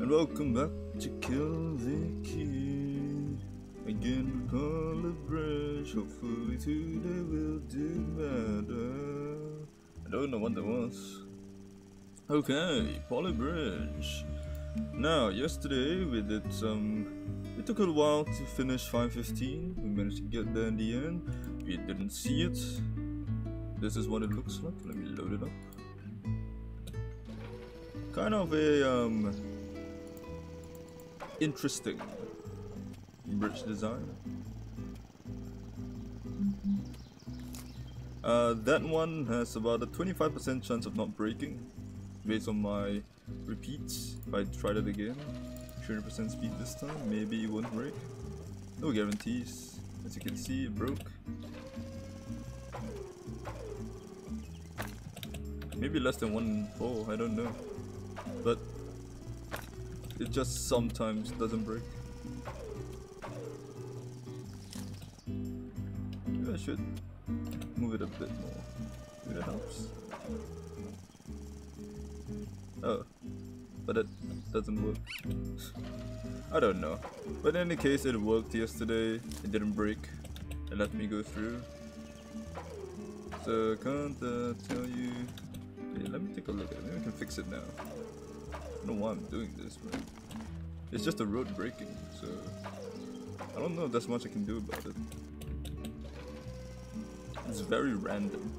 And welcome back to KleidiKey. Again, Poly Bridge. Hopefully today will do better. I don't know what that was. Okay, Poly Bridge. Now, yesterday we did it took a while to finish 515. We managed to get there in the end. We didn't see it. This is what it looks like. Let me load it up. Kind of a interesting bridge design. That one has about a 25% chance of not breaking based on my repeats. If I tried it again, 300% speed this time, maybe it won't break. No guarantees. As you can see, it broke. Maybe less than 1 in 4, I don't know. But it just sometimes doesn't break. Maybe I should move it a bit more. Maybe that helps. Oh, but that doesn't work. I don't know. But in any case, it worked yesterday. It didn't break. It let me go through. So I can't tell you. Okay, let me take a look at it. Maybe I can fix it now. I don't know why I'm doing this, but it's just a road breaking, so I don't know if there's much I can do about it. It's very random.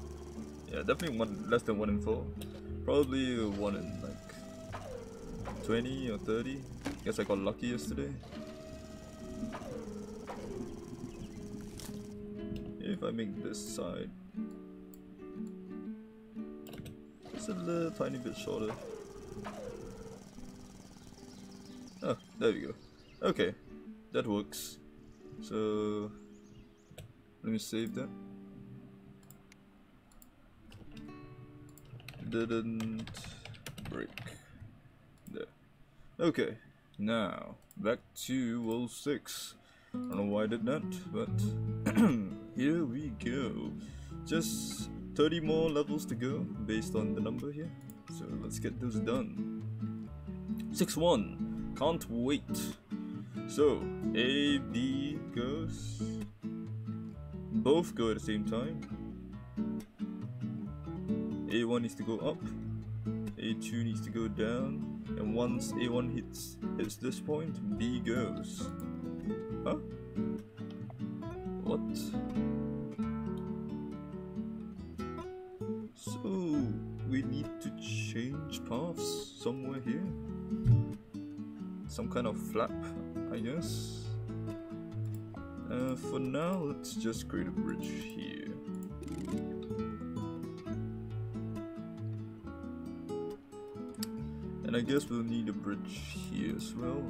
Yeah, definitely less than 1 in 4. Probably 1 in like 20 or 30. Guess I got lucky yesterday. If I make this side just a little tiny bit shorter. Oh, there we go. Okay, that works. So let me save that. Didn't break. There. Okay, now back to 06. I don't know why I did that, but here we go. Just 30 more levels to go based on the number here. So let's get this done. 6-1. Can't wait. So A, B goes. Both go at the same time. A1 needs to go up. A2 needs to go down. And once A1 hits this point, B goes. Huh? What? So we need to change paths somewhere here. Some kind of flap, I guess. For now, let's just create a bridge here. And I guess we'll need a bridge here as well.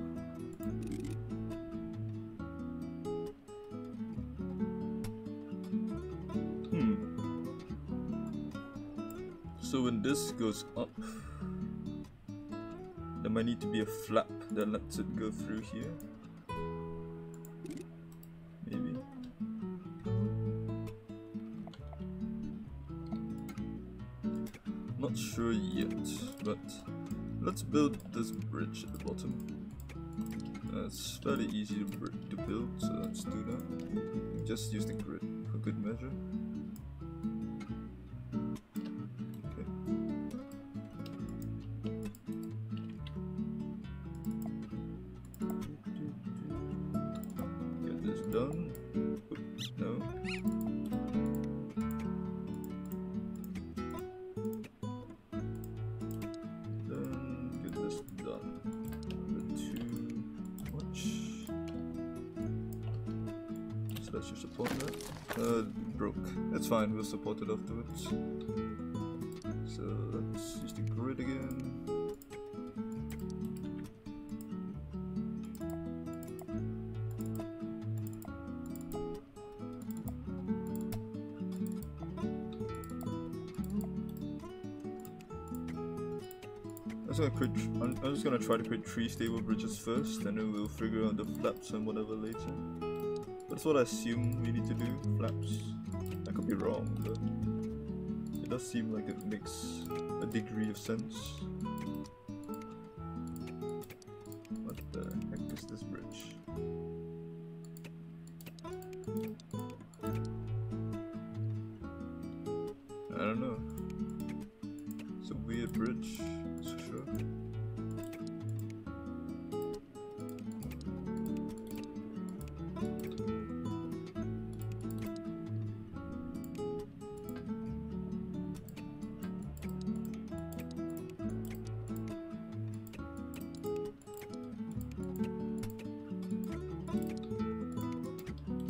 So when this goes up, there might need to be a flap that lets it go through here. Maybe. Not sure yet, but let's build this bridge at the bottom. It's fairly easy to build, so let's do that. Just use the grid for good measure. Done. Oops, no. Then get this done. A bit too much. So that should support that. Broke. That's fine, we'll support it afterwards. So let's use the grid again. I'm just gonna try to create 3 stable bridges first, and then we'll figure out the flaps and whatever later. That's what I assume we need to do, flaps. I could be wrong, but it does seem like it makes a degree of sense. is this bridge? I don't know. It's a weird bridge, that's for sure.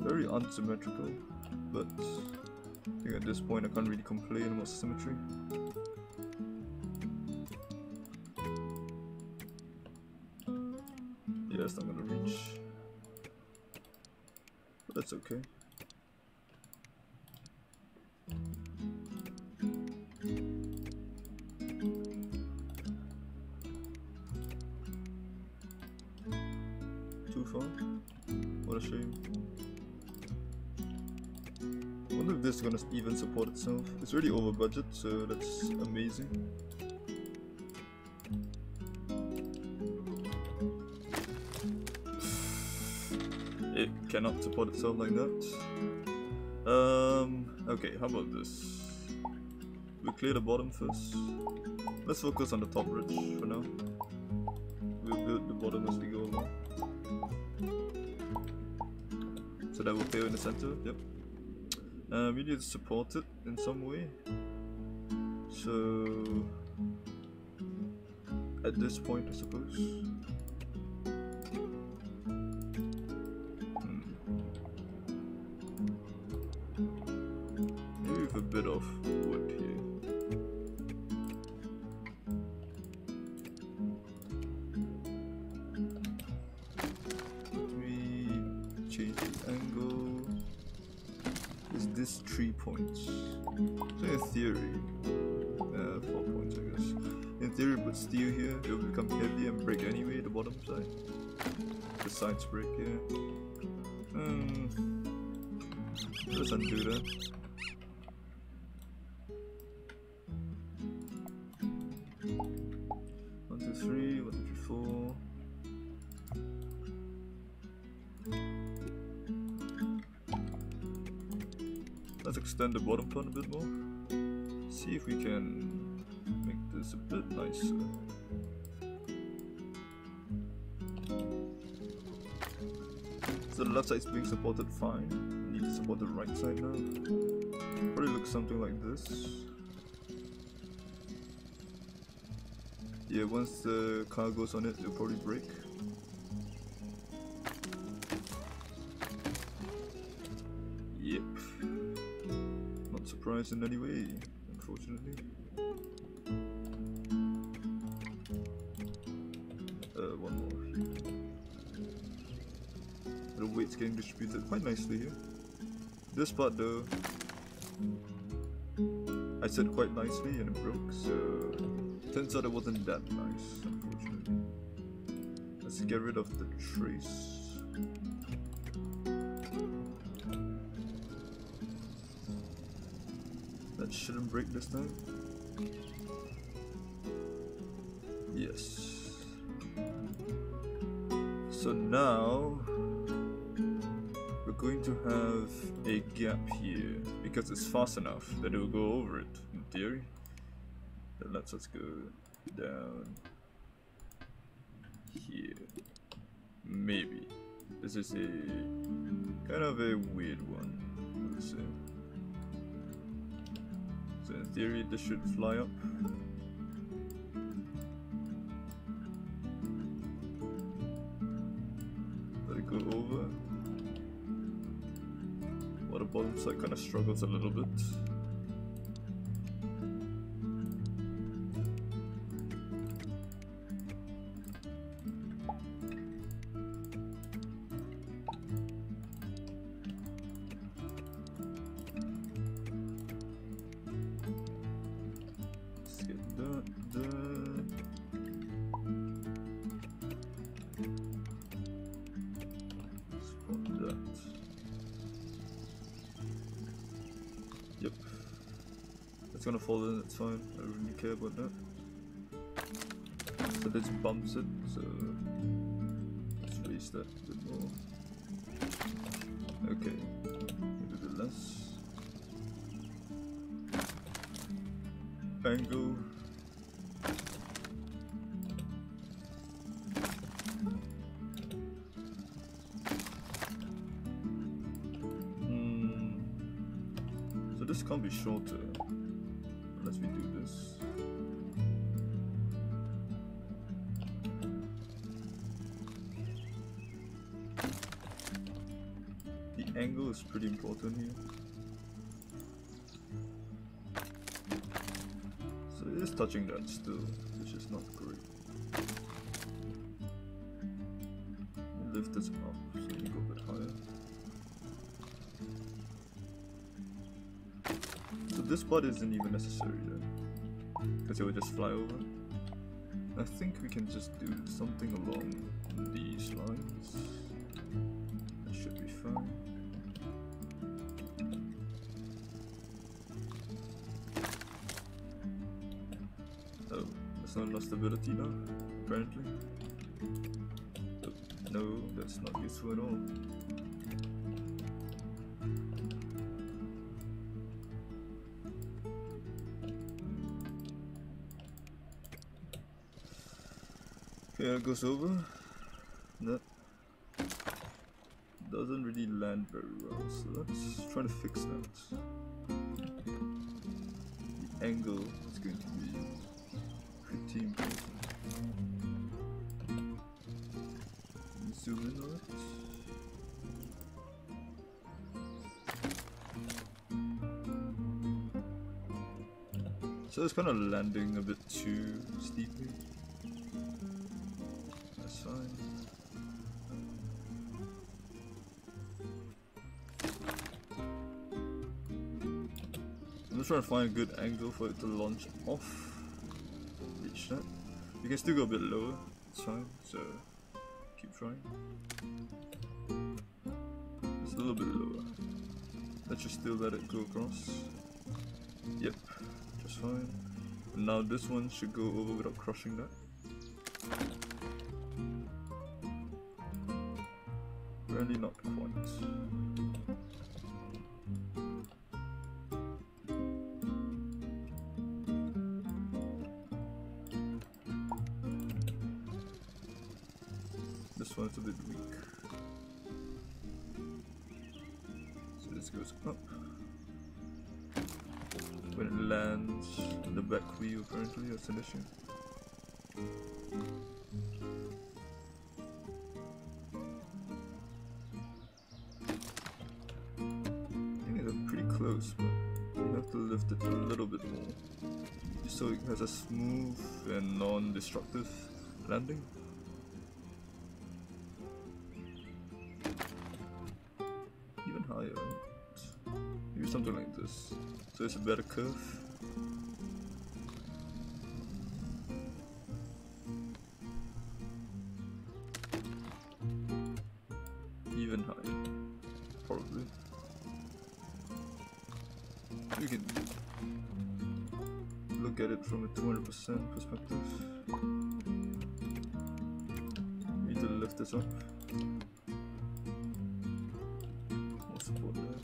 Very unsymmetrical, but I think at this point I can't really complain about symmetry. Yeah, it's not gonna reach, but that's okay. Too far? What a shame. I wonder if this is gonna even support itself. It's really over budget, so that's amazing. It cannot support itself like that. Okay, how about this? We clear the bottom first. Let's focus on the top bridge for now. We'll build the bottom as we go along. So that will fail in the center, yep. We need to support it in some way. So at this point, I suppose. Maybe with a bit of wood here. Let me change the angle. Is this 3 points? So in theory, 4 points I guess. In theory, but steel here, it will become heavy and break anyway, the bottom side. The sides break here. Let's undo that. One, two, three, 1, 2, 3, 4. Let's extend the bottom part a bit more. See if we can make this a bit nicer. So the left side is being supported fine. We need to support the right side now. Probably looks something like this. Yeah, once the car goes on it, it'll probably break. Yep. Not surprised in any way, unfortunately. One more here. The weight's getting distributed quite nicely here. This part though, I said quite nicely and it broke, so turns out it wasn't that nice, unfortunately. Let's get rid of the trace. That shouldn't break this time. Yes. So now we're going to have a gap here because it's fast enough that it will go over it in theory. That lets us go down here. Maybe. This is a kind of a weird one, I would say. So in theory this should fly up. Let it go over. While the bottom side kind of struggles a little bit. Yep. It's gonna fall in, it's fine. I don't really care about that. So this bumps it, so it's raise that a bit more. Okay, maybe a bit less. Angle. So this can't be shorter unless we do this. The angle is pretty important here. So it is touching that still, which is not great. Lift this up so we go a bit higher. So this part isn't even necessary then, because it will just fly over. I think we can just do something along these lines. That should be fine. Oh, that's not enough stability now, apparently. Oh, no, that's not useful at all. Okay, it goes over. That doesn't really land very well, so let's try to fix that. The angle is going to be pretty important. Zoom in on it. So it's kind of landing a bit too steeply. That's fine. I'm just trying to find a good angle for it to launch off. Reach that. You can still go a bit lower, it's fine, so keep trying. It's a little bit lower. Let's just still let it go across. Yep, just fine. And now this one should go over without crushing that. Apparently not quite. This one's a bit weak. So this goes up. When it lands on the back wheel, apparently that's an issue. I think it's pretty close, but you have to lift it a little bit more, just so it has a smooth and non-destructive landing. Even higher, right? Maybe something like this, so it's a better curve. Even higher, probably. You can look at it from a 200% perspective. Need to lift this up. More support there.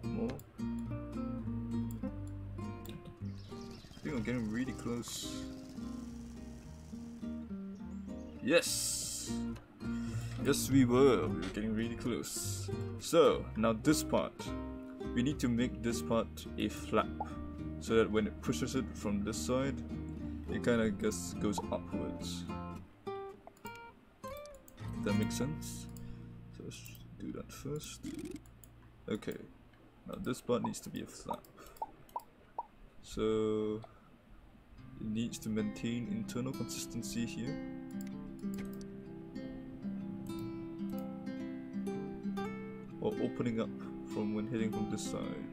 More. I think I'm getting really close. Yes! Yes, we were getting really close. So, now this part. We need to make this part a flap, so that when it pushes it from this side, it kind of just goes upwards. That makes sense? So let's do that first. Okay, now this part needs to be a flap. So, it needs to maintain internal consistency here. Or opening up from when hitting from this side.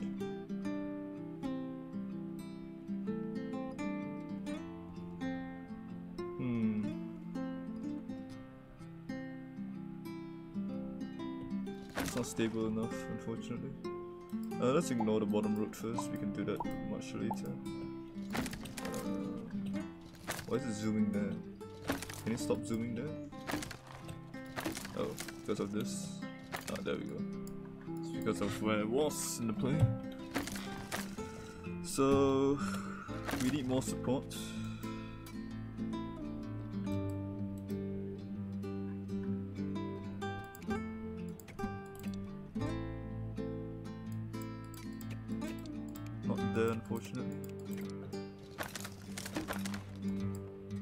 It's not stable enough, unfortunately. Let's ignore the bottom root first, we can do that much later. Why is it zooming there? Can you stop zooming there? Oh, because of this? Ah, there we go. It's because of where it was in the plane. So, we need more support. Not there, unfortunately.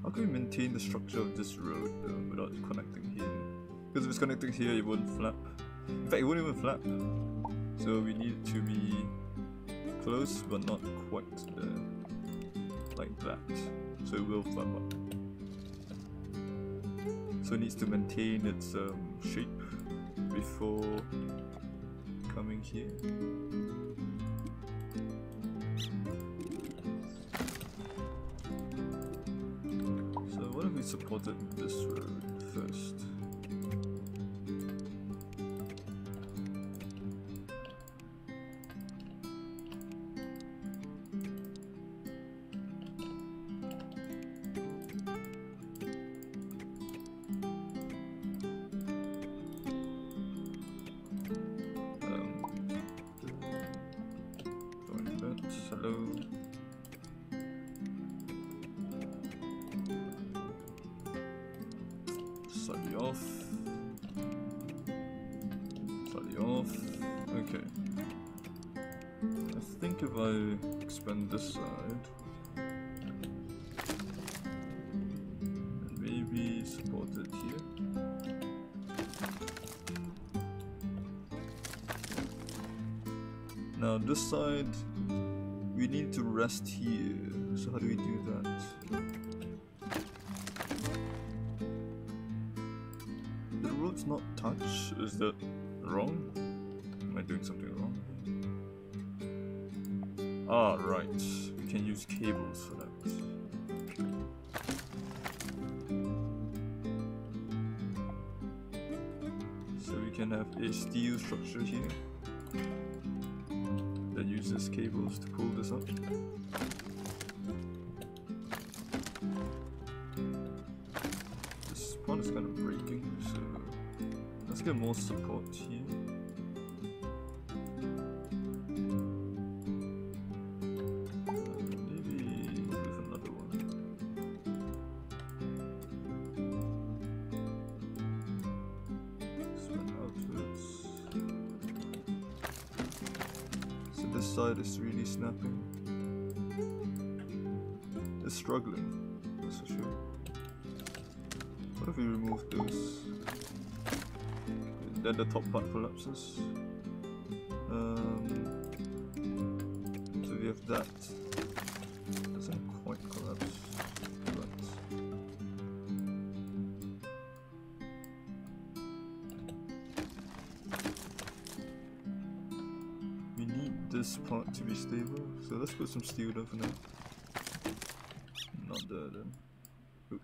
How can we maintain the structure of this road though, without connecting here? Because if it's connecting here, it won't flap. In fact, it won't even flap. So we need it to be close, but not quite there. Like that. So it will flap up. So it needs to maintain its shape before coming here. What if we supported this road first? Hello. Slightly off. Slightly off. Okay. I think if I expand this side and maybe support it here. Now this side we need to rest here. So how do we do that? It's not touch. Is that wrong? Am I doing something wrong? Ah, right. We can use cables for that. So we can have a steel structure here that uses cables to pull this up. This part is kind of breaking, so let's get more support here. Maybe with another one. Spin outwards. So this side is really snapping. It's struggling, that's for sure. What if we remove those? Then the top part collapses. So we have that. Doesn't quite collapse, but we need this part to be stable. So let's put some steel down for now. Not there then. Oop.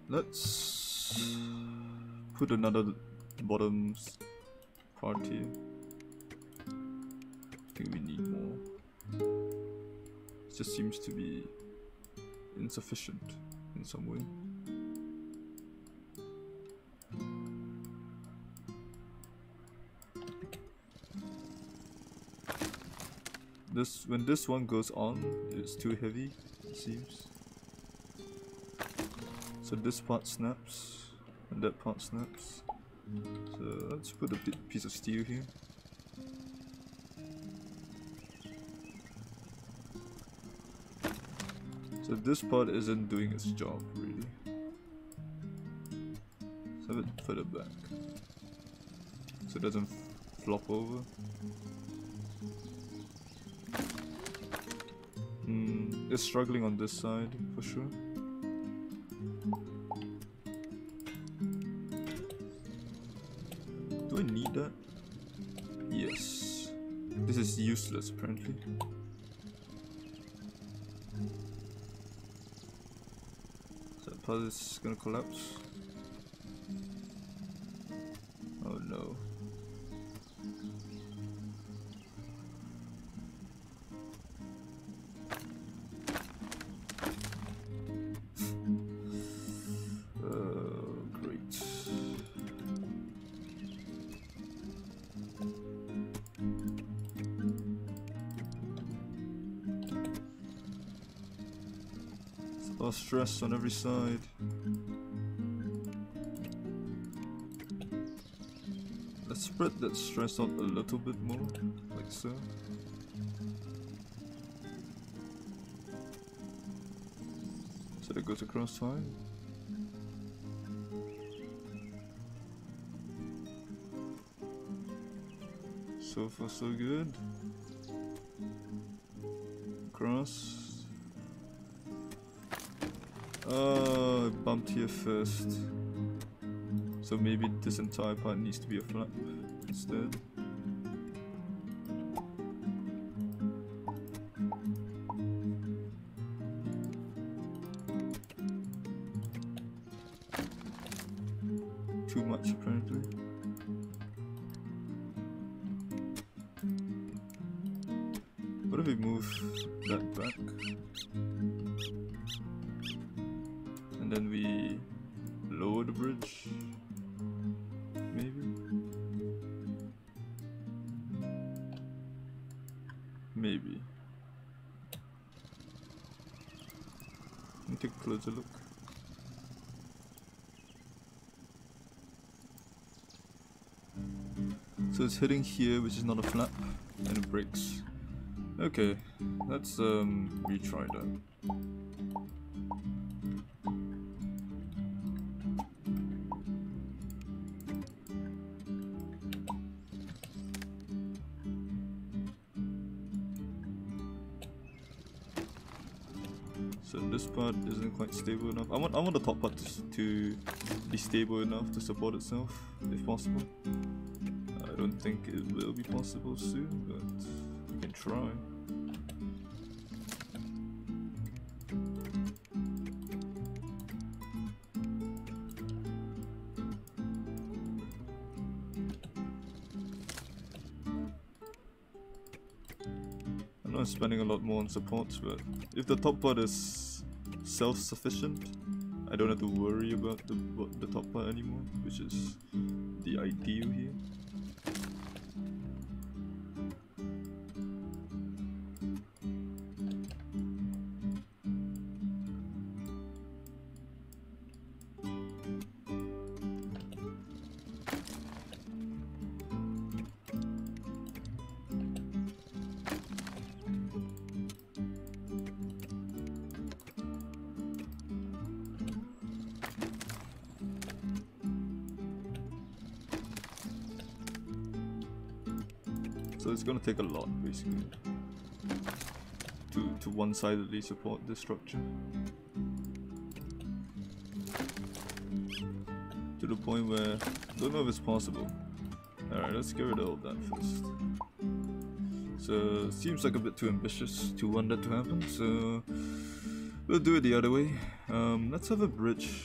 Let's put another bottom part here. I think we need more. It just seems to be insufficient in some way. When this one goes on, it's too heavy, it seems. So this part snaps, and that part snaps. So let's put a piece of steel here. So this part isn't doing its job, really. So let's put it back. So it doesn't flop over. It's struggling on this side, for sure. Do I need that? Yes. This is useless, apparently. So that part is gonna collapse. Oh no. lot of stress on every side. Let's spread that stress out a little bit more, like so. So that goes across fine. So far so good. Cross. Oh, I bumped here first. So maybe this entire part needs to be a flap instead. Too much apparently. What if we move that back? And then we lower the bridge? Maybe? Maybe. Let me take a closer look. So it's hitting here, which is not a flap, and it breaks. Okay, let's retry that. So this part isn't quite stable enough. I want the top part to be stable enough to support itself, if possible. I don't think it will be possible soon, but we can try. I know I'm spending a lot more on supports, but if the top part is self-sufficient, I don't have to worry about the top part anymore, which is the ideal here. So it's gonna take a lot, basically, to one-sidedly support this structure. To the point where I don't know if it's possible. Alright, let's get rid of all that first. So it seems like a bit too ambitious to want that to happen, so we'll do it the other way. Let's have a bridge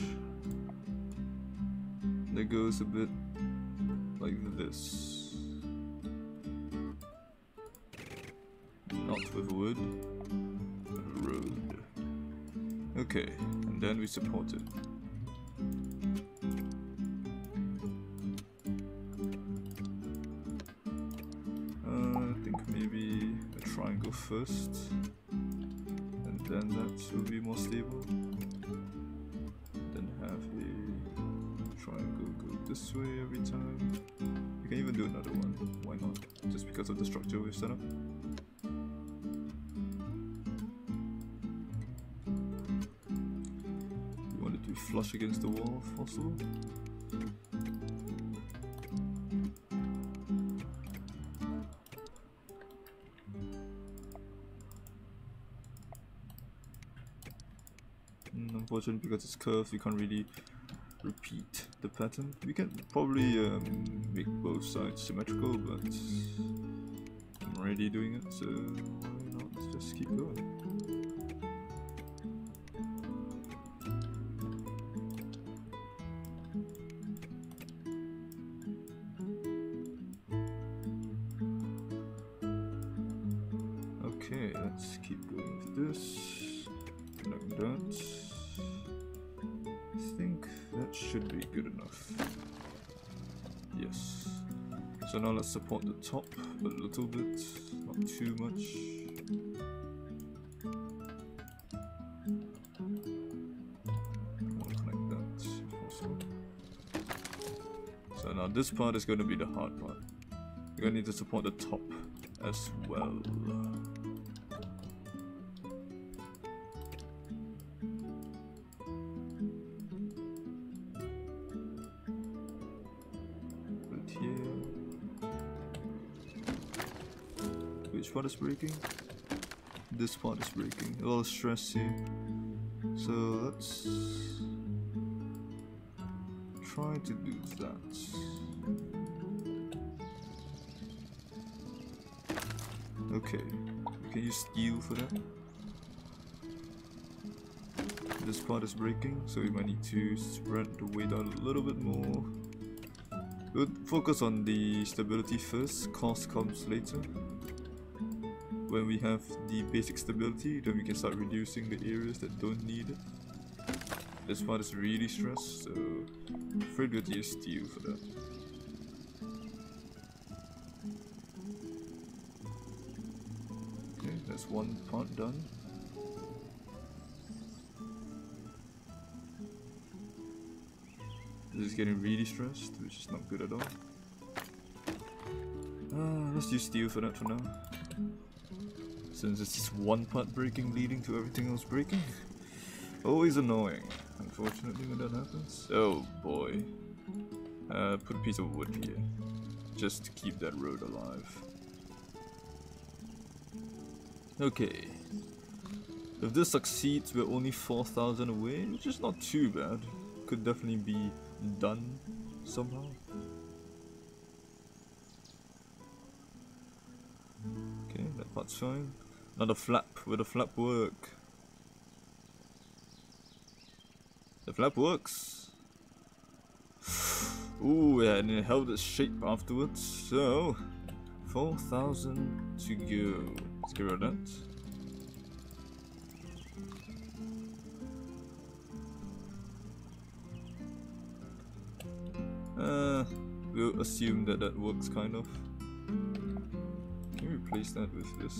that goes a bit like this. Not with wood, road. Okay, and then we support it. I think maybe a triangle first, and then that will be more stable. Then have a triangle go this way every time. You can even do another one, why not? Just because of the structure we've set up. Flush against the wall if possible. Unfortunately, because it's curved, we can't really repeat the pattern. We can probably make both sides symmetrical, but I'm already doing it, so why not just keep going. Okay, let's keep going with this, like that. I think that should be good enough. Yes. So now let's support the top a little bit, not too much. this part is going to be the hard part. You're going to need to support the top as well. Right here. Which part is breaking? This part is breaking. A lot of stress here. So let's try to do that. Okay, we can use steel for that. This part is breaking, so we might need to spread the weight out a little bit more. We'll focus on the stability first, cost comes later. When we have the basic stability, then we can start reducing the areas that don't need it. This part is really stressed, so I'm afraid we'll use steel for that. Okay, that's one part done. This is getting really stressed, which is not good at all. Let's use steel for that for now. Since it's just one part breaking leading to everything else breaking. Always annoying, unfortunately, when that happens. Oh boy. Put a piece of wood here. Just to keep that road alive. Okay. If this succeeds, we're only 4,000 away, which is not too bad. Could definitely be done somehow. Okay, that part's fine. Now the flap. Will the flap work? The flap works. Ooh, yeah, and it held its shape afterwards. So, 4,000 to go. Let's get rid of that. We'll assume that that works kind of. Can we replace that with this?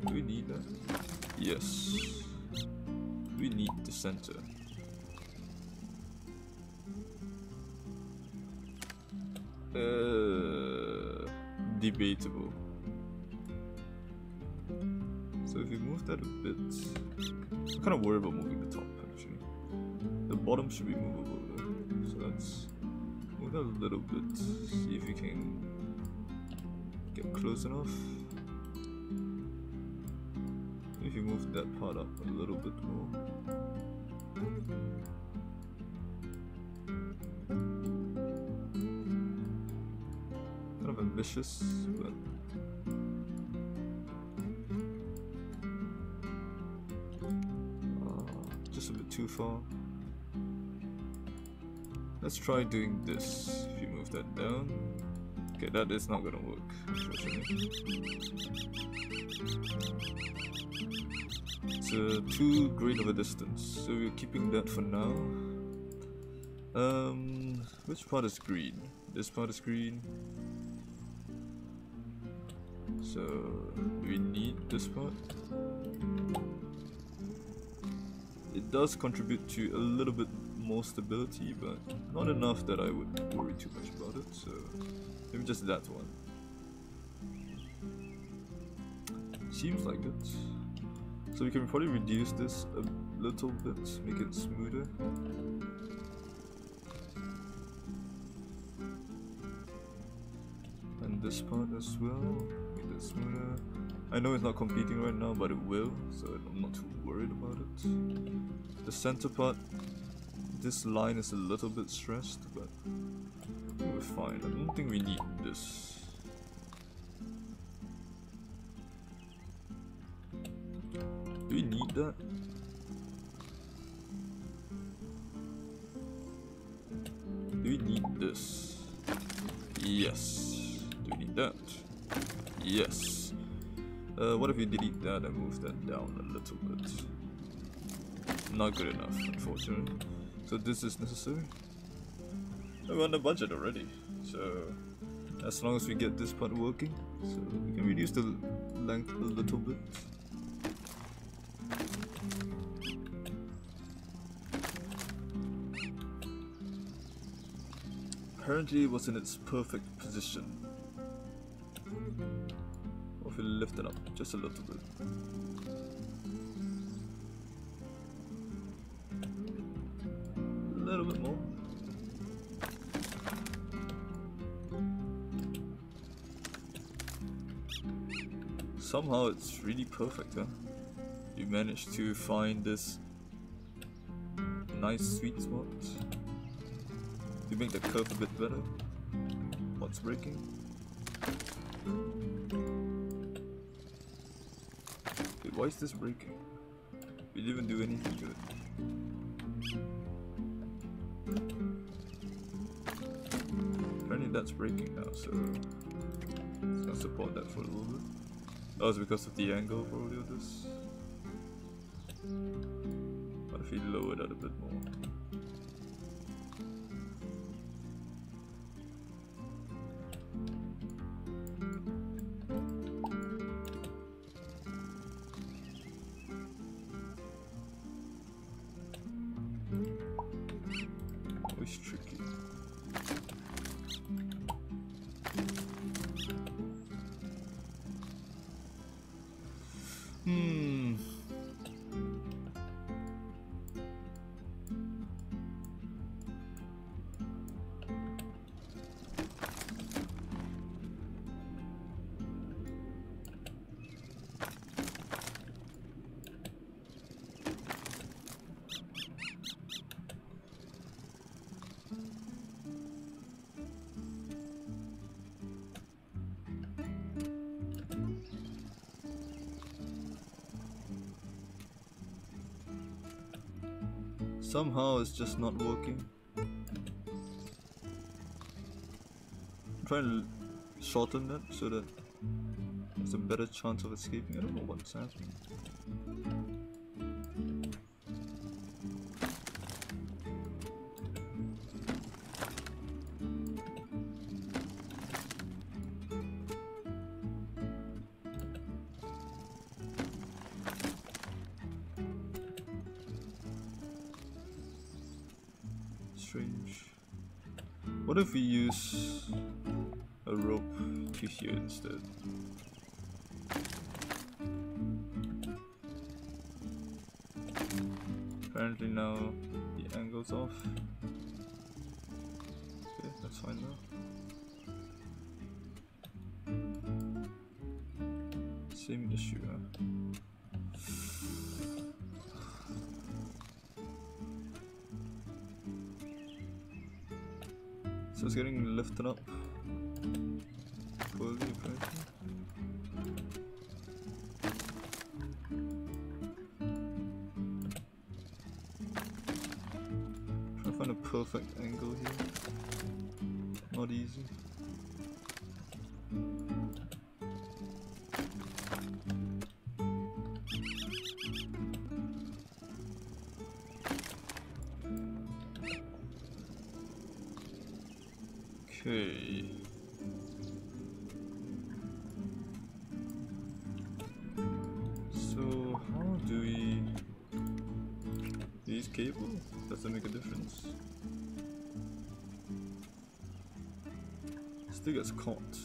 Do we need that? Yes. We need the center. Debatable. So if we move that a bit, I'm kind of worried about moving the top actually. The bottom should be movable though. So let's move that a little bit, see if we can get close enough. If you move that part up a little bit more. Kind of ambitious, but just a bit too far. Let's try doing this. If you move that down. Okay, that is not gonna work, unfortunately. It's too great of a distance, so we're keeping that for now. Which part is green? This part is green. So, do we need this part? It does contribute to a little bit more stability, but not enough that I would worry too much about it, so maybe just that one. Seems like it. So we can probably reduce this a little bit, make it smoother. And this part as well, make it smoother. I know it's not competing right now, but it will, so I'm not too worried about it. The center part, this line is a little bit stressed, but we're fine. I don't think we need this. Do we need that? Do we need this? Yes. Do we need that? Yes. What if we delete that and move that down a little bit? Not good enough, unfortunately. So this is necessary. We're on the budget already, so as long as we get this part working, so we can reduce the length a little bit. Apparently it was in its perfect position. Or if we lift it up just a little bit. A little bit more. Somehow it's really perfect, huh? You managed to find this nice sweet spot. You make the curve a bit better. What's breaking? Wait, why is this breaking? We didn't even do anything to it. Apparently that's breaking now, so it's gonna support that for a little bit. Oh, it's because of the angle probably of this. What if we lower that a bit more? Always tricky. Somehow it's just not working. I'm trying to shorten that so that there's a better chance of escaping. I don't know what's happening. Strange. What if we use a rope to here instead? Apparently now the angle's off. Okay, that's fine now. Same issue, huh? So it's getting lifted up poorly, apparently. Trying to find a perfect angle here. Not easy. Okay. So how do we use cable? Does that make a difference? Still gets caught.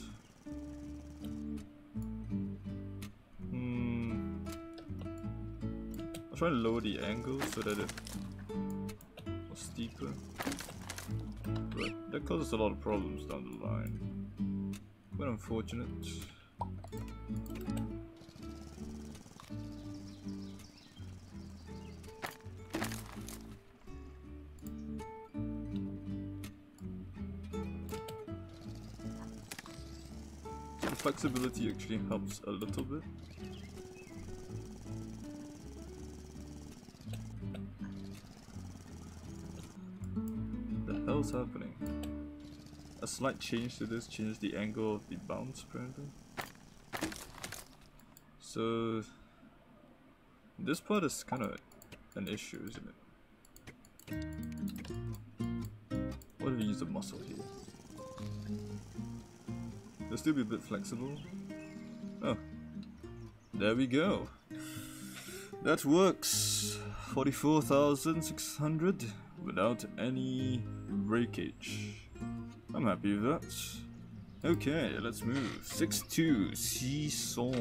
I'll try to lower the angle so that it was steeper. But that causes a lot of problems down the line. Quite unfortunate. So the flexibility actually helps a little bit. What the hell's happening? A slight change to this changed the angle of the bounce apparently. So this part is kind of an issue, isn't it? What if we use a muscle here? It'll still be a bit flexible. Oh, there we go. That works. 44,600 without any breakage. I'm happy with that. Okay, let's move. 6-2 Seesaw.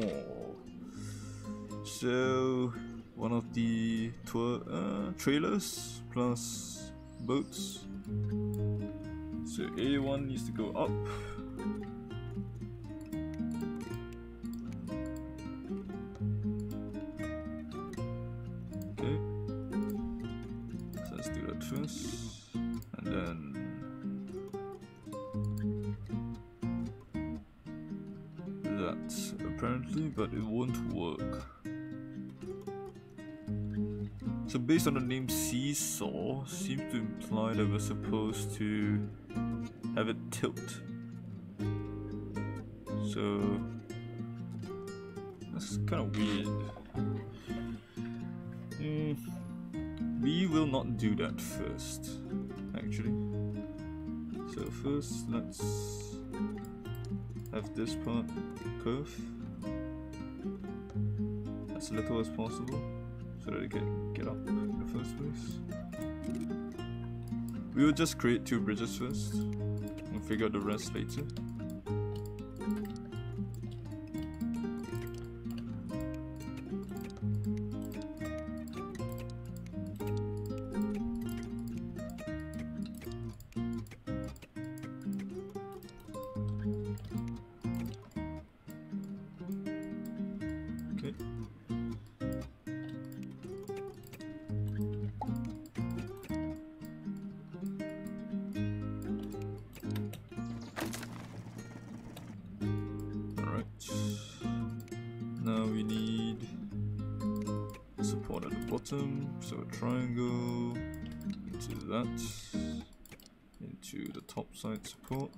So one of the trailers plus boats. So A1 needs to go up. Okay. So let's do that first. And then that apparently, but it won't work. So based on the name Seesaw, seems to imply that we're supposed to have it tilt. So that's kind of weird. We will not do that first, actually. So first, let's have this part curve as little as possible, so that it can get up in the first place. We will just create 2 bridges first, and figure out the rest later. Okay. Now we need support at the bottom, so a triangle into that, into the top side support.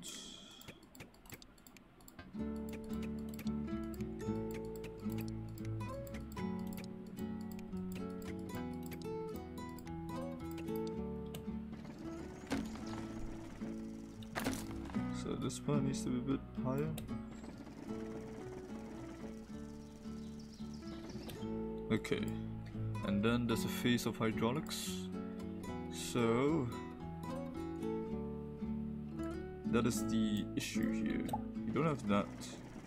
So this part needs to be a bit higher. Okay, and then there's a phase of hydraulics, so that is the issue here. You don't have that,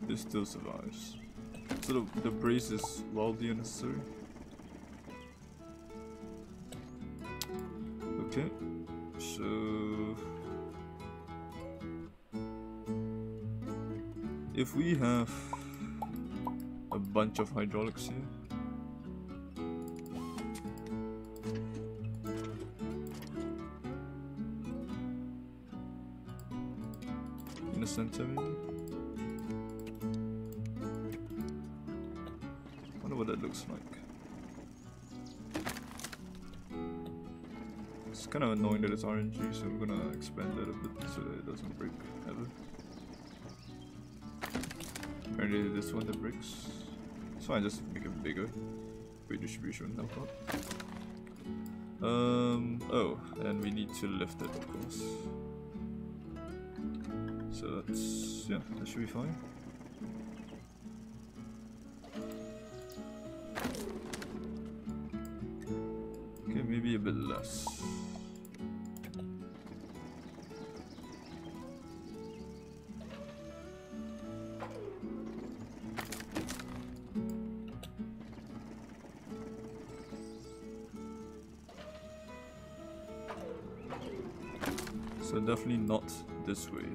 this still survives. So the brace is wildly unnecessary. Okay, so if we have a bunch of hydraulics here, in the center maybe? Wonder what that looks like. It's kind of annoying that it's RNG, so I'm gonna expand that a bit so that it doesn't break ever. Apparently this one that breaks. So I just make it bigger. Redistribution help out. Oh, and we need to lift it, of course. So that's, yeah, that should be fine. Okay, maybe a bit less. So definitely not this way.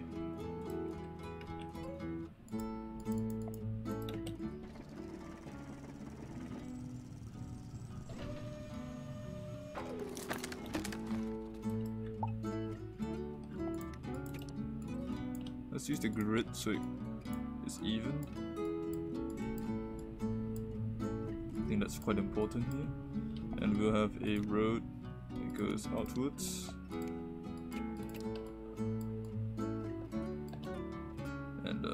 Let's use the grid so it's even. I think that's quite important here. And we'll have a road that goes outwards. And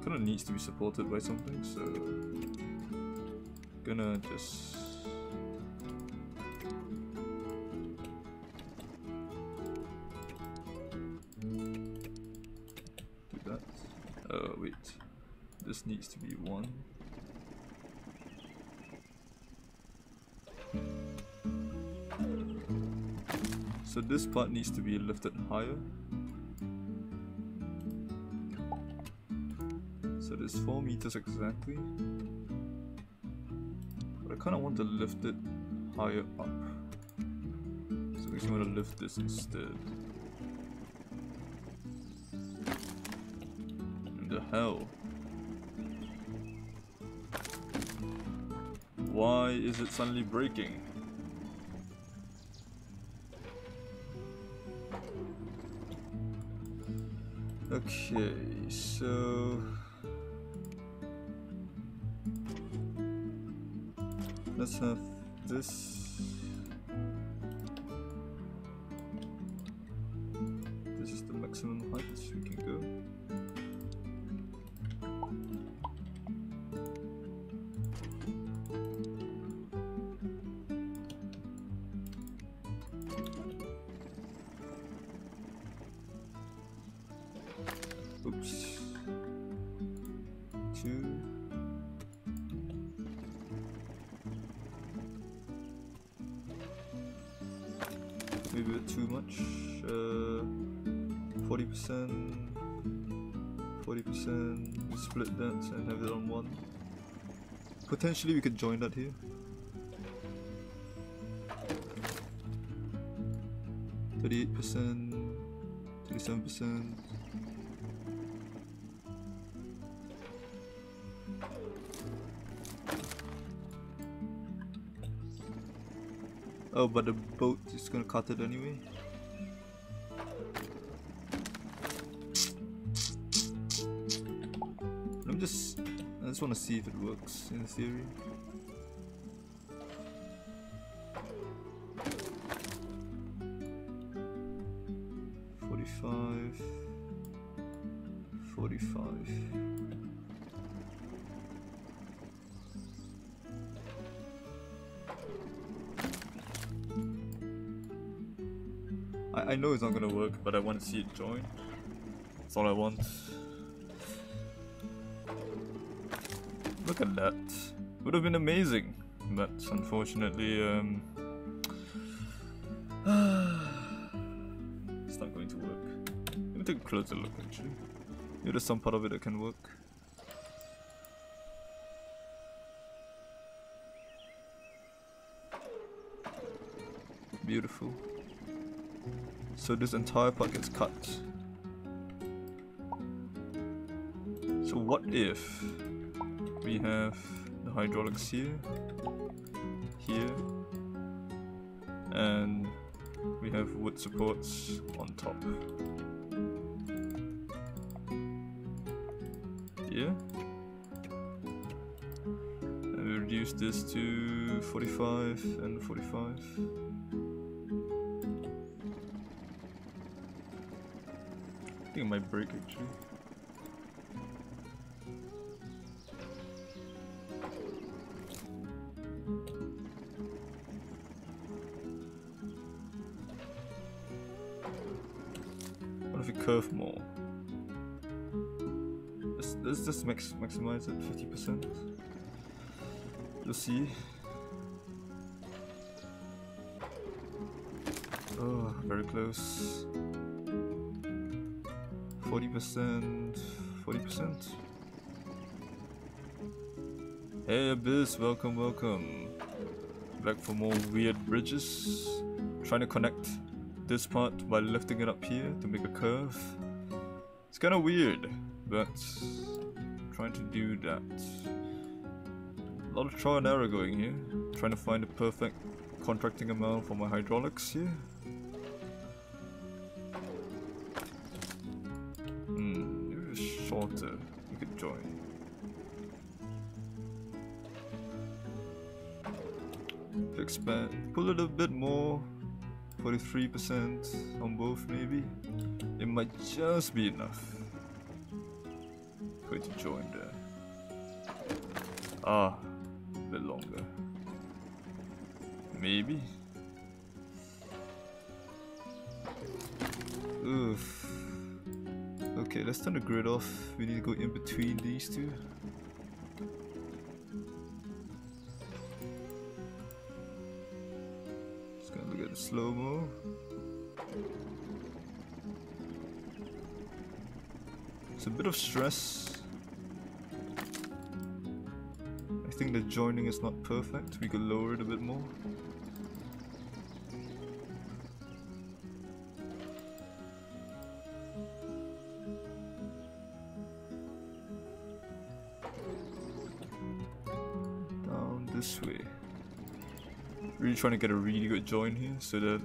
kind of needs to be supported by something, so gonna just do that. Oh wait, this needs to be 1. So this part needs to be lifted higher. So there's 4 meters exactly. But I kind of want to lift it higher up. So I actually want to lift this instead. What the hell? Why is it suddenly breaking? Okay, so let's have this. This is the maximum height we can go. Oops. 2. Maybe a bit too much. 40%. 40%. We split that and have it on 1. Potentially we could join that here. 38%. 37%. Oh, but the boat is gonna cut it anyway. I just want to see if it works in theory. $45. I know it's not gonna work, but I want to see it join. That's all I want. Look at that. Would have been amazing, but unfortunately, it's not going to work. Let me take a closer look actually. Maybe there's some part of it that can work. Beautiful. So this entire part gets cut. So what if we have the hydraulics here, and we have wood supports on top. Yeah? And we reduce this to 45 and 45. I think it might break actually. What if we curve more? Let's just maximize it 50%. You'll see. Oh, very close. 40%, 40%. Hey Abyss, welcome, welcome. Back for more weird bridges. Trying to connect this part by lifting it up here to make a curve. It's kind of weird, but trying to do that. A lot of trial and error going here. Trying to find the perfect contracting amount for my hydraulics here. Shorter, you could join. Expand, pull it a bit more, 43% on both maybe. It might just be enough for it to join there. Ah, a bit longer. Maybe. Oof. Okay. Okay, let's turn the grid off. We need to go in between these two. Just gonna look at the slow-mo. It's a bit of stress. I think the joining is not perfect. We could lower it a bit more. Down this way. Really trying to get a really good join here so that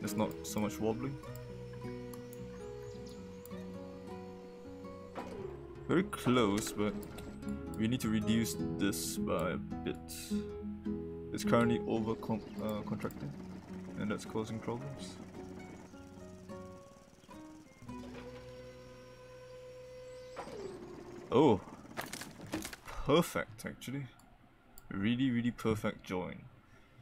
there's not so much wobbling. Very close, but we need to reduce this by a bit. It's currently over contracting, and that's causing problems. Oh, perfect actually. Really perfect join.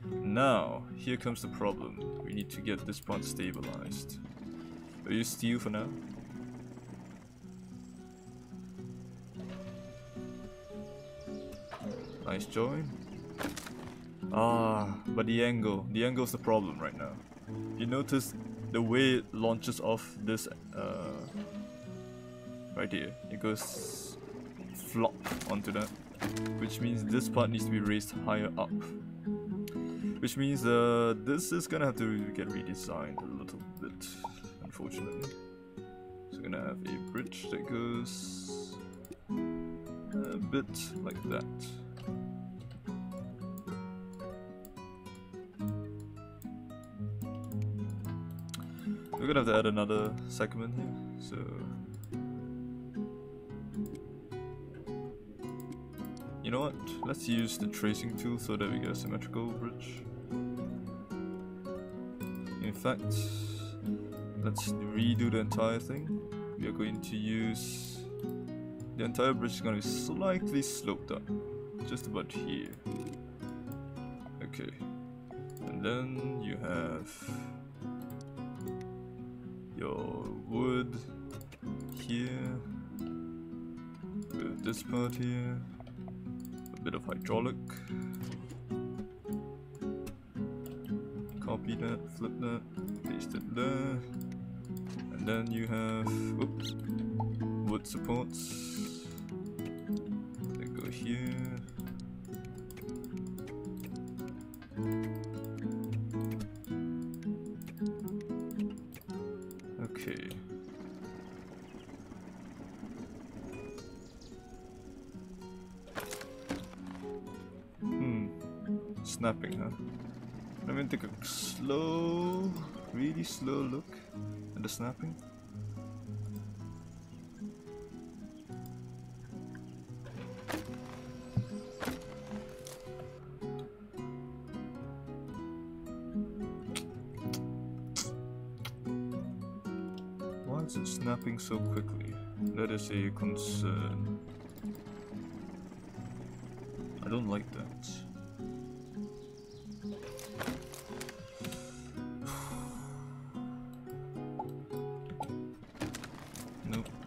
Now, here comes the problem. We need to get this part stabilized. Are you steel for now? Nice join. Ah, but the angle's the problem right now. You notice the way it launches off this, right here. It goes flop onto that, which means this part needs to be raised higher up. Which means this is gonna have to get redesigned a little bit, unfortunately. So we're gonna have a bridge that goes a bit like that. We're gonna have to add another segment here, so you know what? Let's use the tracing tool so that we get a symmetrical bridge. In fact, let's redo the entire thing. We are going to use the entire bridge is going to be slightly sloped up, just about here. Okay, and then you have your wood here, with this part here, a bit of hydraulic. Copy that, flip that, paste it there, and then you have wood supports that go here. Okay. Snapping, huh? Let me take a slow, really slow look at the snapping. Why is it snapping so quickly? That is a concern. I don't like that.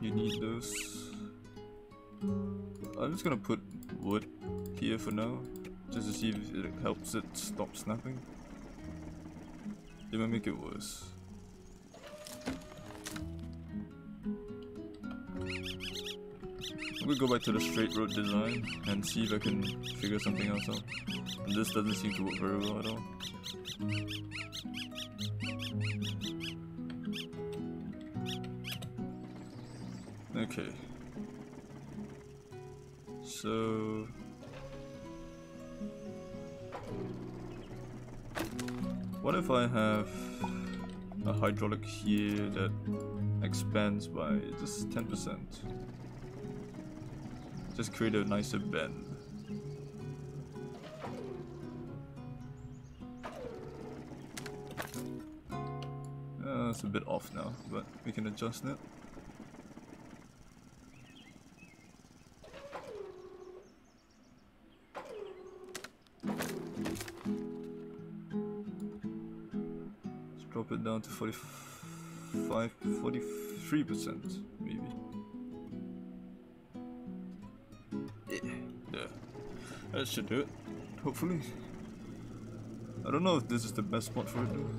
You need those. I'm just gonna put wood here for now, just to see if it helps it stop snapping. It might make it worse. I'm gonna go back to the straight road design and see if I can figure something else out. And this doesn't seem to work very well at all. Okay, so what if I have a hydraulic here that expands by just 10%? Just create a nicer bend. It's a bit off now, but we can adjust it. Drop it down to 45. 43%, maybe. Yeah, there. That should do it, hopefully. I don't know if this is the best spot for it though.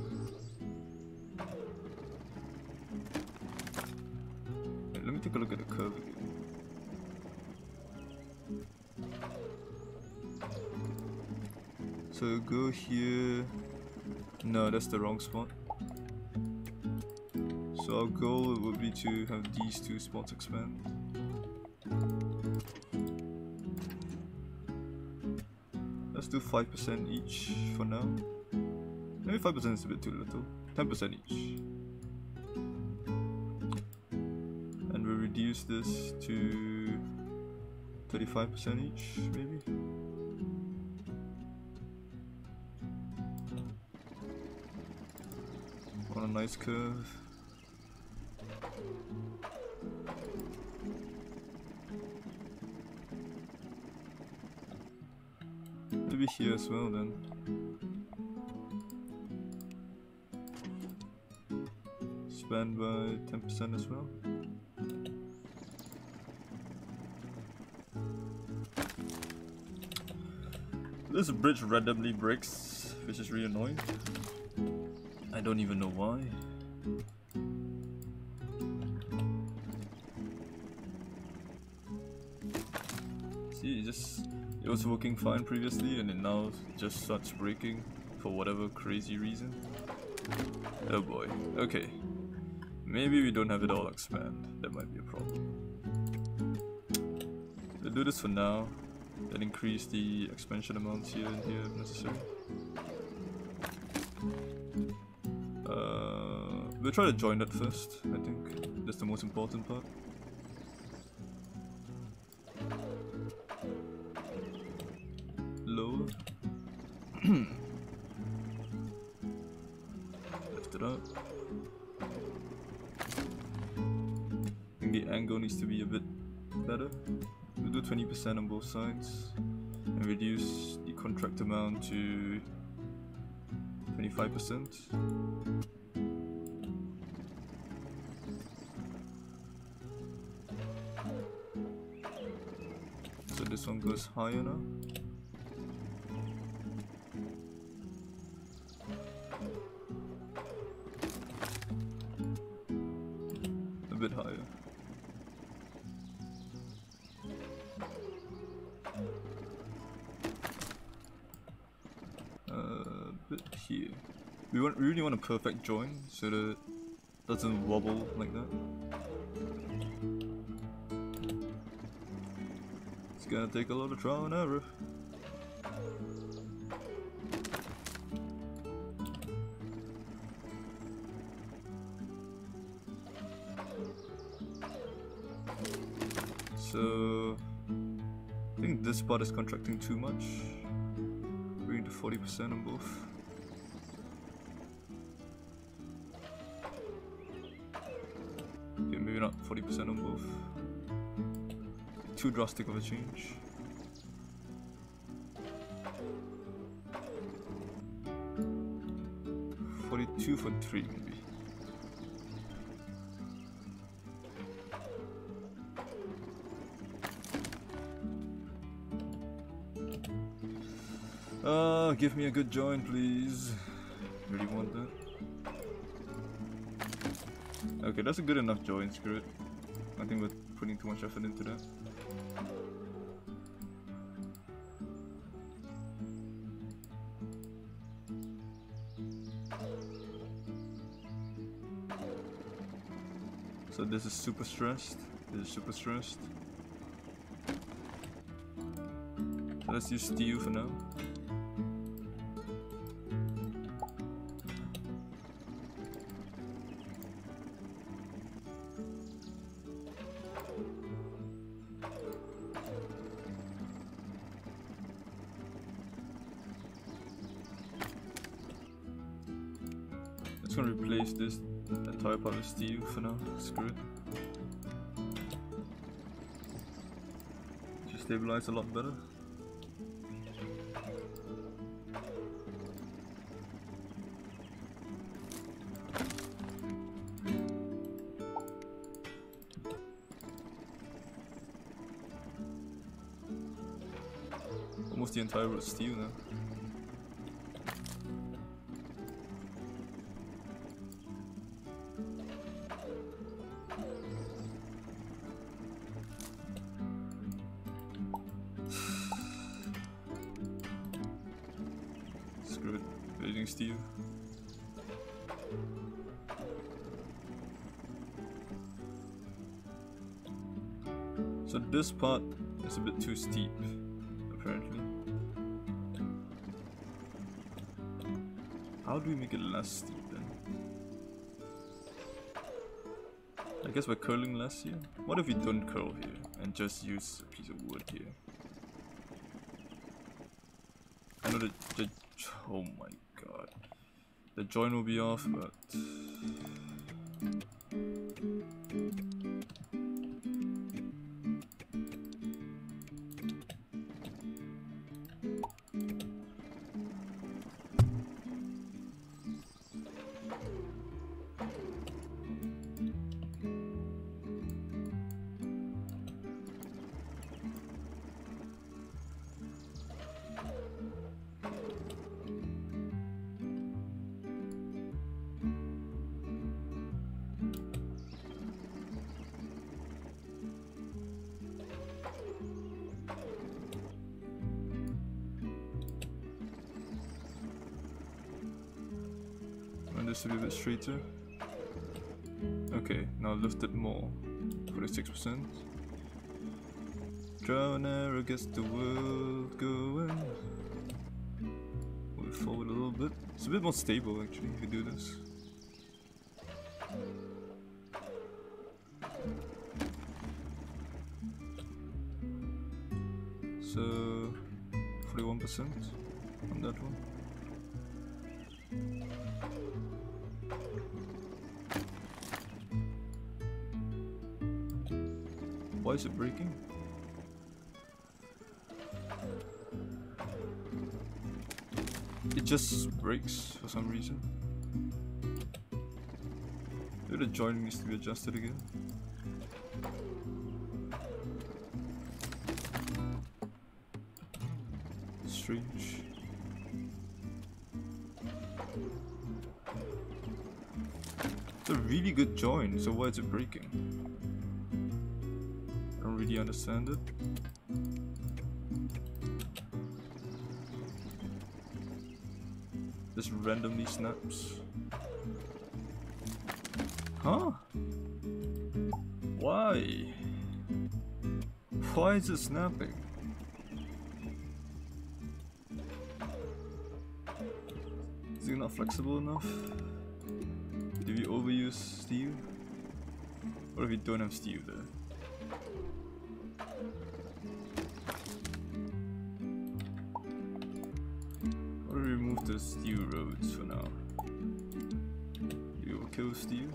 Let me take a look at the curve again. So go here. No, that's the wrong spot. So our goal would be to have these two spots expand. Let's do 5% each for now. Maybe 5% is a bit too little. 10% each. And we'll reduce this to 35% each, maybe. On a nice curve. Maybe here as well then. Expand by 10% as well. This bridge randomly breaks, which is really annoying. I don't even know why. See, it was working fine previously and it now just starts breaking for whatever crazy reason. Oh boy, okay. Maybe we don't have it all expand, that might be a problem. We'll do this for now, then increase the expansion amounts here and here if necessary. We'll try to join that first, I think. That's the most important part. Lower. Lift it up. I think the angle needs to be a bit better. We'll do 20% on both sides and reduce the contract amount to 25%. So this one goes higher now. A bit higher. Bit here. We really want a perfect join so that it doesn't wobble like that. It's gonna take a lot of trial and error. So I think this part is contracting too much. Bring it to 40% on both. Okay, maybe not 40% on both. Too drastic of a change. $42 for 3 maybe. Give me a good join, please. Really want that. Okay, that's a good enough join, screw it. I think we're putting too much effort into that. So this is super stressed. This is super stressed. So let's use steel for now. Just gonna replace this entire part with steel for now. Screw it. Should stabilize a lot better. the entire road steel now. Screw it, building steel. So this part is a bit too steep, apparently. How do we make it less steep then? I guess by curling less here? What if we don't curl here and just use a piece of wood here? I know the oh my god. The joint will be off, but this to be a bit straighter. Okay, now lift it more. 46%. Trial and error gets the world going. Move forward a little bit. It's a bit more stable actually if you do this. So 41% on that one. Why is it breaking? It just breaks for some reason. Maybe the joint needs to be adjusted again. Strange. It's a really good joint, so why is it breaking? I don't really understand it. Just randomly snaps. Huh? Why? Why is it snapping? Is it not flexible enough? Do we overuse steel? What if we don't have steel there? What if we remove the steel roads for now? You will kill steel?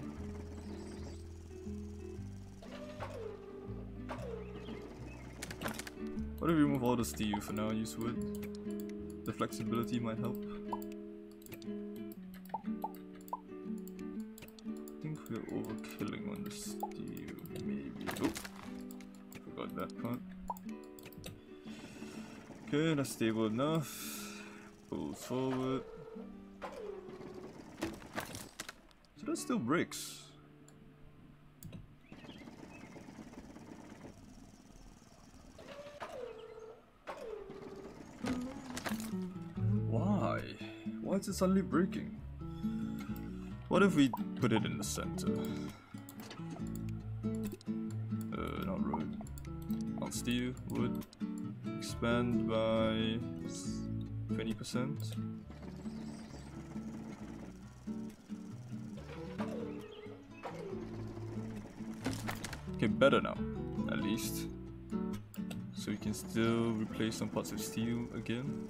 What if we remove all the steel for now, use wood? The flexibility might help. I think we're overkilling on the steel, maybe. Oh, forgot that part. Okay, that's stable enough. Pulls forward. So that still breaks. Why? Why is it suddenly breaking? What if we put it in the center? Not road. Not steel, wood. Expand by 20%. Okay, better now, at least. So we can still replace some parts of steel again.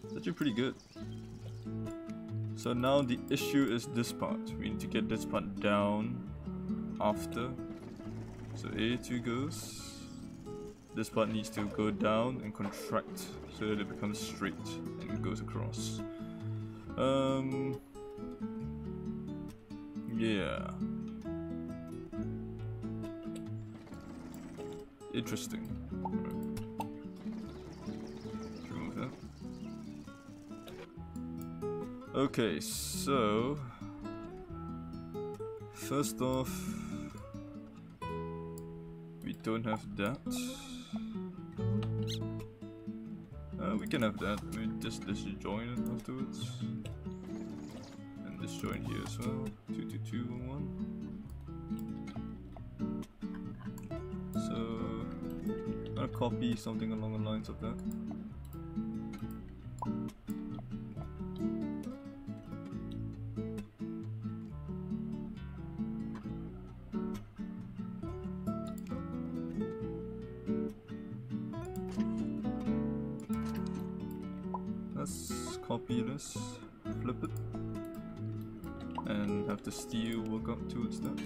It's actually pretty good. So now the issue is this part. We need to get this part down after. So A2 goes. This part needs to go down and contract so that it becomes straight and it goes across. Yeah. interesting. Right. Remove that. Okay, so first off, we don't have that. We can have that. I mean, just disjoin it afterwards, and disjoin here as well. 2, 2, 2, 1, 1. So I'm gonna copy something along the lines of that. Let's copy this, flip it, and have the steel work up towards that.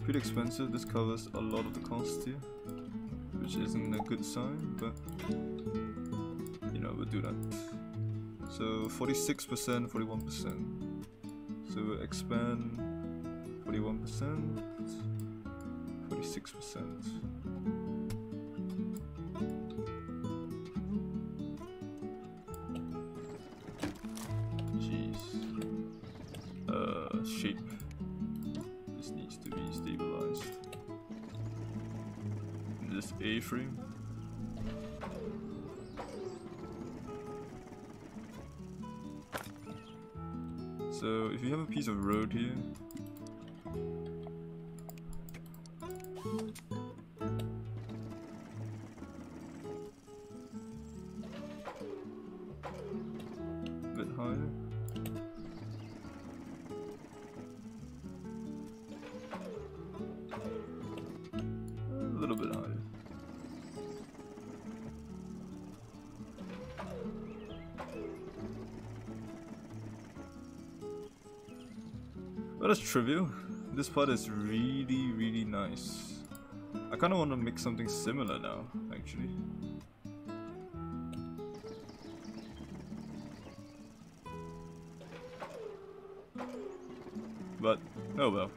Pretty expensive. This covers a lot of the cost here, which isn't a good sign, but you know, we'll do that. So 46%, 41%. So we'll expand 41%, 46%. Shape. This needs to be stabilized. This A-frame. So if you have a piece of road here, a bit higher. A little bit higher. Well, that's trivial. This part is really, really nice. I kind of want to make something similar now, actually. But, oh well.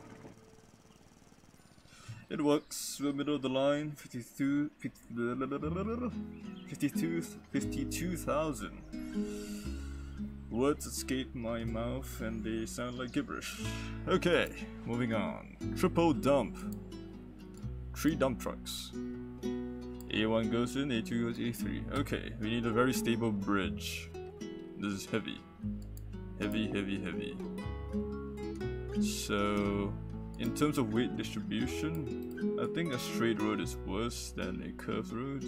It works. We're middle of the line. 52,000 words escape my mouth and they sound like gibberish. Okay, moving on. Triple dump. 3 dump trucks. A1 goes in, A2 goes A3. Okay, we need a very stable bridge. This is heavy. Heavy, heavy, heavy. So, in terms of weight distribution, I think a straight road is worse than a curved road.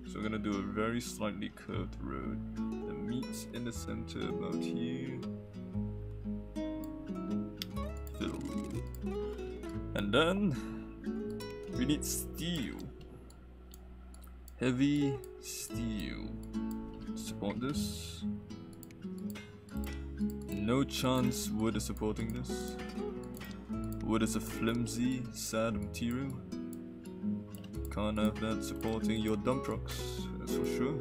So we're gonna do a very slightly curved road that meets in the center about here. Fill. And then we need steel. Heavy steel. Support this. No chance wood is supporting this. Wood is a flimsy, sad material. Can't have that supporting your dump trucks, that's for sure.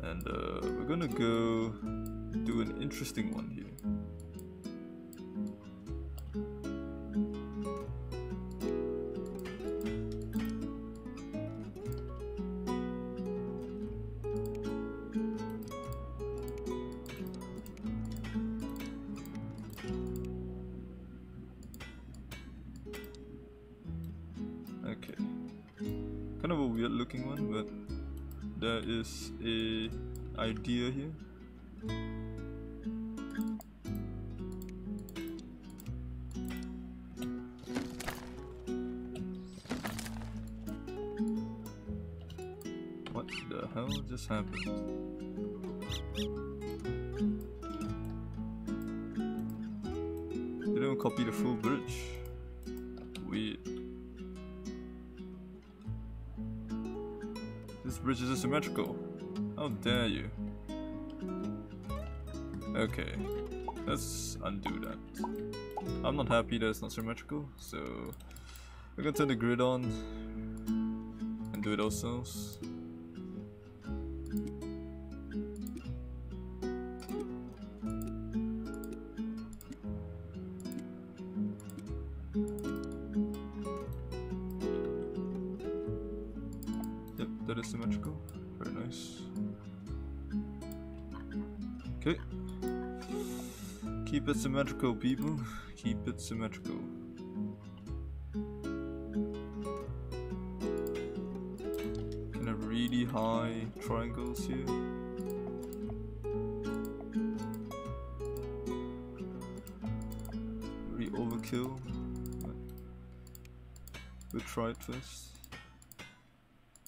And we're gonna go do an interesting one here. Okay, kind of a weird looking one, but there is a idea here. What the hell just happened? They don't copy the full bridge. Weird. This bridge is asymmetrical. How dare you? Okay, let's undo that. I'm not happy that it's not symmetrical, so we're gonna turn the grid on and do it ourselves. it symmetrical. Very nice. Okay. Keep it symmetrical, people. Keep it symmetrical. Can have really high triangles here. Really overkill. We'll try it first.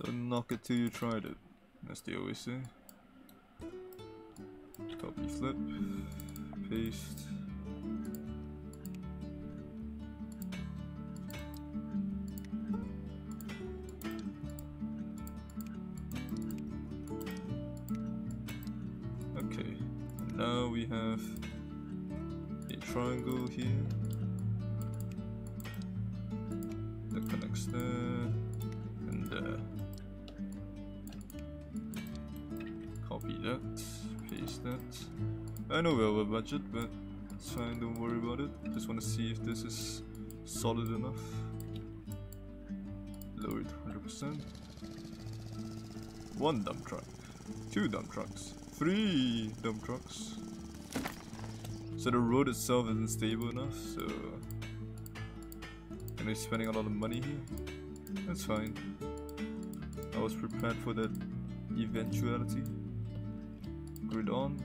Don't knock it till you tried it, as they always say. Copy, flip, paste. Okay, now we have a triangle here that connects there and there. Copy that, paste that. I know we're over budget, but it's fine, don't worry about it. Just want to see if this is solid enough. Lower it 100%. 1 dump truck, 2 dump trucks, 3 dump trucks. So the road itself isn't stable enough, so I'm spending a lot of money here. That's fine. I was prepared for that eventuality. Grid on.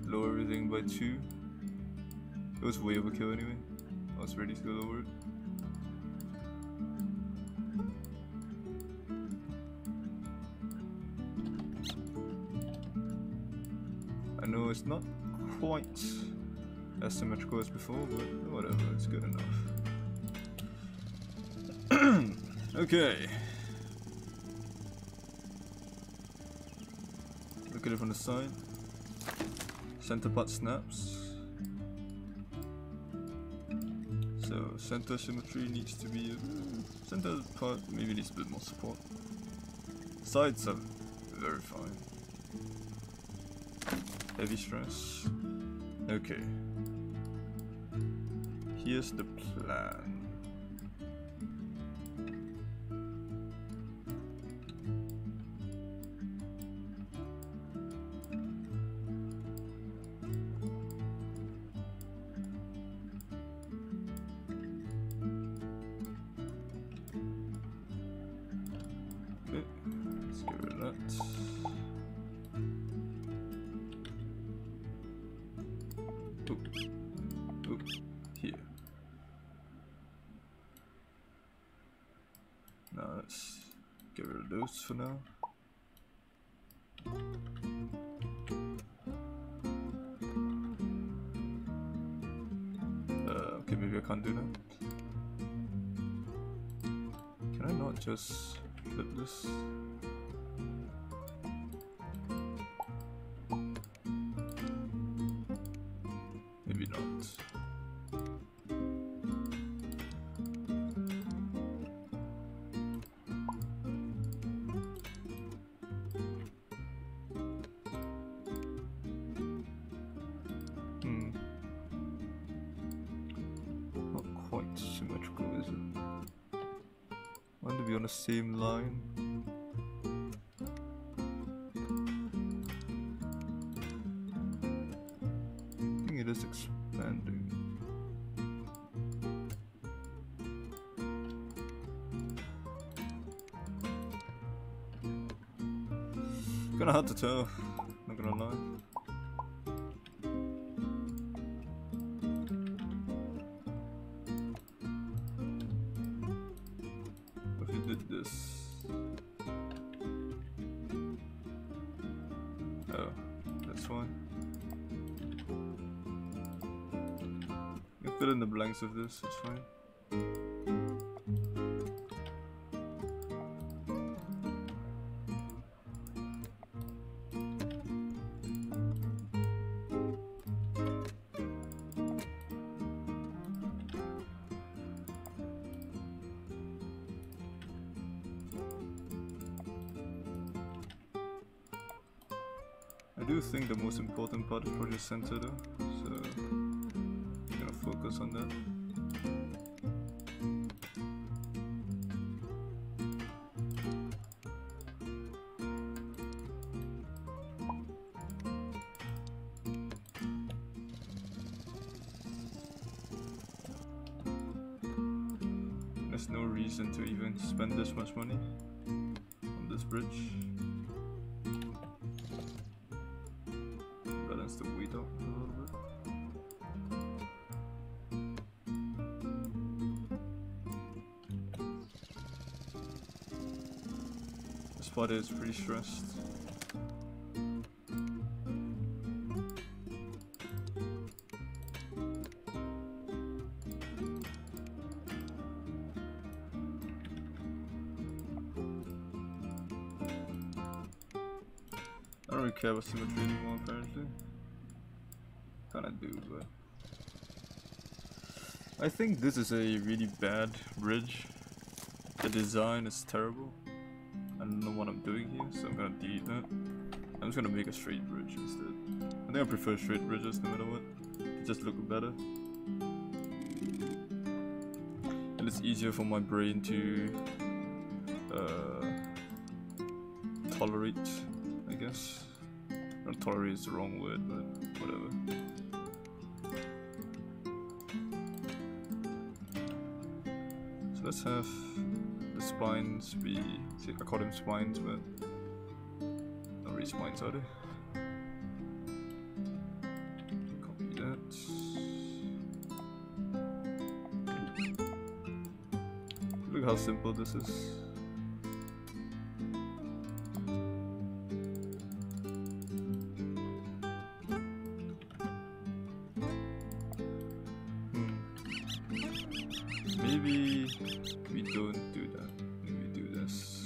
Lower everything by 2. It was way overkill anyway. I was ready to go lower it. I know it's not quite as symmetrical as before, but whatever, it's good enough. Okay. Look at it from the side. Center part snaps. So center symmetry needs to be center part maybe needs a bit more support. Sides are very fine. Heavy stress. Okay. Here's the plan. Okay, let's get rid of that. Here. Now let's get rid of those for now. Okay, maybe I can't do that. Can I not just flip this? Maybe not. Not quite symmetrical, is it? I want to be on the same line. I think it is expanding. Kinda hard to tell, not gonna lie. What if you did this? Oh, that's fine. You can fill in the blanks of this, it's fine. I do think the most important part is project center though, so I'm gonna focus on that. there's no reason to even spend this much money on this bridge. Balance the weight out a little bit. This part is pretty stressed. I don't really care about symmetry anymore, apparently. Kinda do, but I think this is a really bad bridge. The design is terrible. I don't know what I'm doing here, so I'm gonna delete that. I'm just gonna make a straight bridge instead. I think I prefer straight bridges no matter what. They just look better. And it's easier for my brain to tolerate, I guess. Not tolerate is the wrong word, but whatever. So let's have the spines be, see, I call them spines, but not really spines, are they? Copy that. Look how simple this is. Maybe we don't do that. Maybe do this.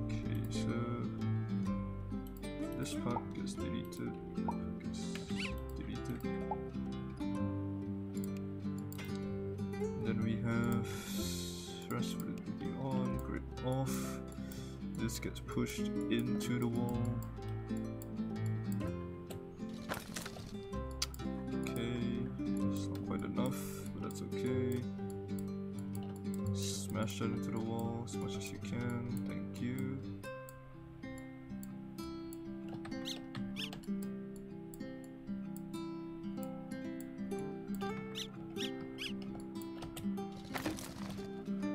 Okay, so this part gets deleted. That part gets deleted. Then we have stress validity on, grid off. This gets pushed into the wall. Okay, smash that into the wall as much as you can, thank you.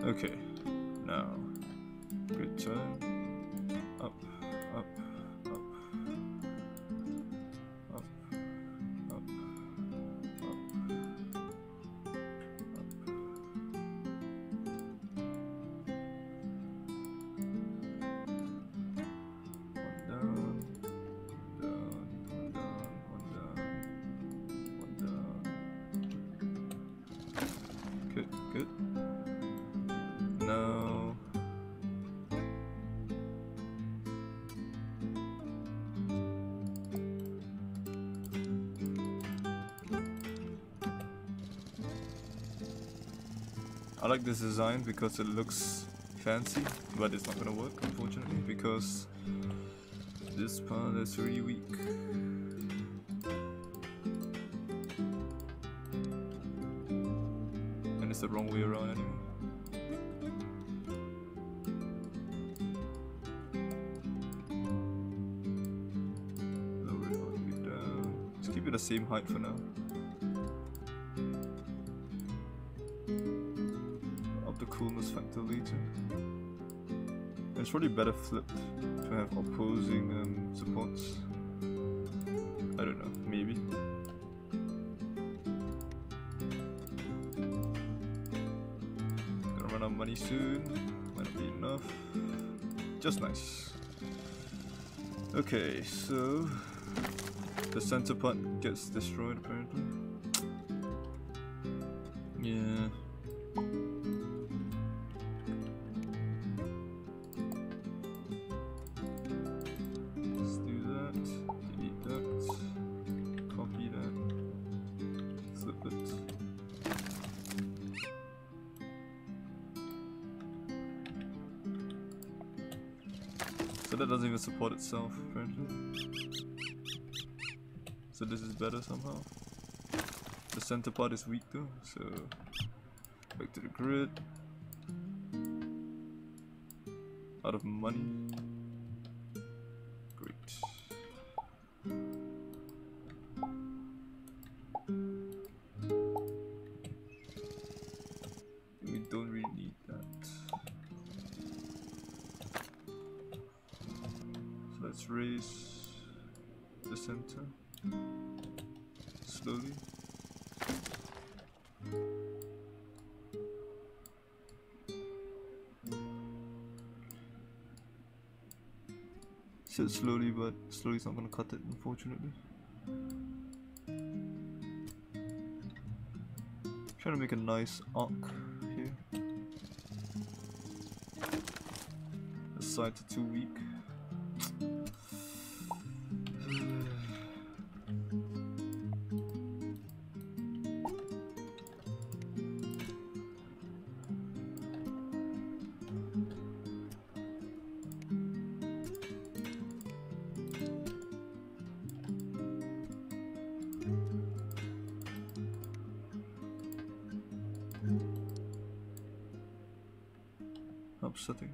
Okay, now, grid turn, up, up, up, up, up. Good. Now I like this design because it looks fancy, but it's not gonna work unfortunately because this part is really weak. It's the wrong way around anyway. Lower it all the way down. Let's keep it the same height for now. Up the coolness factor later. And it's probably better flipped to have opposing supports. I don't know, maybe. Run out of money soon, might not be enough, just nice. Okay, so the center part gets destroyed apparently. Yeah. Let's do that, delete that, copy that, flip it. So that doesn't even support itself, apparently. So this is better somehow. The center part is weak though, so back to the grid. Out of money. Great. Let's raise the center slowly. Said slowly, but slowly is not gonna cut it, unfortunately. Trying to make a nice arc here. The sides are too weak. Upsetting.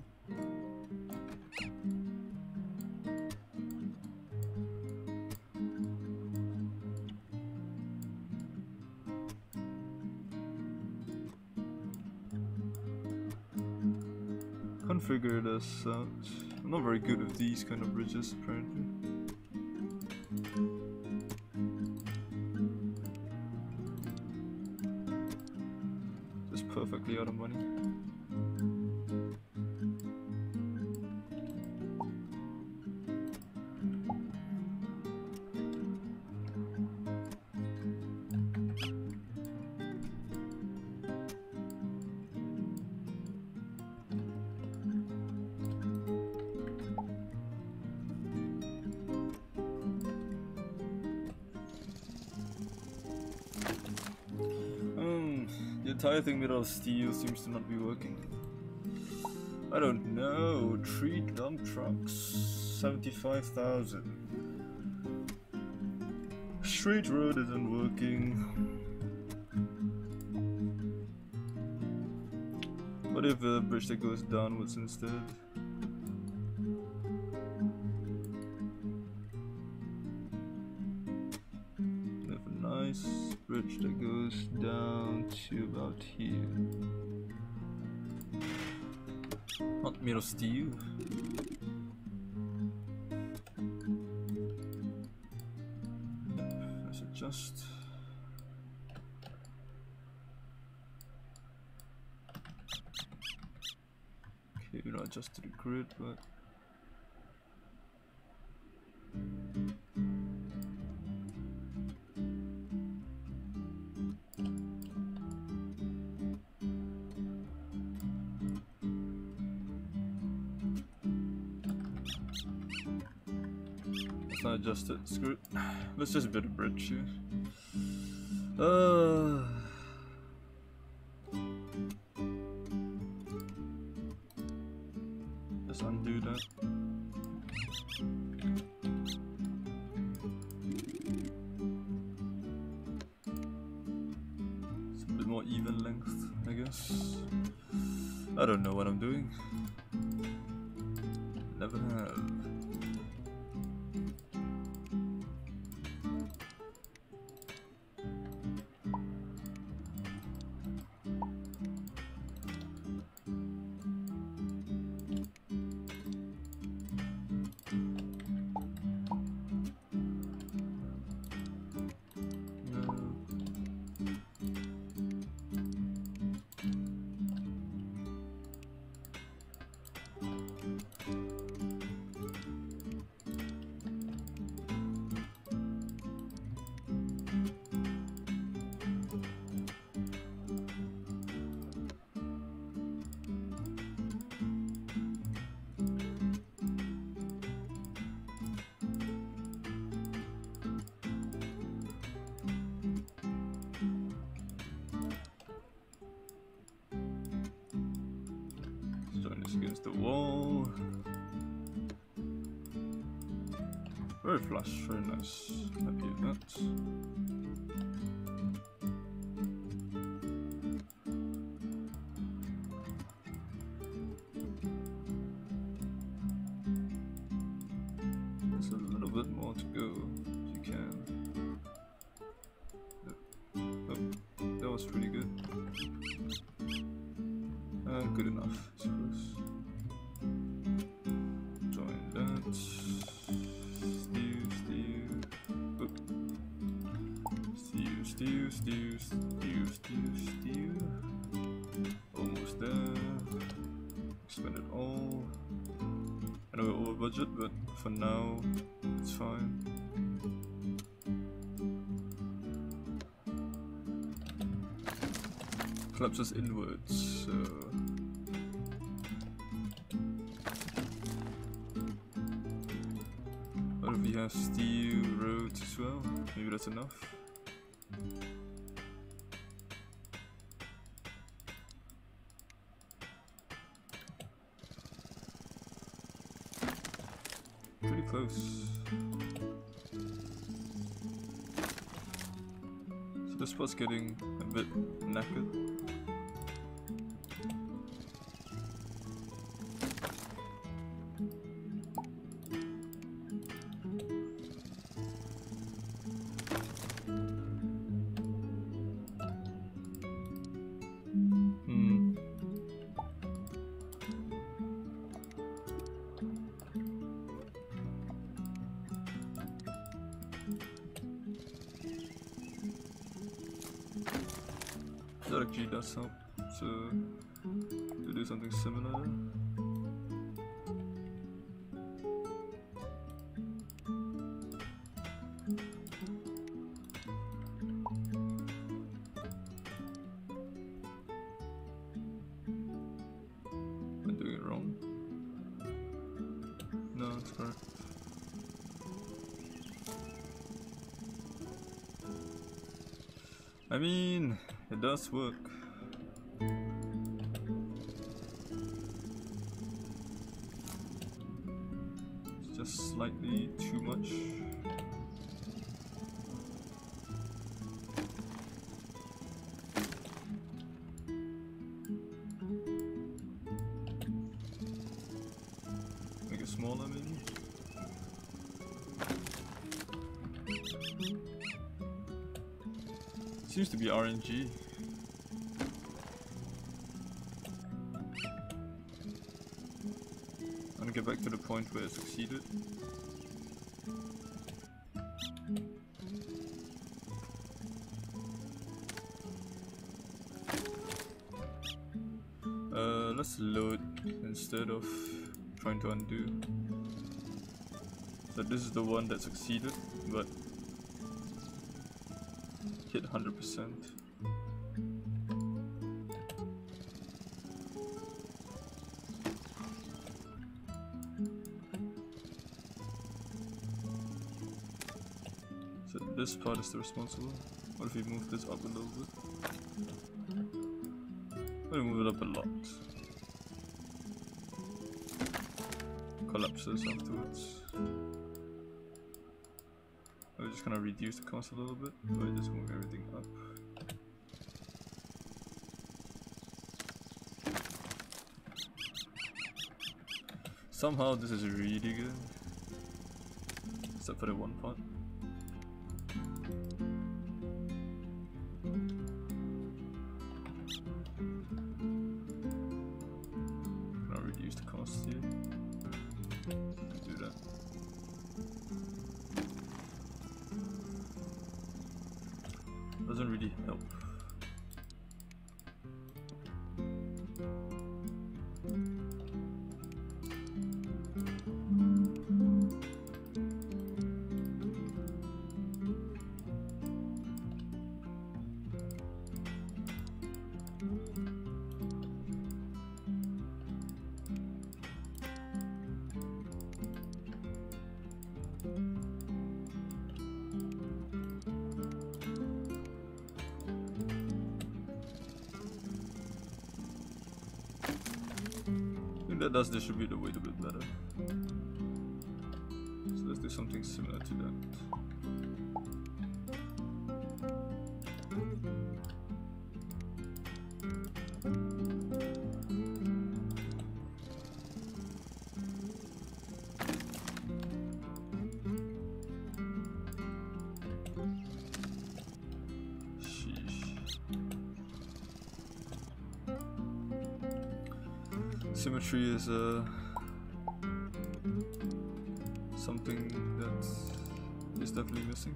Can't figure this out. I'm not very good with these kind of bridges, apparently. Just perfectly out of money. The entire thing made out of steel seems to not be working. I don't know. 3 dump trucks, 75,000. Straight road isn't working. What if a bridge that goes downwards instead? Bridge that goes down to about here. Not made of steel. Let's adjust. Okay, we're not adjust to the grid, but not adjust it, screw it. Let's just build a bridge here. Just undo that. It's a bit more even length, I guess. I don't know what I'm doing. Never have. Against the wall. Very flush, very nice. Happy with that. There's a little bit more to go if you can. Oh, that was pretty good. Good enough, I suppose. Join that. Steel. Almost there. Spend it all. I know we're over budget, but for now, it's fine. Collapses inwards, so... What if we have steel roads as well? Maybe that's enough. Pretty close. So this spot's getting a bit knackered. That actually does help to do something similar. Am I doing it wrong? No, it's correct. I mean, it does work. It's just slightly too much. Make it smaller maybe? Seems to be RNG. I'm gonna get back to the point where it succeeded. Let's load instead of trying to undo. So this is the one that succeeded, but hit 100%. So this part is the responsible. What if we move this up a little bit? Let me move it up a lot. Collapses afterwards. We're just gonna reduce the cost a little bit by just move everything up. Somehow this is really good. Except for the one part. Gonna reduce the cost here. Do that. Doesn't really help. That does distribute the weight a bit better. So let's do something similar to that. Symmetry is something that is definitely missing.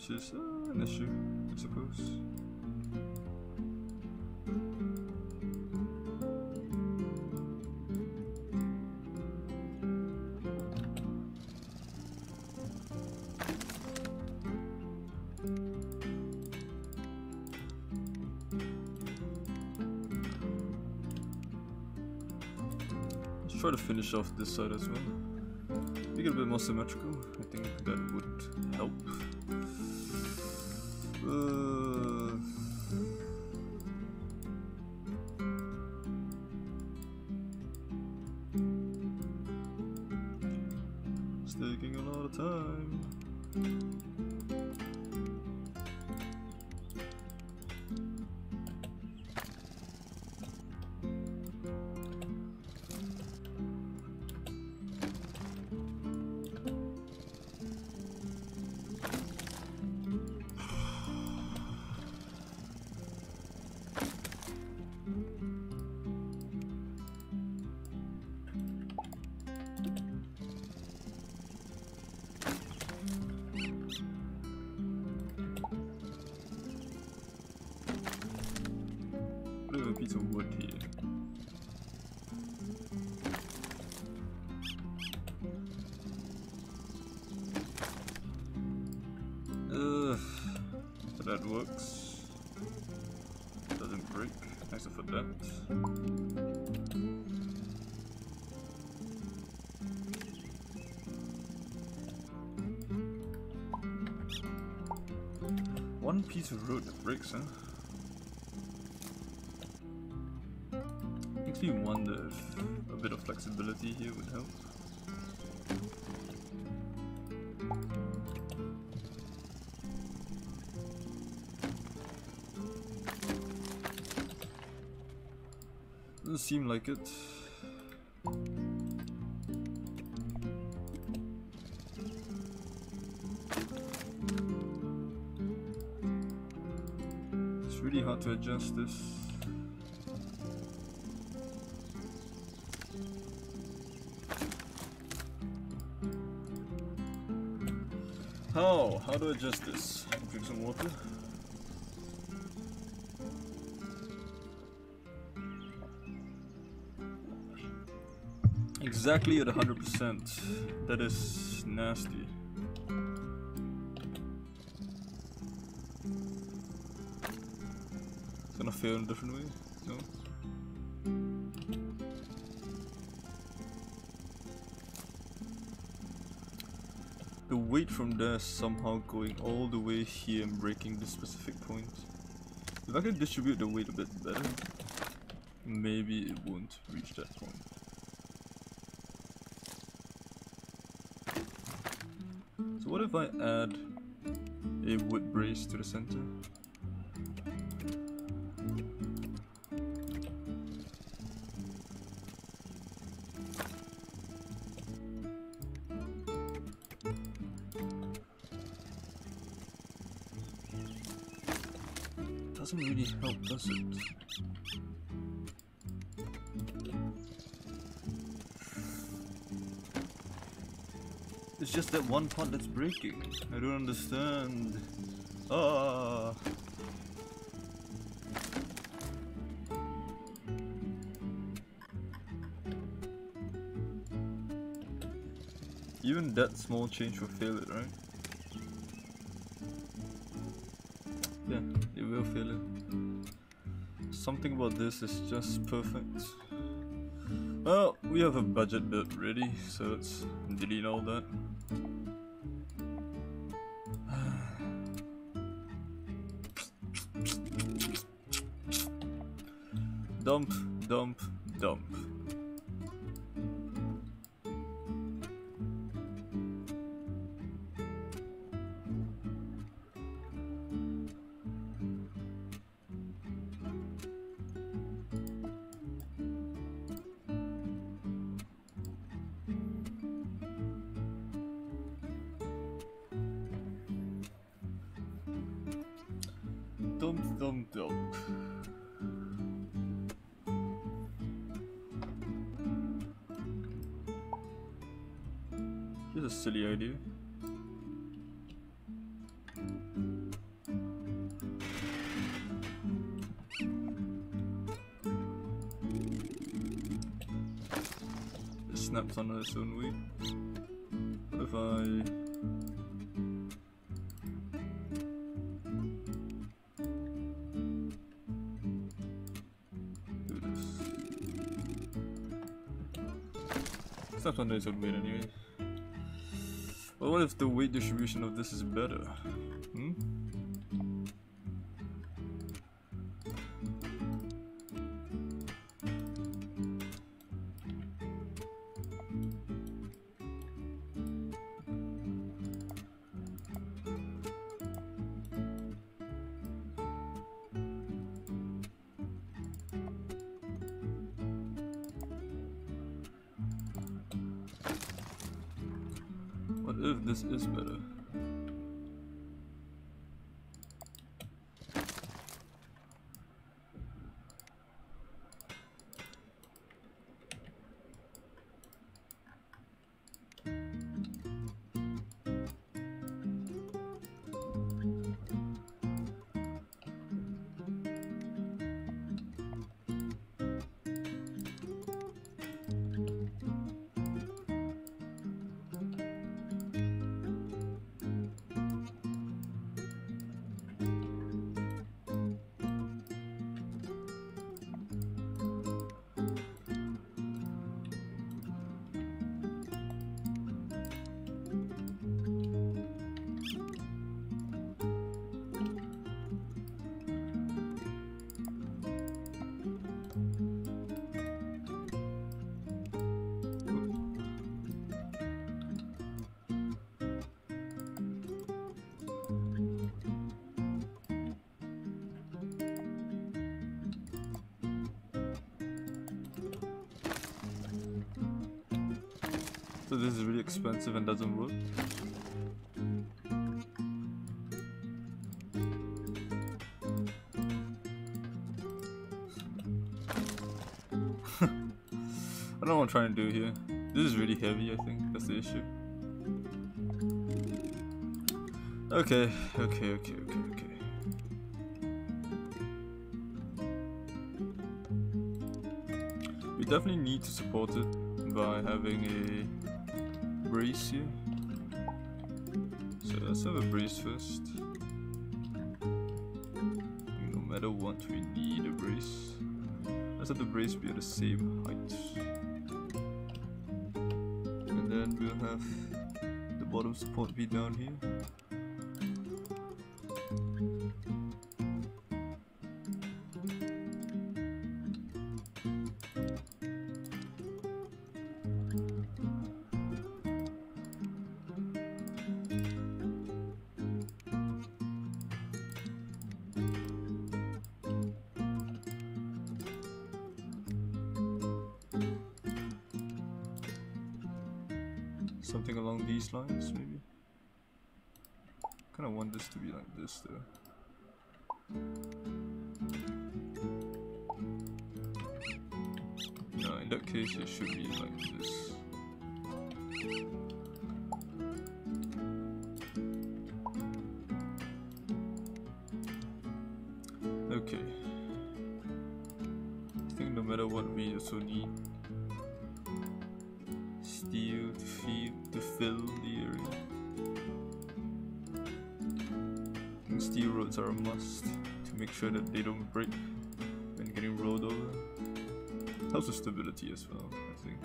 which is an issue, I suppose. Let's try to finish off this side as well. Make it a bit more symmetrical. I think that would help. It's taking a lot of time. A piece of wood here. That works. Doesn't break. Except for that. One piece of road that breaks, huh? Makes me wonder if a bit of flexibility here would help. Doesn't seem like it. It's really hard to adjust this. How do I adjust this? Drink some water. Exactly at 100%. That is nasty. It's gonna fail in a different way? No? The weight from there is somehow going all the way here and breaking this specific point. If I can distribute the weight a bit better, maybe it won't reach that point. So what if I add a wood brace to the center? Doesn't really help, does it? It's just that one part that's breaking. I don't understand. Ah. Even that small change will fail it, right? Yeah, it will fail it. Something about this is just perfect. Well, we have a budget build ready, so let's delete all that. Dump, dump, dump. Dump, dump, dump. Here's a silly idea. snaps on its own weight. What if I do this? It snaps on its own weight anyway. But what if the weight distribution of this is better? Hmm? What if this is better? So this is really expensive and doesn't work. I don't know what I'm trying to do here. This is really heavy, I think. That's the issue. Okay. We definitely need to support it by having a brace here. So let's have a brace first. No matter what, we need a brace. Let's have the brace be at the same height. And then we'll have the bottom support be down here. Something along these lines, maybe. Kind of want this to be like this, though. No, in that case, it should be like this. Okay. I think no matter what, we also need steel to fill the area. I think steel rods are a must to make sure that they don't break when getting rolled over. Helps with stability as well, I think.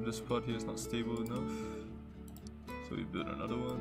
this part here is not stable enough, so we build another one.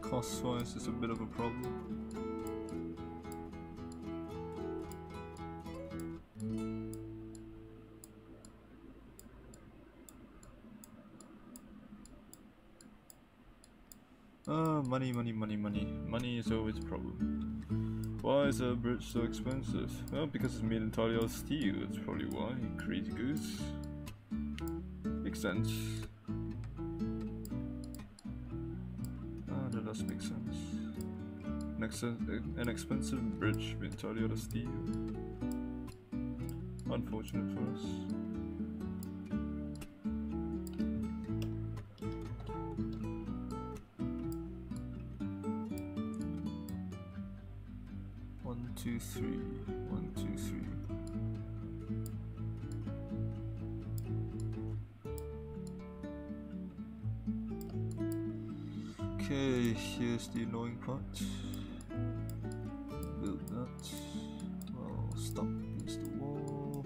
Cost-wise, it's a bit of a problem. Money. Money is always a problem. Why is a bridge so expensive? Well, because it's made entirely out of steel. That's probably why. Crazy goose. Makes sense. That does make sense. An expensive bridge made entirely out of steel. Unfortunate for us. One, two, three. Okay, here's the annoying part. Build that. Well, stop against the wall.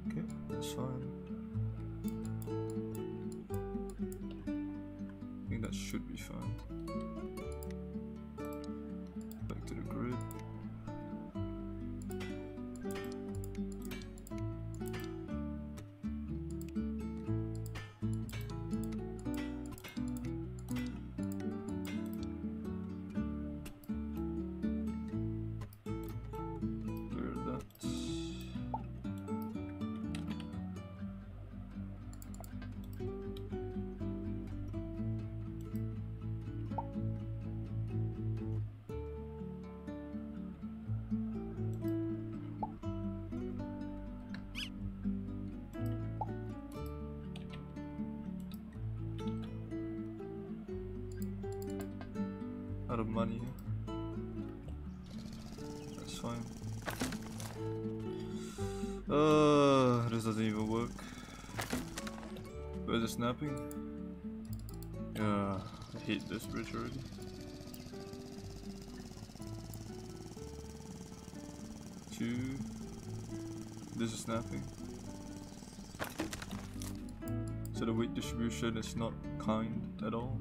Okay, that's fine. I think that should be fine. Back to the grid. Out of money. That's fine. This doesn't even work. Where's the snapping? I hate this bridge already. Two. This is snapping. So the weight distribution is not kind at all.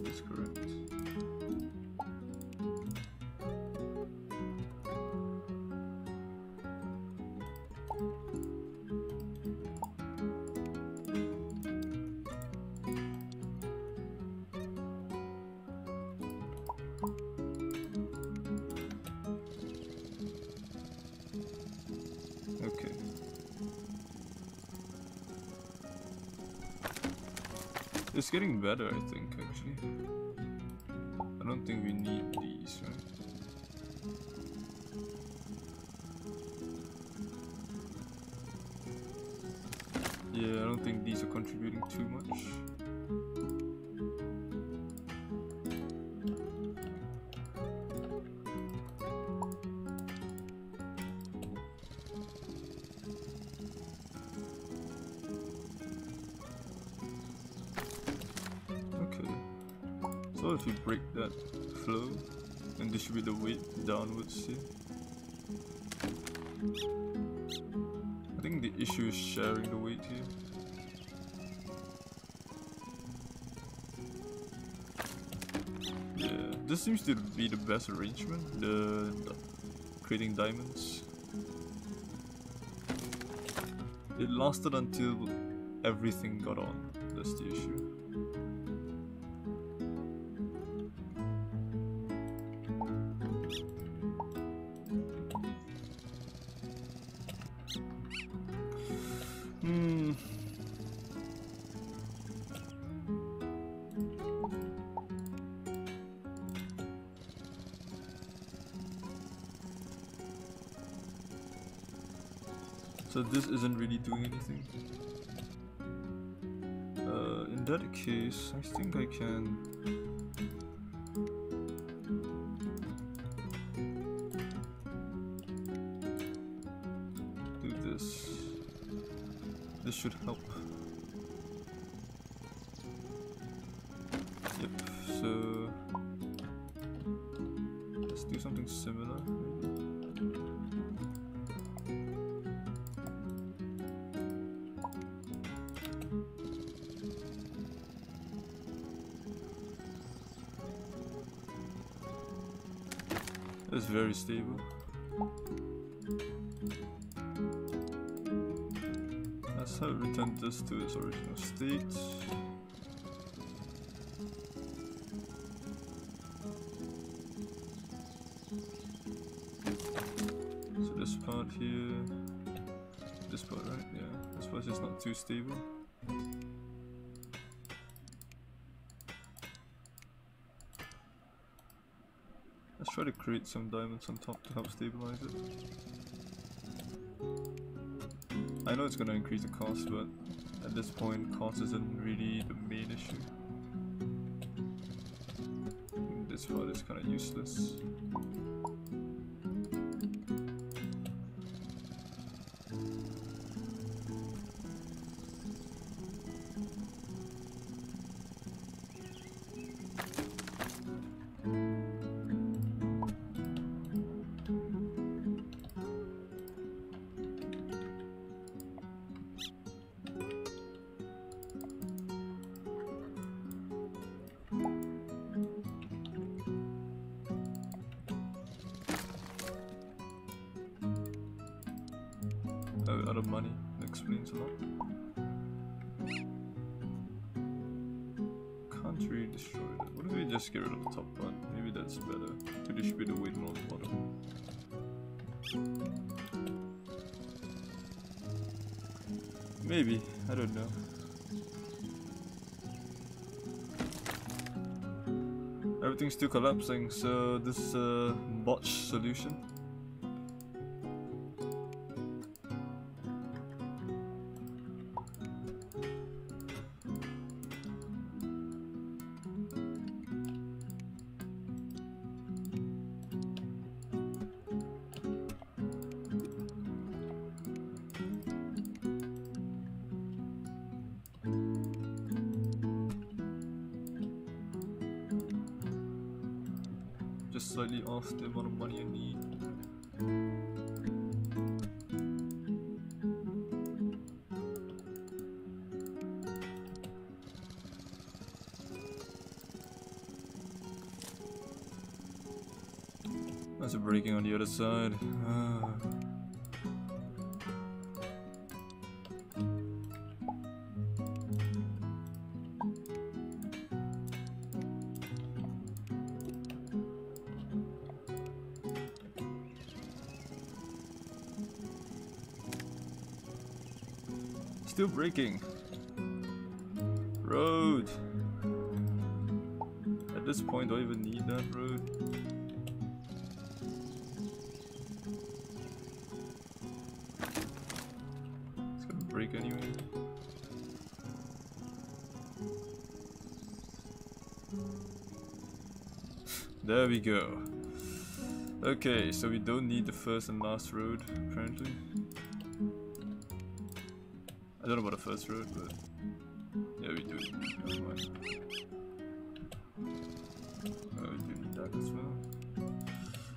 That's correct. Okay. It's getting better, I think, actually. I don't think we need these, right? Yeah, I don't think these are contributing too much. So if you break that flow, and distribute the weight downwards here. I think the issue is sharing the weight here. Yeah, this seems to be the best arrangement, the creating diamonds. It lasted until everything got on, that's the issue. So this isn't really doing anything. In that case, I think I can do this. This should help. Yep, so let's do something similar. It's very stable. Let's have it return this to its original state. So this part here, this part, right? Yeah, this part is not too stable. Let's try to create some diamonds on top to help stabilize it. I know it's gonna increase the cost, but at this point cost isn't really the main issue. This part is kinda useless. Out of money, that explains a lot. Can't really destroy that. What if we just get rid of the top part? Maybe that's better to distribute the weight more on the bottom. Maybe, I don't know. Everything's still collapsing, so this is a botched solution. Just slightly off the amount of money I need. That's a breaking on the other side. Still breaking. Road. At this point, do I even need that road? It's gonna break anyway. There we go. Okay, so we don't need the first and last road, apparently. I don't know about the first road, but yeah, we do. Never mind. We do need that as well.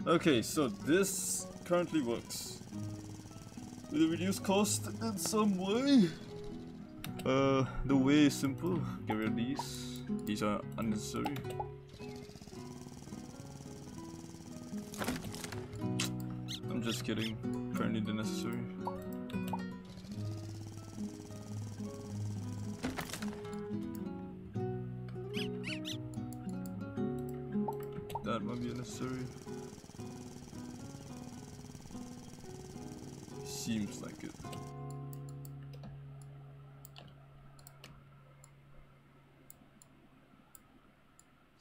Okay, so this currently works. Will it reduce cost in some way? The way is simple. Get rid of these. These are unnecessary. I'm just kidding. Apparently they're necessary. That might be unnecessary. Seems like it.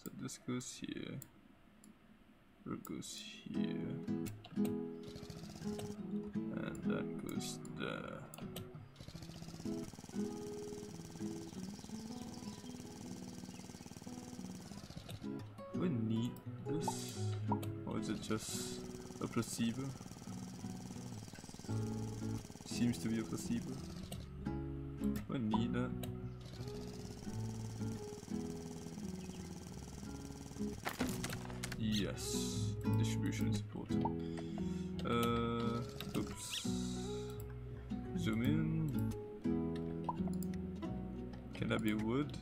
So this goes here. It goes here. And that goes there. Do I need this? Or is it just a placebo? Seems to be a placebo. Do I need that? Yes. Distribution is important. Oops. Zoom in. Can that be wood?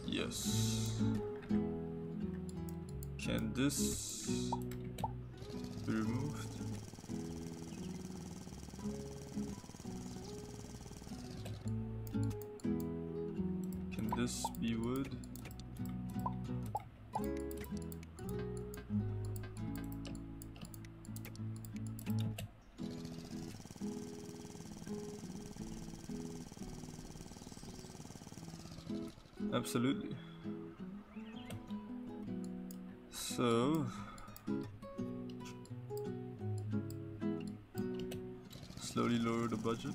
Yes. Can this be removed? Can this be wood? Absolutely. So slowly lower the budget.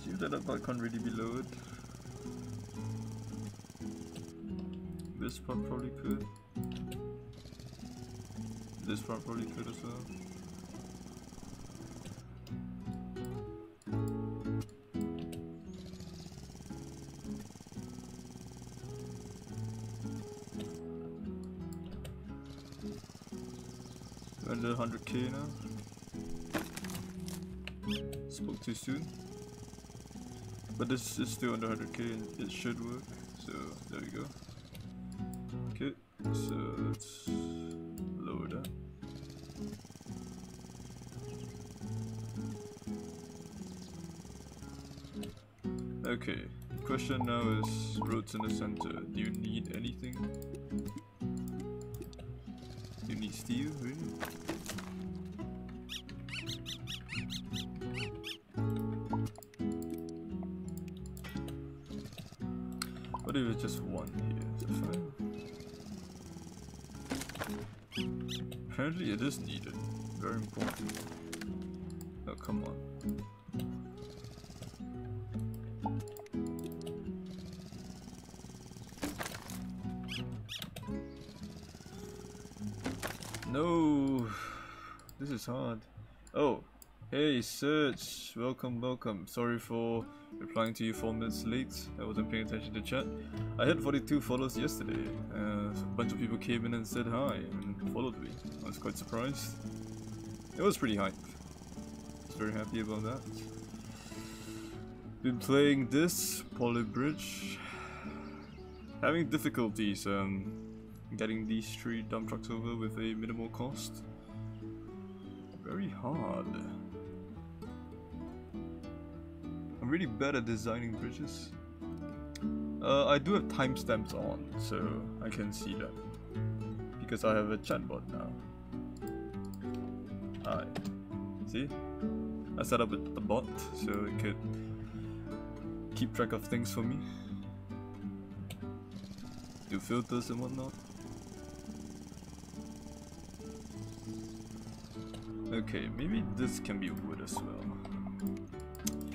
Seems that part can't really be lowered. This part probably could. This part probably could as well. Under 100k now. Spoke too soon. But this is still under 100k and it should work. So there we go. Okay, so let's lower that. Okay, question now is roads in the center. Do you need anything? Do you need steel, really? What if it's just one here? Is that fine? Apparently it is needed. Very important. Oh, come on. No, this is hard. Oh, hey Serge, welcome. Sorry for replying to you 4 minutes late. I wasn't paying attention to chat. I had 42 follows yesterday. A bunch of people came in and said hi and followed me. I was quite surprised. It was pretty hype. I was very happy about that. Been playing this Poly Bridge. Having difficulties getting these 3 dump trucks over with a minimal cost. Very hard. I'm really bad at designing bridges. I do have timestamps on, so I can see that. Because I have a chatbot now. Hi. See? I set up a bot so it could keep track of things for me. Do filters and whatnot. Okay, maybe this can be wood as well.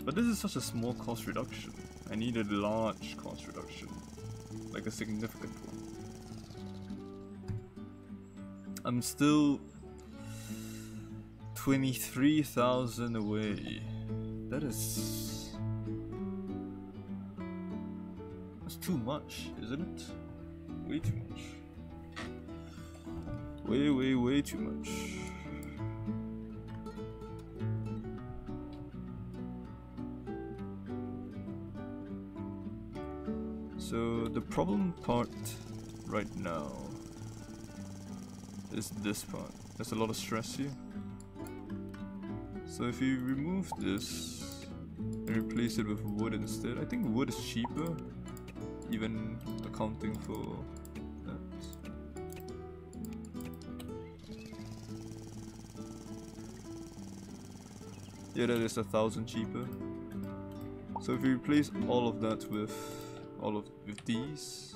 But this is such a small cost reduction. I need a large cost reduction. Like a significant one. I'm still 23,000 away. That's too much, isn't it? Way too much. Way too much. So the problem part right now is this part. There's a lot of stress here. So if you remove this and replace it with wood instead, I think wood is cheaper, even accounting for that. Yeah, that is 1,000 cheaper. So if you replace all of that with these,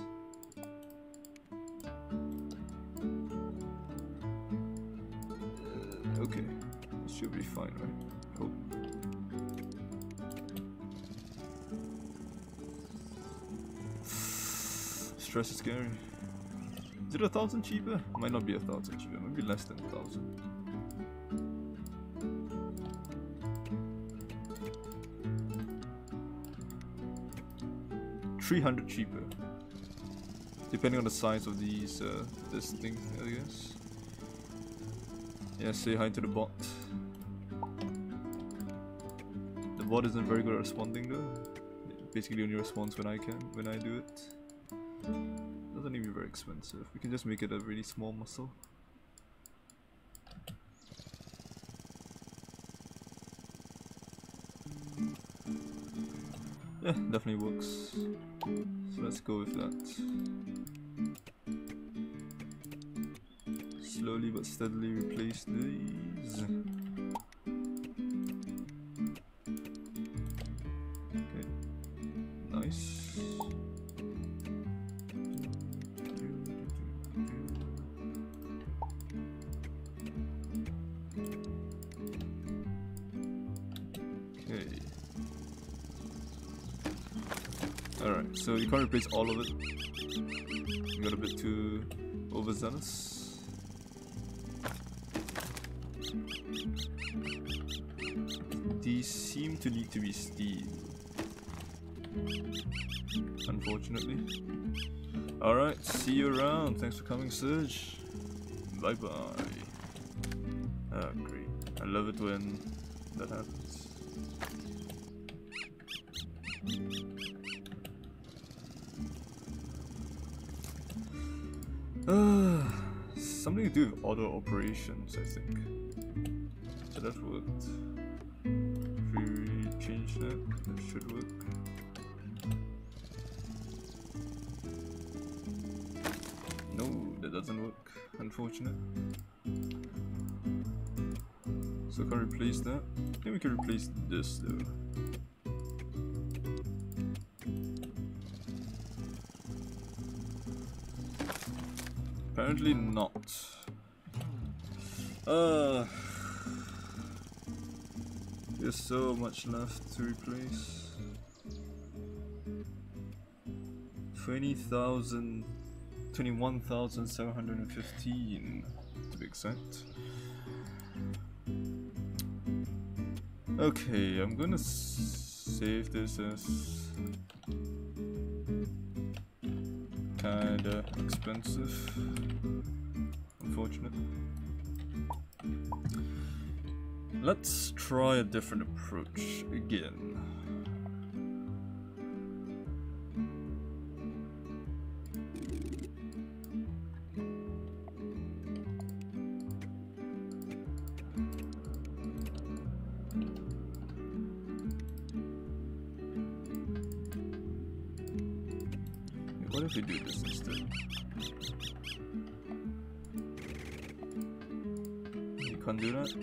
okay, it should be fine, right? Hope. Stress is scary. Is it 1,000 cheaper? Might not be 1,000 cheaper, maybe less than 1,000. $300 cheaper, depending on the size of these this thing, I guess. Yeah, say hi to the bot. The bot isn't very good at responding though. It basically only responds when I do it. Doesn't even be very expensive. We can just make it a really small muscle. Yeah, definitely works. So let's go with that. Slowly but steadily replace these. Okay, nice. Okay. Alright, so you can't replace all of it. You got a bit too overzealous. These seem to need to be steel, unfortunately. Alright, see you around. Thanks for coming, Surge. Bye bye. Oh, great. I love it when that happens. Something to do with auto operations, I think. So that worked. If we change that, that should work. No, that doesn't work. Unfortunate. So I can replace that. I think we can replace this though. Apparently not. There's so much left to replace. 21,715 to be exact. Okay, I'm gonna save this as kinda expensive. Unfortunate. Let's try a different approach again. What if we do this instead? You can't do that?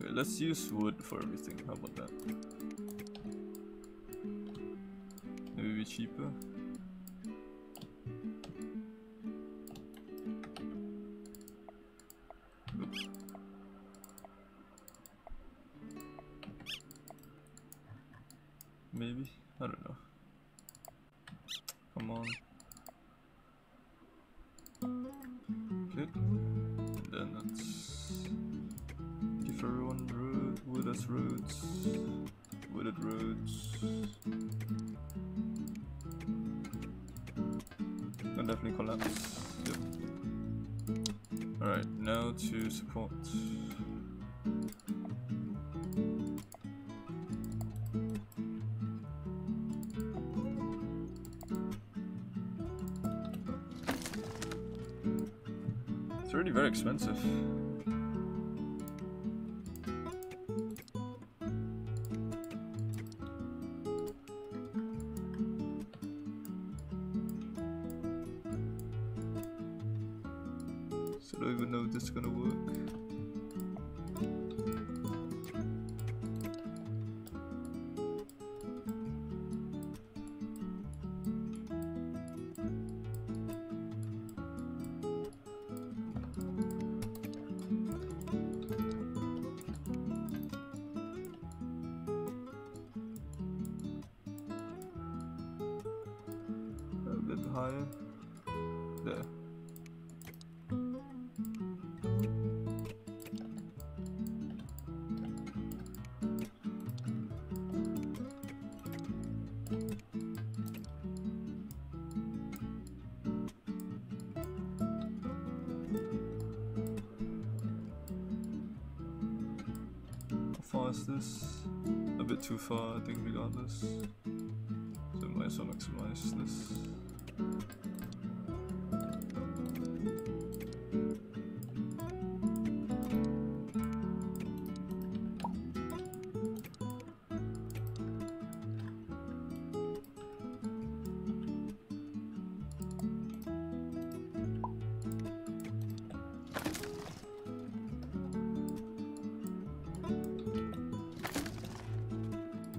Okay, let's use wood for everything. How about that? Maybe cheaper? Oops. Maybe? I don't know. Come on. Good. forest roads, wooded roads. Can definitely collapse. Yep. Alright, now to support. It's already very expensive. So I don't even know if this is gonna work. A bit higher. There. How far is this? A bit too far, I think, regardless. So might as well maximize this.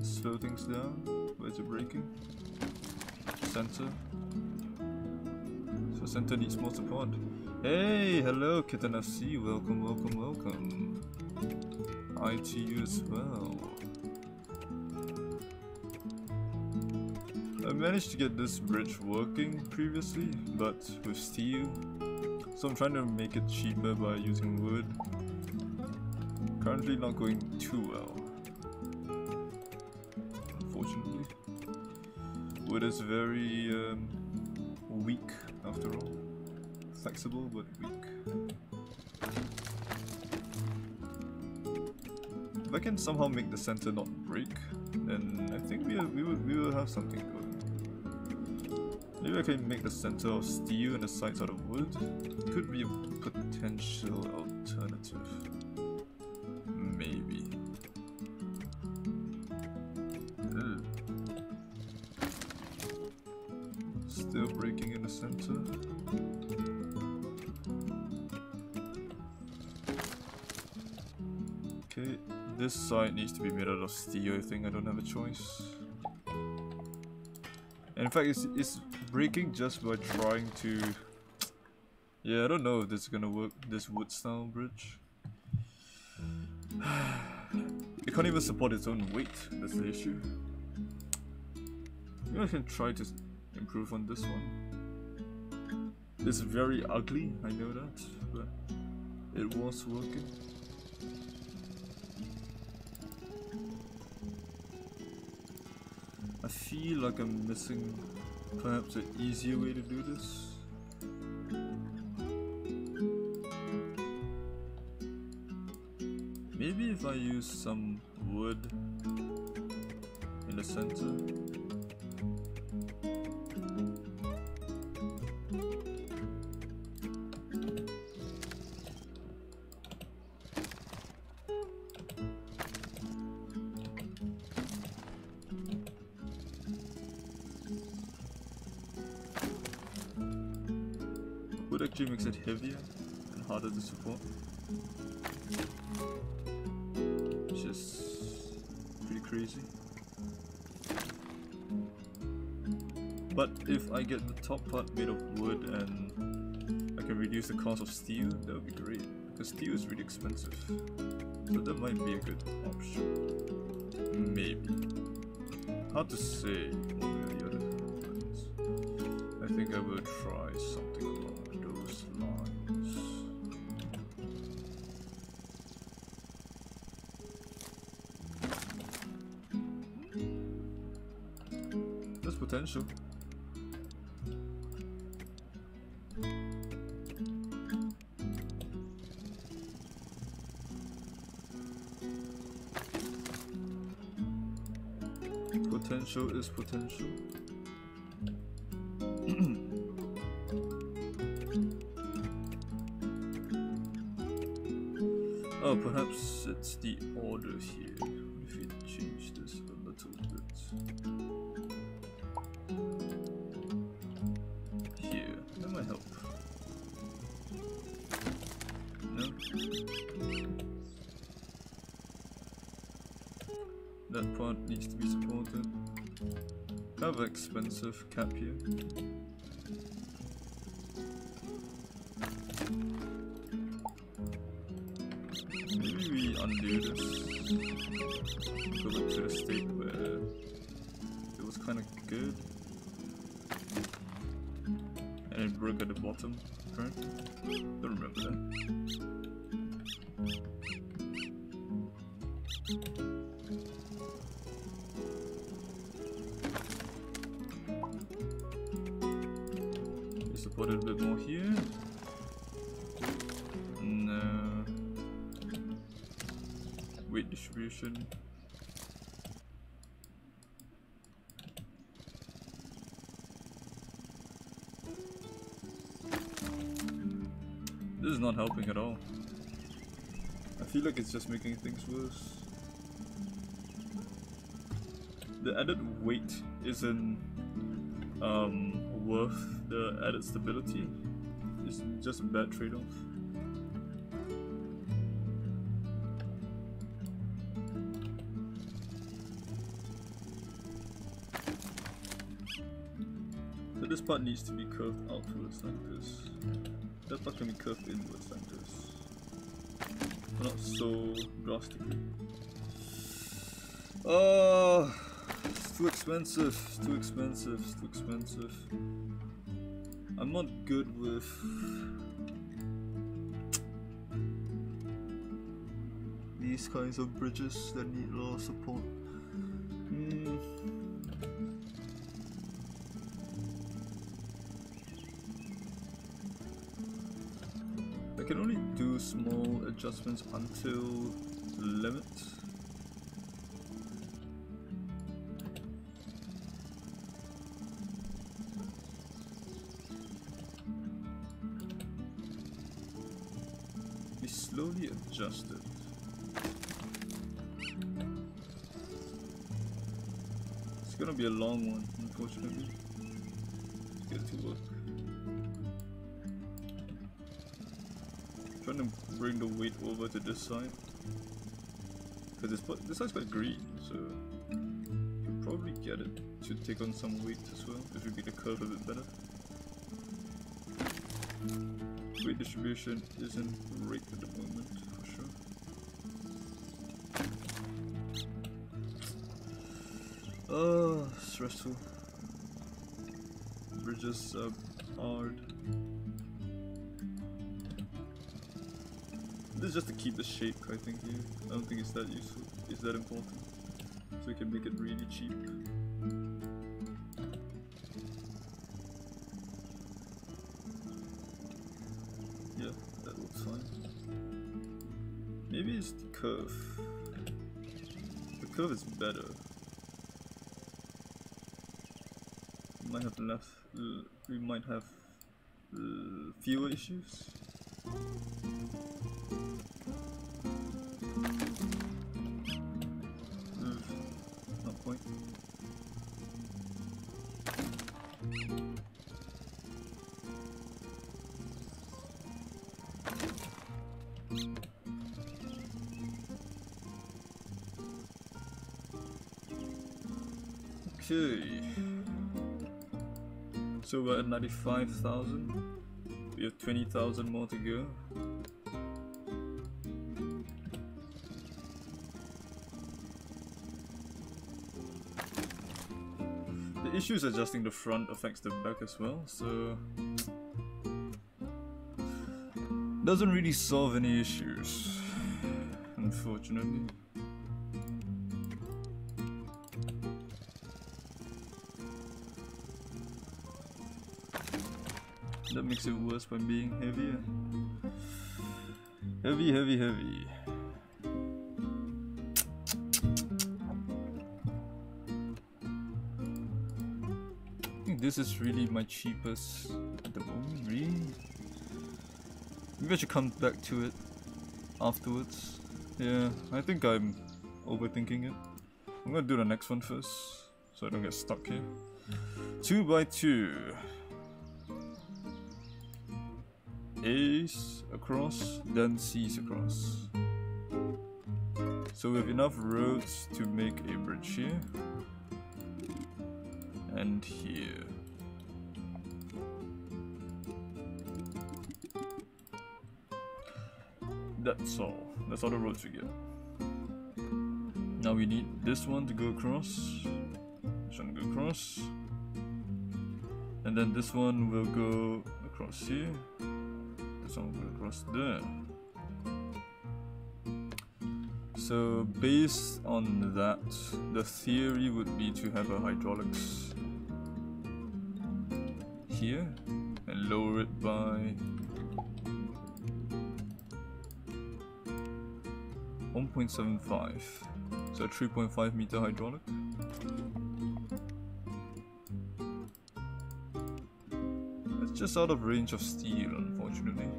Slow things down. Where's it breaking? Center. So center needs more support. Hey, hello Kitten FC. Welcome, welcome, welcome. Hi to you as well. I managed to get this bridge working previously, but with steel. So I'm trying to make it cheaper by using wood. Currently not going too well. Unfortunately. Wood is very weak after all. Flexible but weak. If I can somehow make the center not break, then I think we will have something going. Maybe I can make the center of steel and the sides out of wood. Could be a potential alternative. Maybe. Still breaking in the center. Okay, this side needs to be made out of steel, I think. I don't have a choice. And in fact, it's breaking just by trying to... Yeah, I don't know if this is gonna work, this wood style bridge. It can't even support its own weight, that's the issue. Maybe I can try to improve on this one. It's very ugly, I know that, but it was working. I feel like I'm missing perhaps an easier way to do this. Maybe if I use some wood in the center. Wood actually makes it heavier and harder to support. Which is pretty crazy. But if I get the top part made of wood and I can reduce the cost of steel, that would be great. Because steel is really expensive. So that might be a good option. Maybe. Hard to say one way or the other. But I think I will try something along those lines. potential. Potential is potential. Oh, perhaps it's the order here. What if we change this a little bit? Here, that might help. No? That part needs to be supported. Kind of expensive cap here. Maybe we undo this. Go back to the state where it was kind of good. And it broke at the bottom, correct? Don't remember that. Support it a bit more here. No. Weight distribution. This is not helping at all. I feel like it's just making things worse. The added weight isn't worth the added stability. It's just a bad trade-off. So this part needs to be curved outwards like this. That part can be curved inwards like this. But not so drastically. It's too expensive, it's too expensive, it's too expensive. I'm not good with these kinds of bridges that need a lot of support. I can only do small adjustments until the limit. Slowly adjust it. It's gonna be a long one, unfortunately. Let's get it to work. Trying to bring the weight over to this side. Because this side's quite green, so you can probably get it to take on some weight as well if we make the curve a bit better. Weight distribution isn't great at the moment, for sure. Oh, stressful. Bridges are hard. This is just to keep the shape, I think, here. I don't think it's that useful. It's that important. So we can make it really cheap. Yeah, that looks fine. Maybe it's the curve. The curve is better. We might have less. We might have fewer issues. Not quite. Okay, so we're at 95,000. We have 20,000 more to go. The issue is adjusting the front affects the back as well, so doesn't really solve any issues, unfortunately. That makes it worse by being heavier. Heavy, heavy, heavy. I think this is really my cheapest at the moment, really. Maybe I should come back to it afterwards. Yeah, I think I'm overthinking it. I'm gonna do the next one first, so I don't get stuck here. 2x2. A's across, then C's across. So we have enough roads to make a bridge here. And here. That's all. That's all the roads we get. Now we need this one to go across. This one to go across. And then this one will go across here. This one will go across there. So based on that, the theory would be to have a hydraulics here and lower it by 1.75. So 3.5 meter hydraulic. It's just out of range of steel, unfortunately.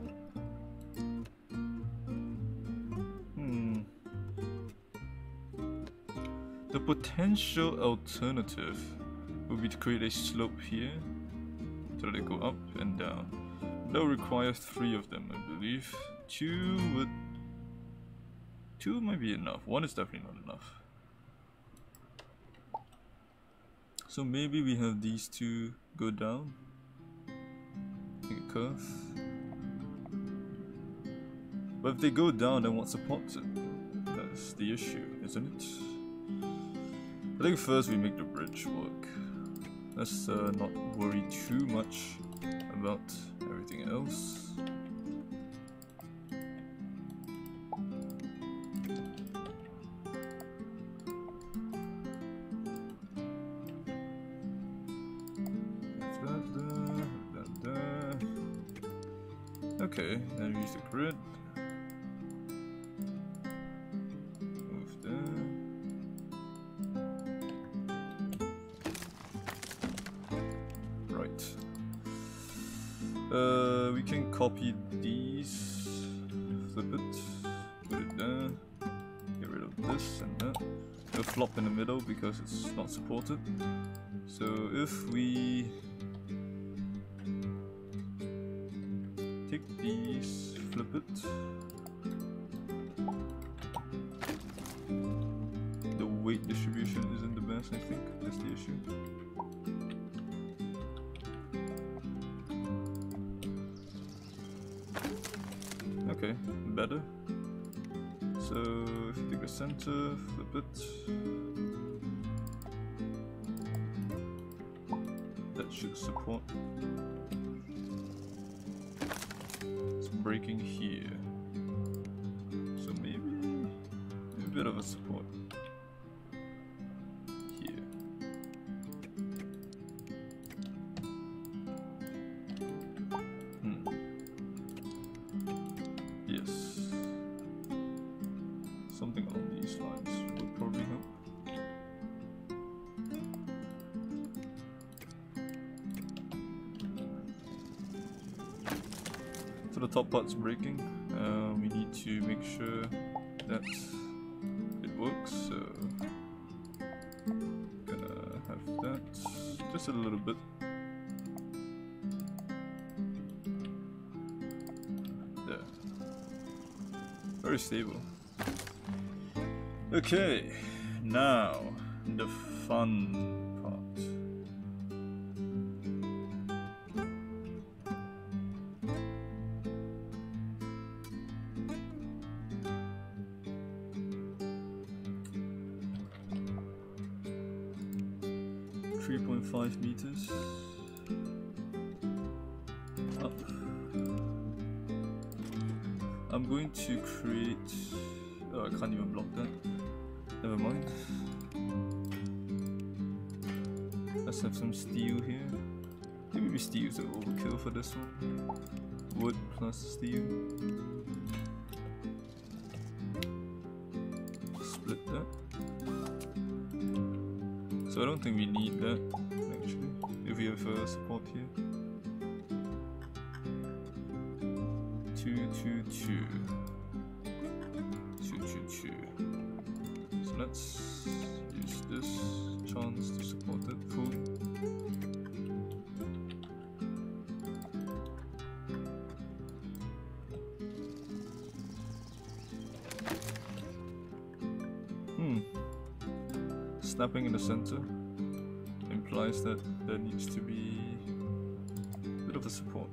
The potential alternative would be to create a slope here so that they go up and down. That will require 3 of them, I believe. 2 might be enough. 1 is definitely not enough. So maybe we have these 2 go down. Make a curve. But if they go down, then what supports it? That's the issue, isn't it? I think first we make the bridge work. Let's not worry too much about everything else. Okay, then we use the grid. Move there. Right. We can copy these, flip it, put it there, get rid of this and that. It'll flop in the middle because it's not supported. So if we take these, flip it. The weight distribution isn't the best, I think. That's the issue. Okay, better. So if you take the center, flip it. That should support. Breaking here, so maybe a bit of a support here. Yes, something along these lines would probably help. So the top part's breaking. We need to make sure that it works. So gonna have that just a little bit. There. Very stable. Okay, now the fun part. 3.5 meters up. I'm going to create. Oh, I can't even block that. Never mind. Let's have some steel here. Maybe steel's an overkill for this one. Wood plus steel. Split that. So I don't think we need that actually, if we have a support here. 2, 2, 2. 2, 2, 2. So let's use this chance to support that full. Snapping in the center implies that there needs to be a bit of a support.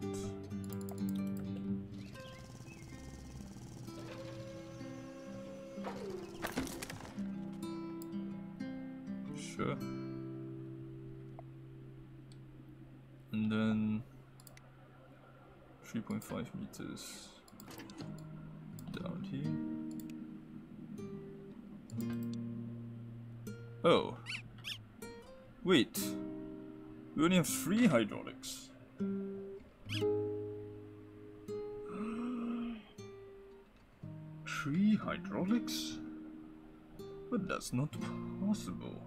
Sure. And then 3.5 meters down here. Oh. Wait. We only have 3 hydraulics. 3 hydraulics? But that's not possible.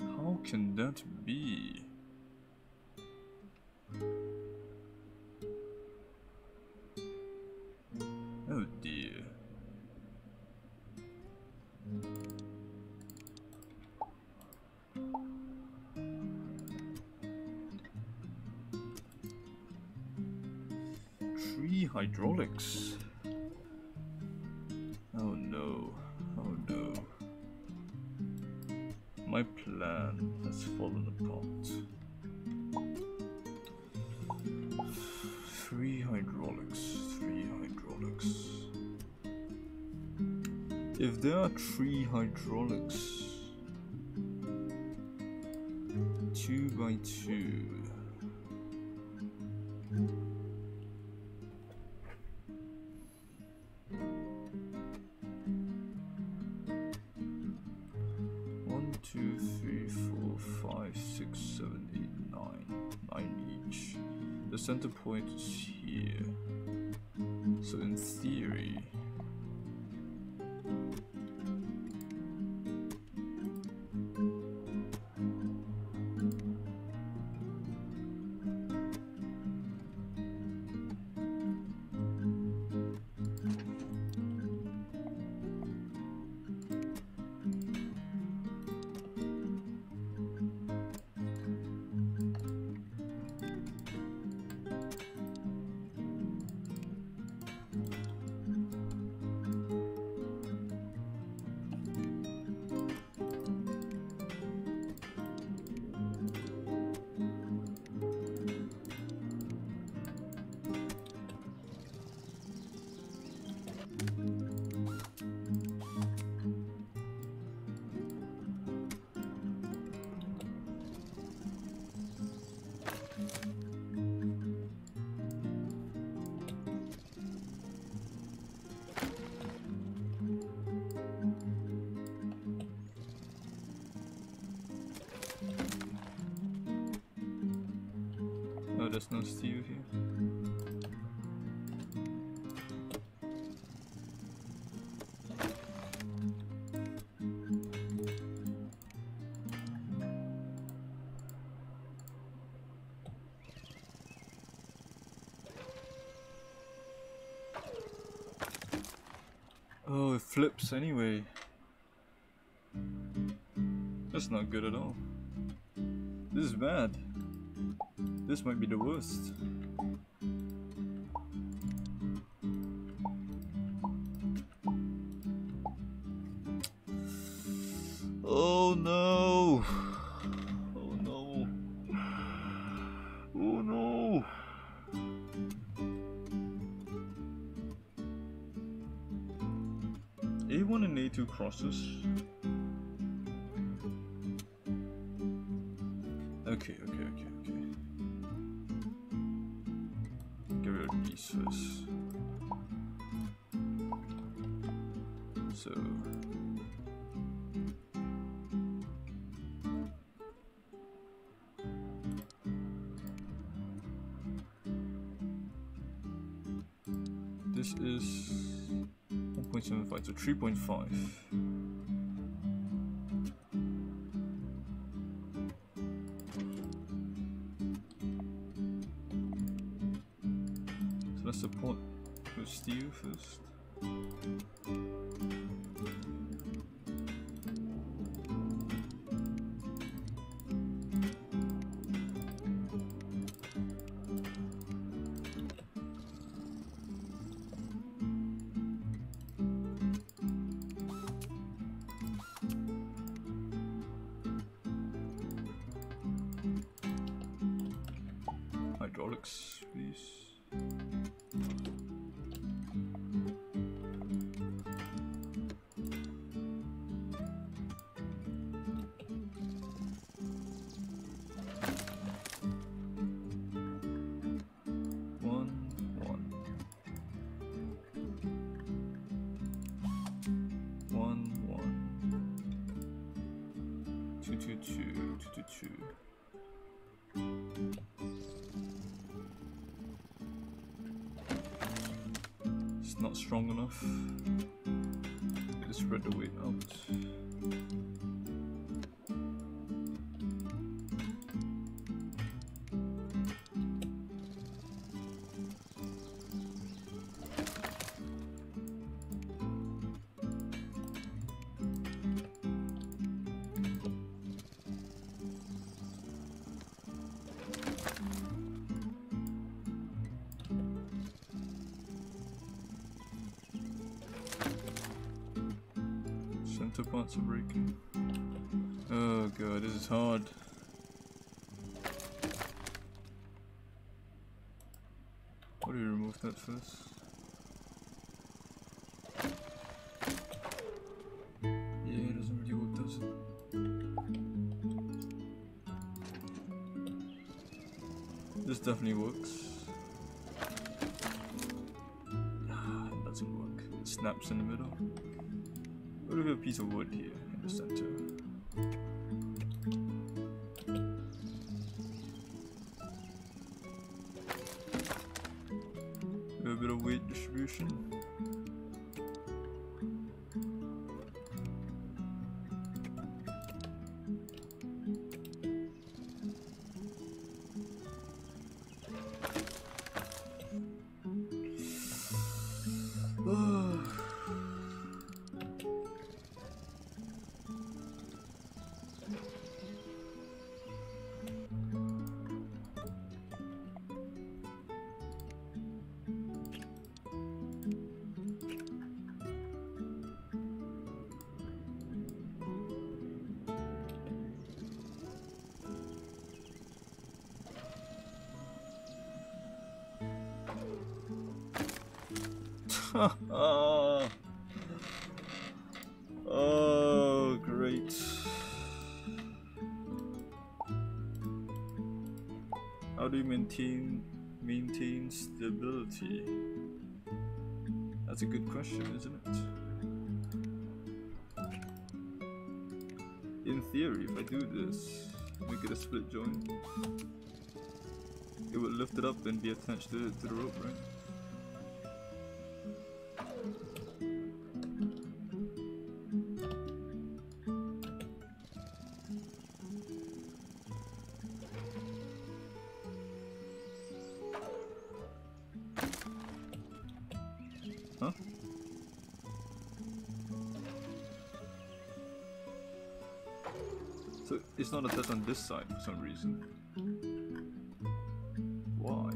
How can that be? Oh dear. Hydraulics. Oh no, oh no. My plan has fallen apart. 3 hydraulics, 3 hydraulics. If there are 3 hydraulics, 2 by 2. The center point is here, so in theory, oh, there's no steel here. Oh, it flips anyway. That's not good at all. This is bad. This might be the worst. Oh no! Oh no! Oh no! A1 and A2 crosses. Okay. Get rid of these first. So this is 1.75, so 3.5. So let's support with steel first. Hydraulics, please. Two. It's not strong enough. Let's spread the weight out. Center parts are breaking. Oh god, this is hard. How do you remove that first? Yeah, it doesn't really work, does it? This definitely works. Ah, it doesn't work. It snaps in the middle. What if we have a piece of wood here in the center? A bit of weight distribution. Oh, great. How do you maintain stability? That's a good question, isn't it? In theory, if I do this, make it a split joint, it would lift it up and be attached to the rope, right? Huh? So it's not attached on this side for some reason. Why?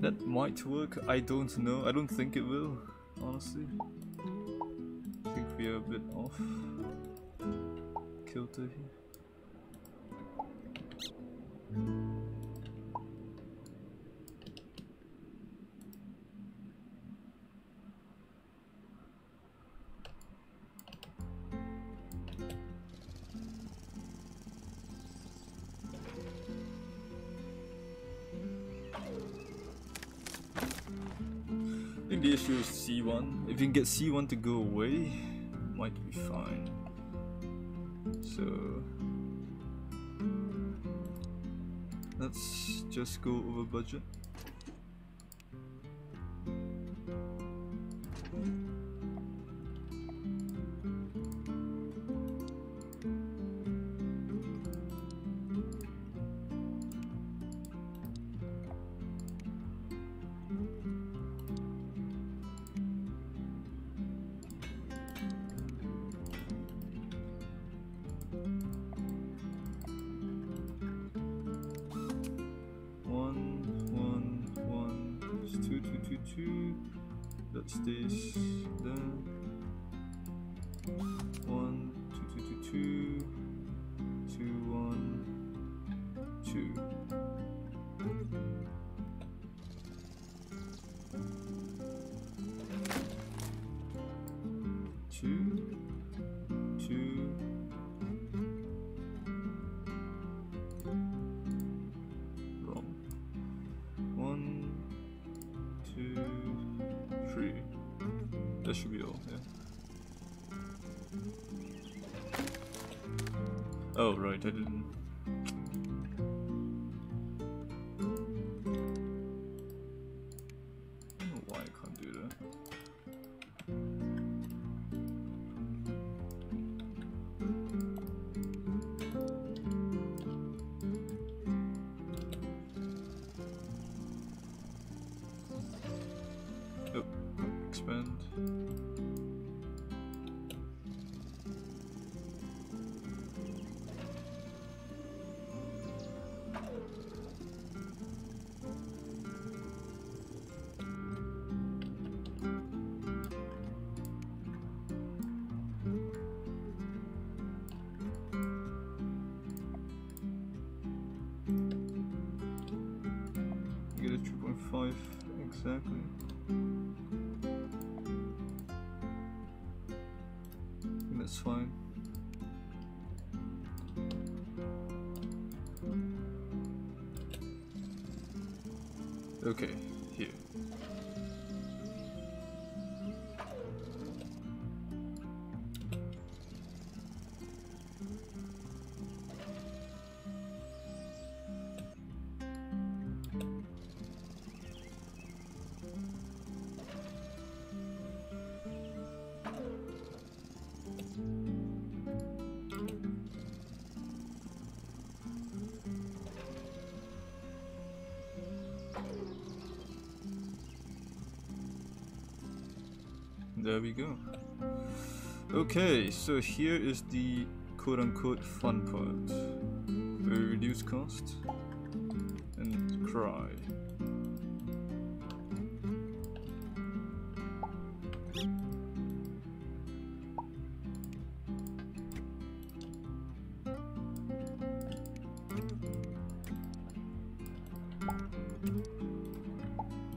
That might work, I don't know. I don't think it will, honestly. I think we are a bit off kilter here. I think the issue is C1. If you can get C1 to go away, might be fine. So let's just go over budget. That stays there. 1 2 2 2 2 2 1 2. Wrong. 1 2 3. That should be all, yeah. Oh, right, I didn't. I don't know why I can't do that. Oh, expand. Get a 3.5 exactly. That's fine. Okay, here. There we go. Okay, so here is the quote-unquote fun part. Very reduced cost and cry.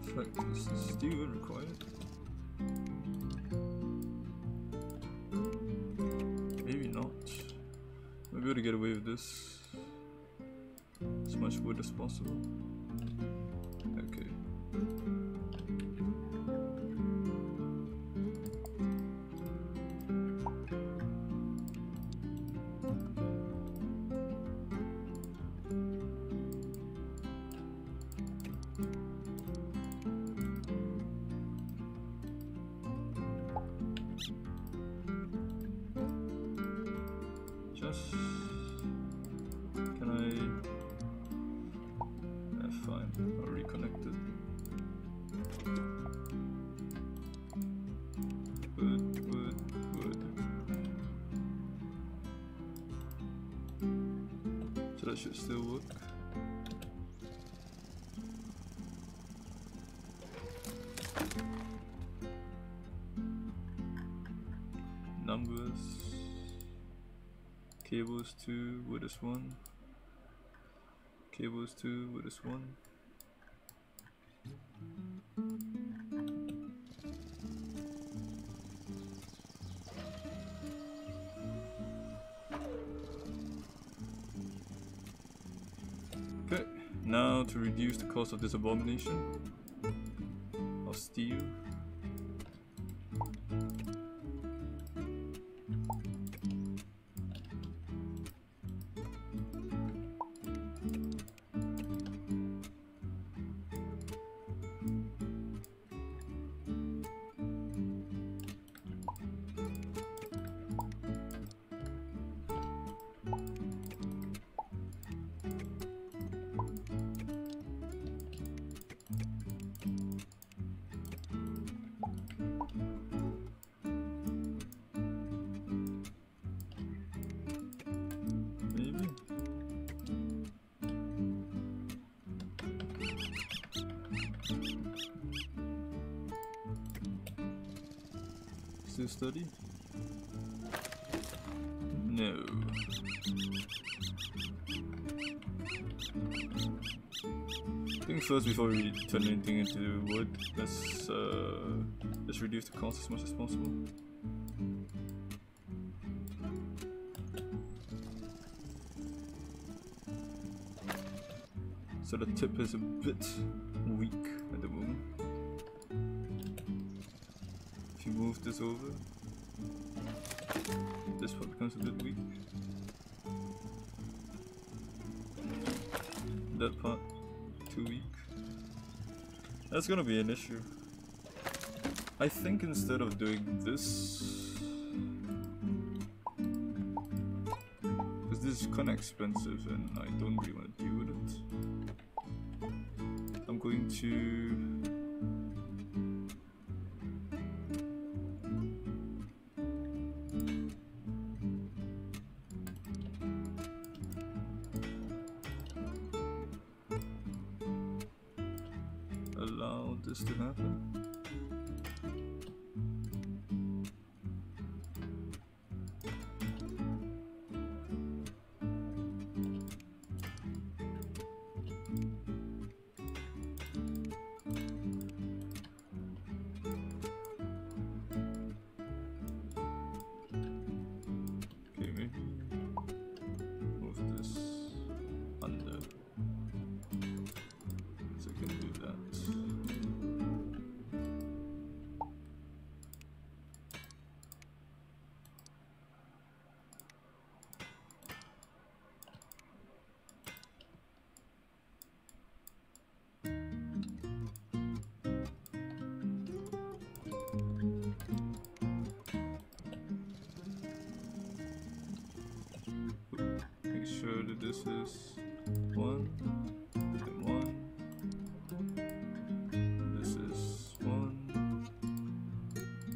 In fact, is this still required? Maybe not. Maybe we'll get away with this. As much wood as possible. Okay. Can I? Fine, I'll reconnect it. Wood. So that should still work. Numbers. Cables 2, wood is 1. Cables 2, wood is 1. Okay, now to reduce the cost of this abomination of steel. Still study? No. I think first, before we turn anything into wood, let's just reduce the cost as much as possible. So the tip is a bit weak at the moment. If you move this over, this part becomes a bit weak. That part too weak. That's gonna be an issue. I think instead of doing this, because this is kinda expensive and I don't really want to deal with it, I'm going to allow this to happen. Okay, maybe move this under so I can do that. Make sure that this is 1 and 1. This is 1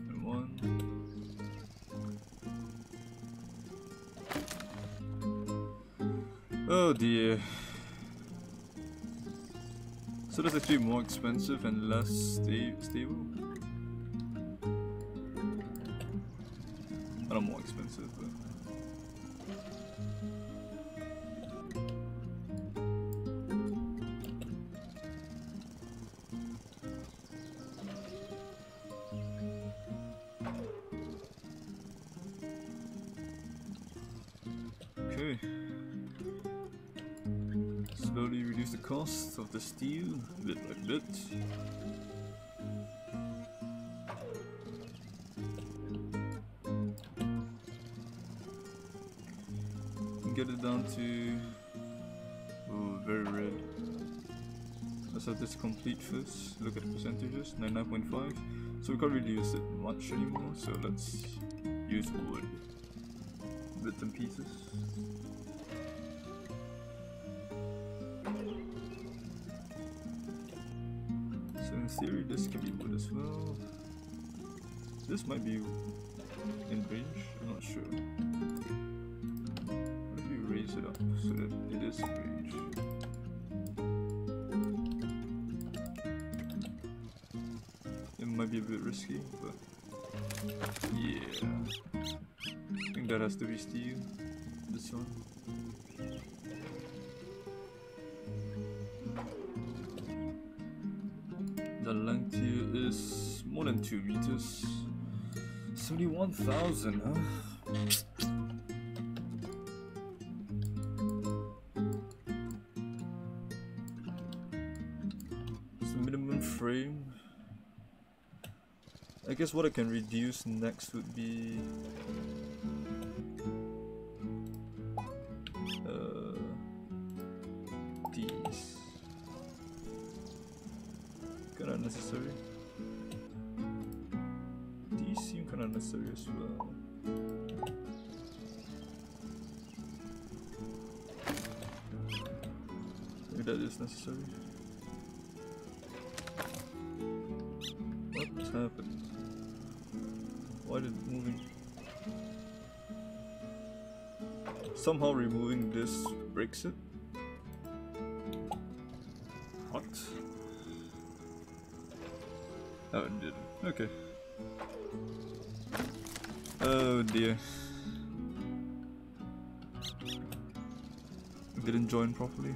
and 1. Oh dear. So that's actually more expensive and less stable. Not more expensive, but okay. Slowly reduce the cost of the steel, bit by bit. Get it down to very red. Let's have this complete first. Look at the percentages, 99.5. So we can't really use it much anymore. So let's use wood, bits and pieces. So in theory, this can be wood as well. This might be in range. I'm not sure. Raise it up so that it is in range. It might be a bit risky, but yeah. I think that has to be steel. This one. The length here is more than 2 meters. 71,000, huh? Frame. I guess what I can reduce next would be these. Kinda unnecessary. These seem kinda unnecessary as well. Maybe that is necessary. What happened? Why did moving? Somehow removing this breaks it? What? Oh, it didn't. Okay. Oh dear. Didn't join properly.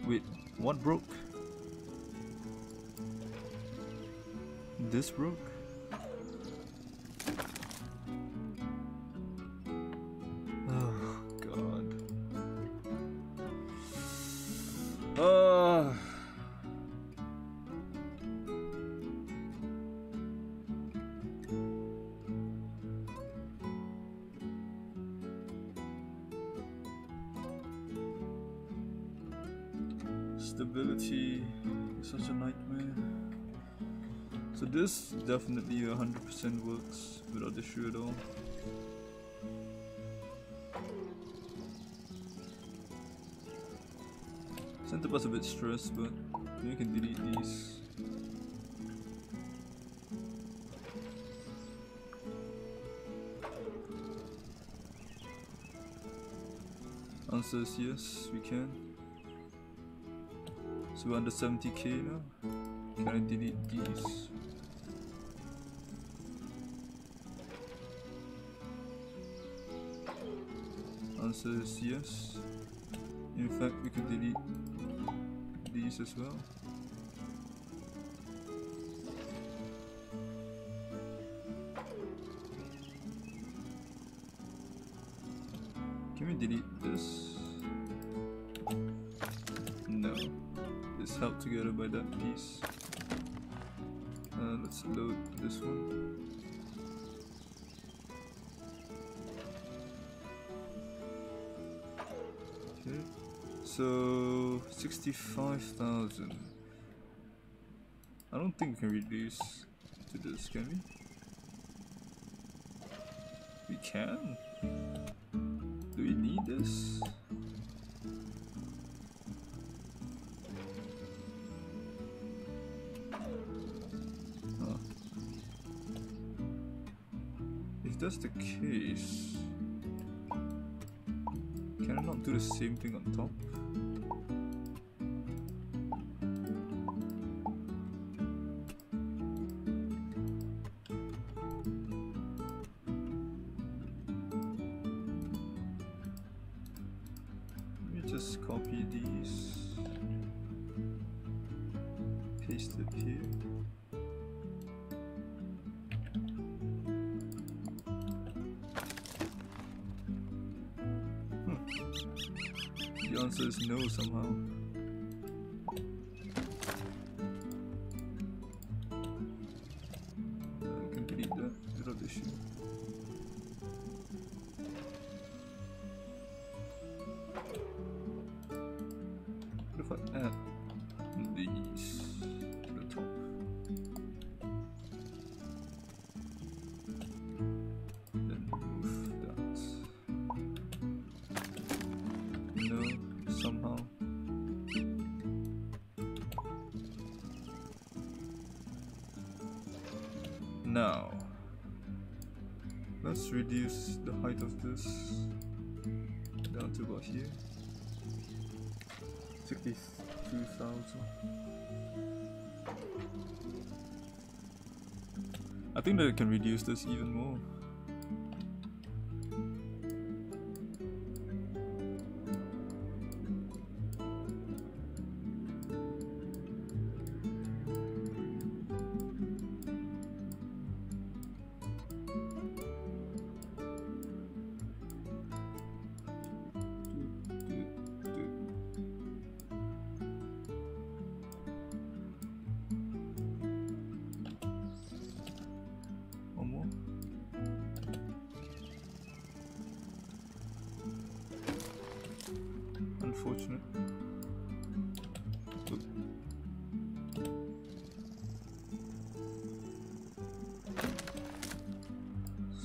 Wait, what broke? This broke? Oh god. Stability is such a nightmare. So this definitely 100% works without issue at all. Center bus a bit stressed, but you can delete these. Answer is yes, we can. So we're under 70k now. Can I delete these? Answer is yes. In fact, we could delete these as well. Can we delete this? No. It's held together by that piece. Let's load this one. Okay. So 65,000. I don't think we can reduce to this, can we? We can? Do we need this? Huh. If that's the case, can I not do the same thing on top? Just copy these, paste it here. The answer is no somehow. I can delete that without issue. If I add these to the top, then move that. No, somehow. Now, let's reduce the height of this down to about here. 62,000. I think that it can reduce this even more. Unfortunate.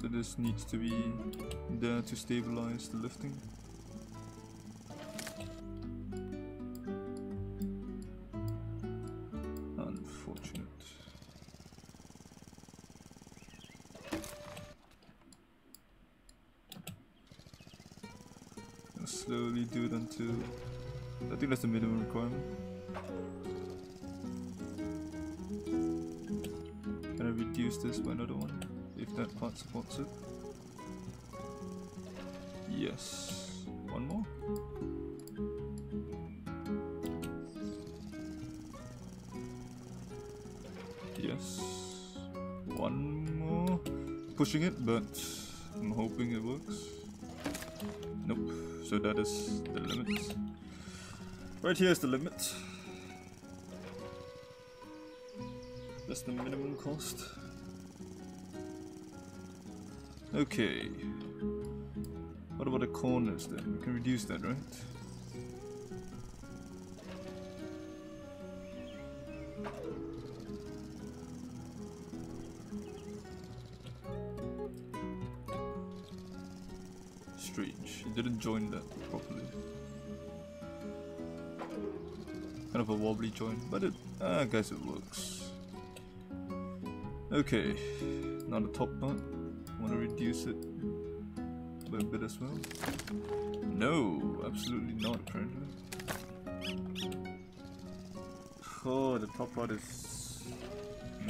So this needs to be there to stabilize the lifting. Unfortunate. Slowly do it until I think that's the minimum requirement. reduce this by another one, if that part supports it. Yes. One more. Yes. One more. Pushing it, but I'm hoping it works. Nope. So that is the limit. Right here is the limit. That's the minimum cost. Okay. What about the corners then? We can reduce that, right? Strange. It didn't join that properly. Kind of a wobbly joint, but I guess it works. Okay, now the top part. Want to reduce it by a bit as well? No, absolutely not apparently. Oh, the top part is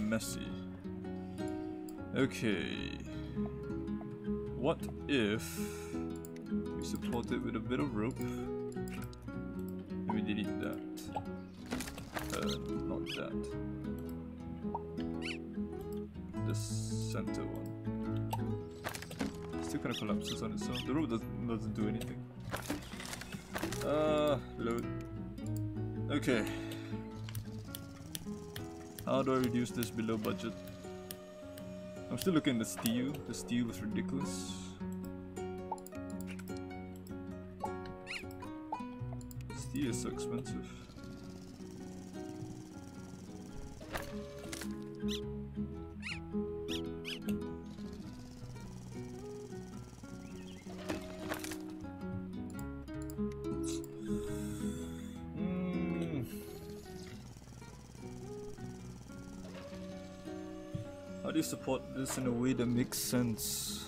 messy. Okay, what if we support it with a bit of rope and we delete that? Not that. The center one. Still kind of collapses on itself. The rope doesn't do anything. Load. Okay. How do I reduce this below budget? I'm still looking at the steel. The steel is ridiculous. Steel is so expensive. How do you support this in a way that makes sense,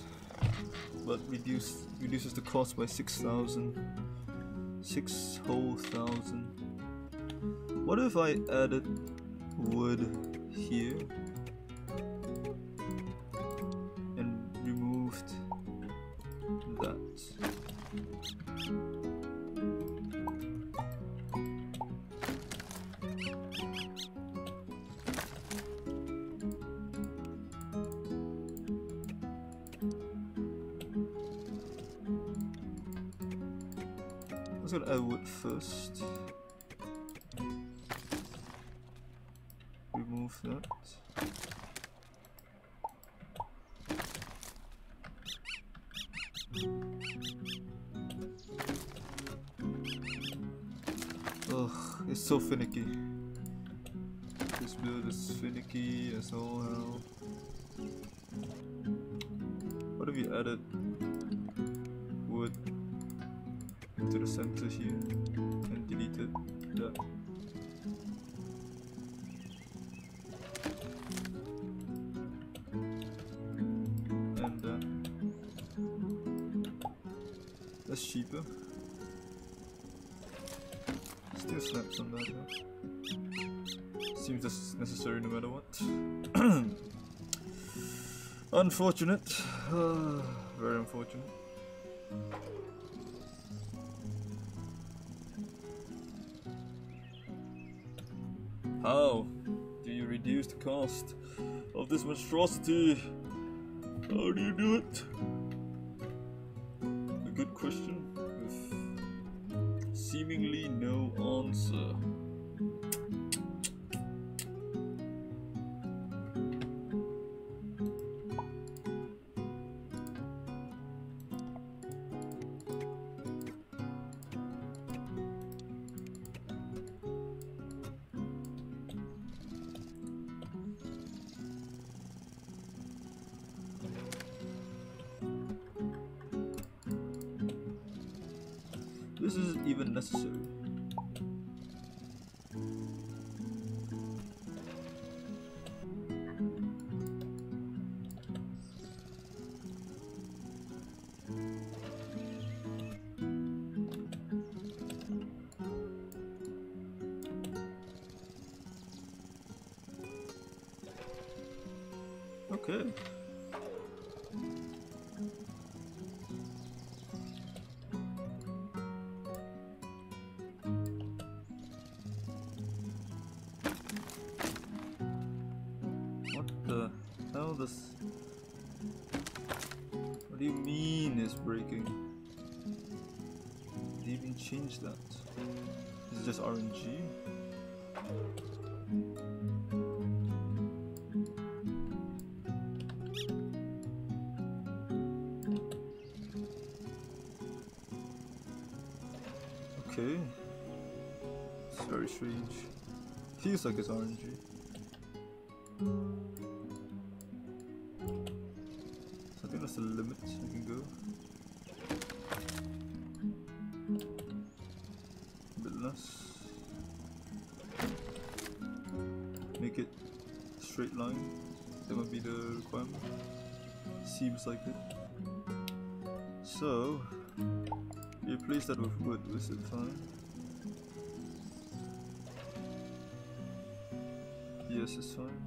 but reduces the cost by 6,000, 6 whole thousand? What if I added wood here and removed that? Let's go to add wood first. Remove that. Ugh, it's so finicky. This build is finicky as all hell. What if you added wood into the center here and deleted that? And that's cheaper. Still snaps on that though. Seems that's necessary no matter what. Unfortunate. Very unfortunate. How do you reduce the cost of this monstrosity? How do you do it? A good question with seemingly no answer. This isn't even necessary. Okay. What the hell does... What do you mean it's breaking? Did you even change that? Is it just RNG? Okay. It's very strange. Feels like it's RNG. So I think that's the limit we can go. A bit less. Make it straight line. That might be the requirement. Seems like it. So you replace that with wood, is it fine? Yes, it's fine.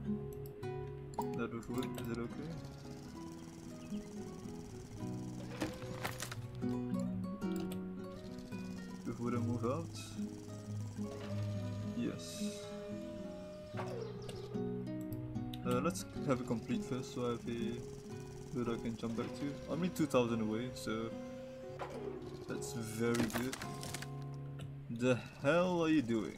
That with wood, is it okay? With wood and move out? Yes. Let's have it complete first so I have a wood I can jump back to. I'm only 2,000 away, so that's very good. The hell are you doing?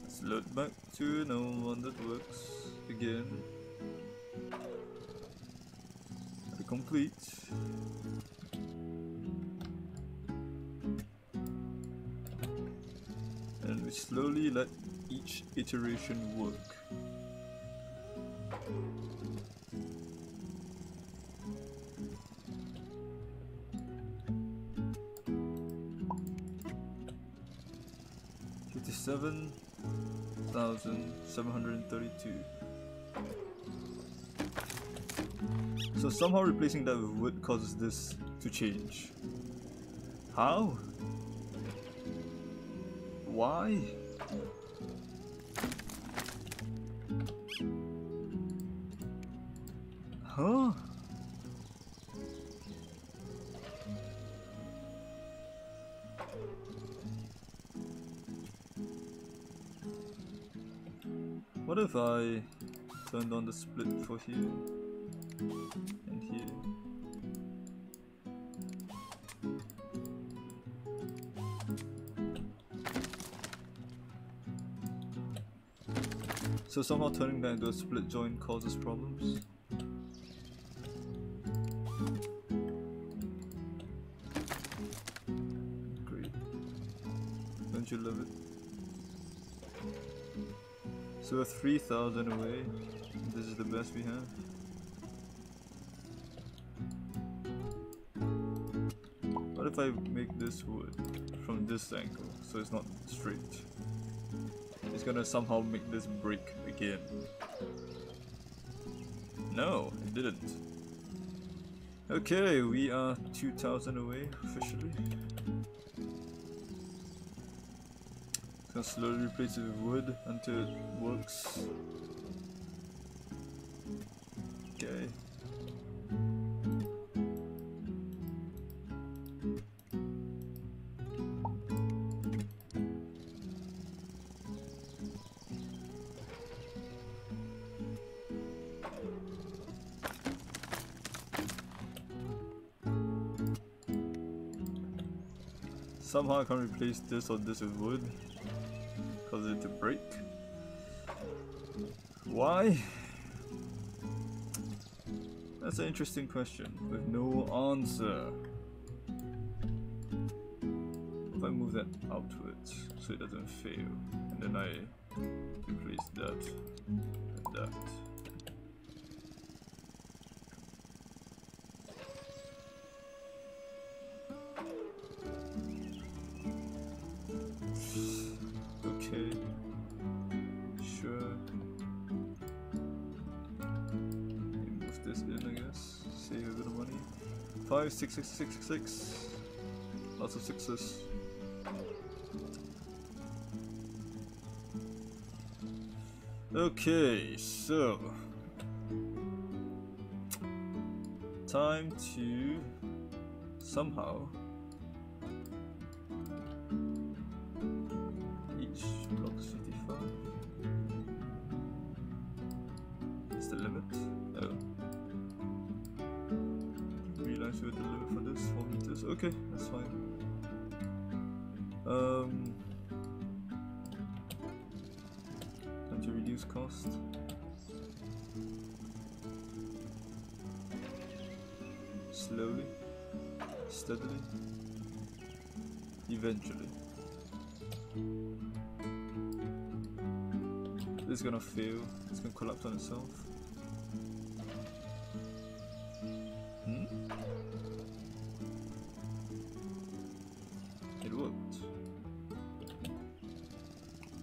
Let's load back to no one that works again. Complete. And we slowly let each iteration work. $57,732. So somehow replacing that with wood causes this to change. How? Why? Huh? What if I turned on the split for here and here? So somehow turning that into a split joint causes problems. Great. Don't you love it? So we're 3,000 away. This is the best we have. What if I make this wood from this angle so it's not straight? It's gonna somehow make this break again. No, it didn't. Okay, we are 2,000 away officially. Gonna slowly replace it with wood until it works. Okay. Somehow I can't replace this or this with wood, cause it to break. Why? That's an interesting question with no answer. If I move that outwards so it doesn't fail, and then I replace that and that. Okay, sure. 6. Save a bit of money. 5, 6, 6, 6, 6, 6. Lots of sixes. Okay, so time to somehow each block 55. Is the limit? Oh. Realize we had the limit for this, 4 meters. Okay, that's fine. Time to reduce cost. Slowly, steadily, eventually. This is gonna fail, it's gonna collapse on itself. It worked.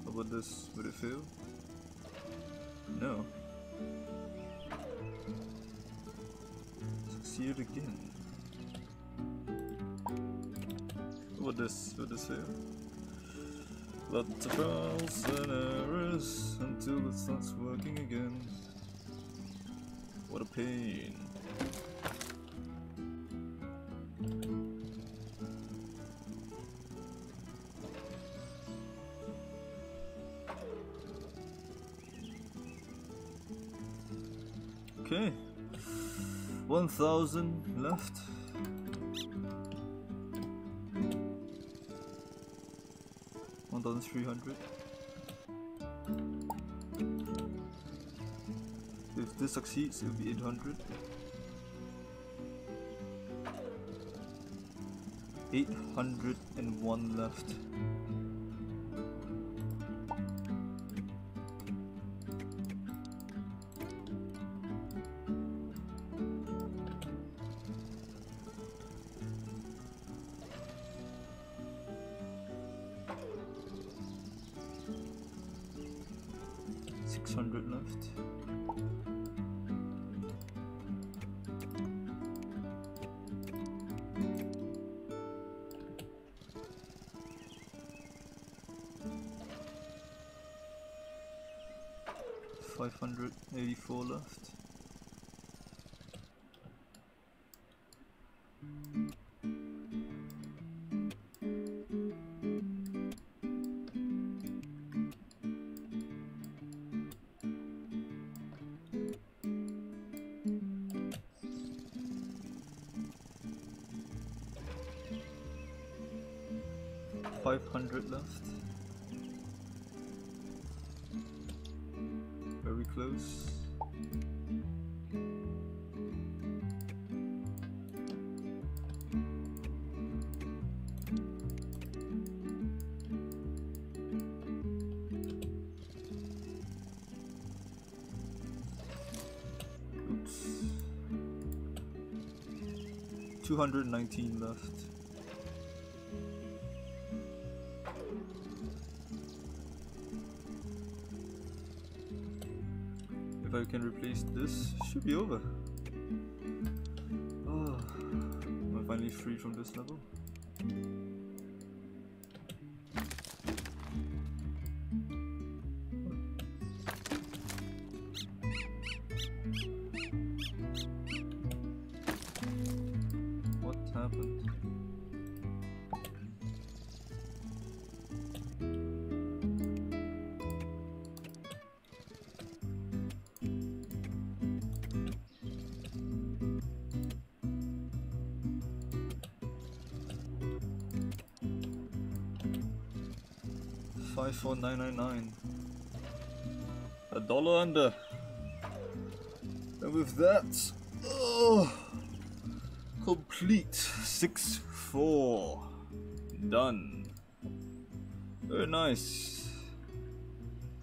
How about this? Would it fail? No. Succeed again. What this? Would this fail? Lots of trials and errors until it starts working again. What a pain. Okay, 1,000 left. $1,300. If this succeeds, it will be 800. 801 left. $600 left. $584 left. $500 left. Very close. Oops. 219 left. If I can replace this, should be over. Oh, am I finally free from this level? What happened? $54999. $1 under. And with that, oh, complete 6-4. Done. Very nice.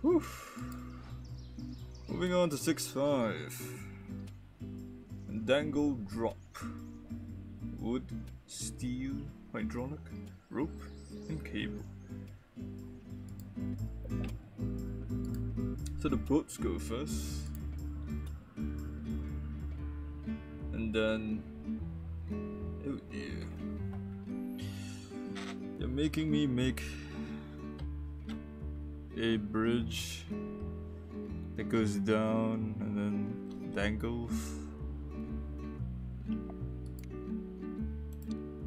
Whew. Moving on to 6-5. Dangle drop. Wood, steel, hydraulic, rope, and cable. So the boats go first. then, oh dear, you're making me make a bridge that goes down and then dangles.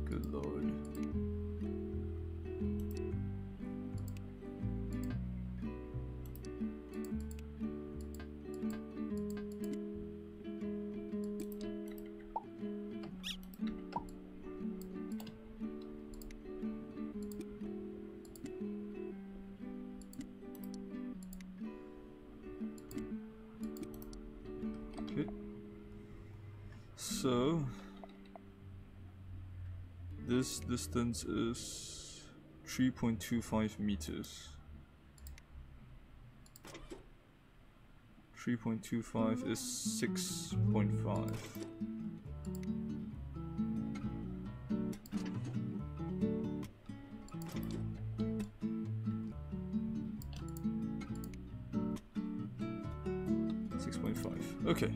Good lord. So this distance is 3.25 meters. 3.25 is 6.5. Okay,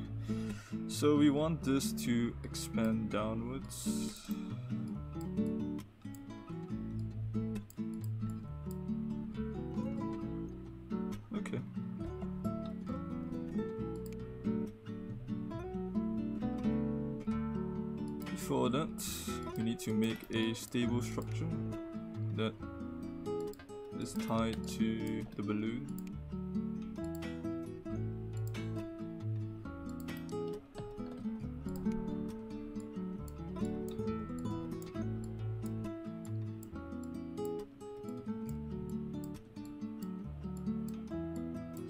so we want this to expand downwards. Okay. Before that, we need to make a stable structure that is tied to the balloon.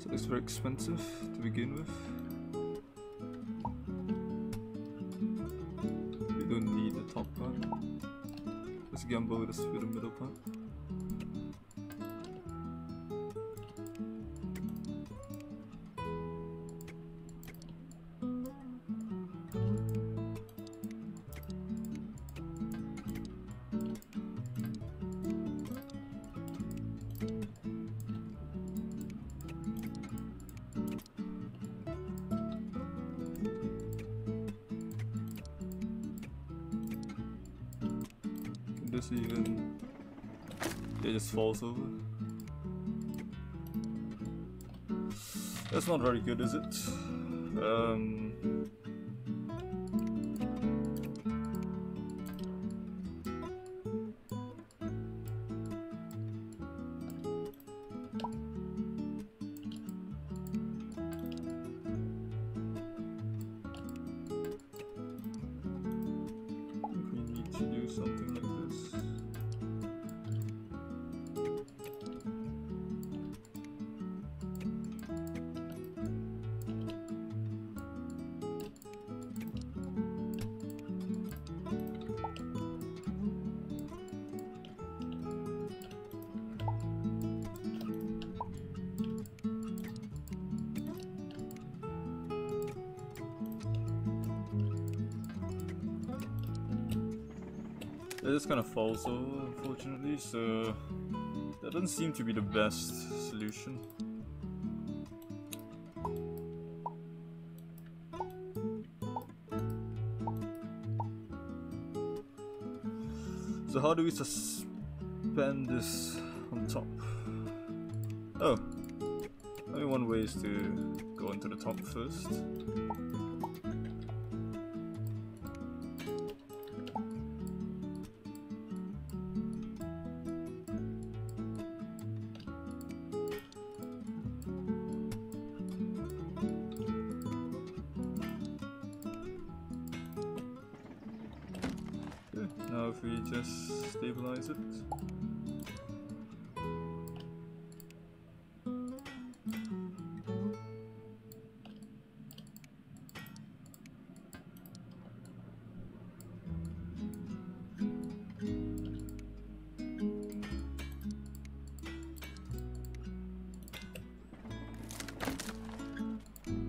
So it's very expensive to begin with. We don't need the top part. Let's gamble this for the middle part. This even, it just falls over. That's not very good, is it? We need to do something like this. It just kind of falls over, unfortunately, so that doesn't seem to be the best solution. So how do we suspend this on top? Oh, only one way is to go into the top first. Now if we just stabilize it.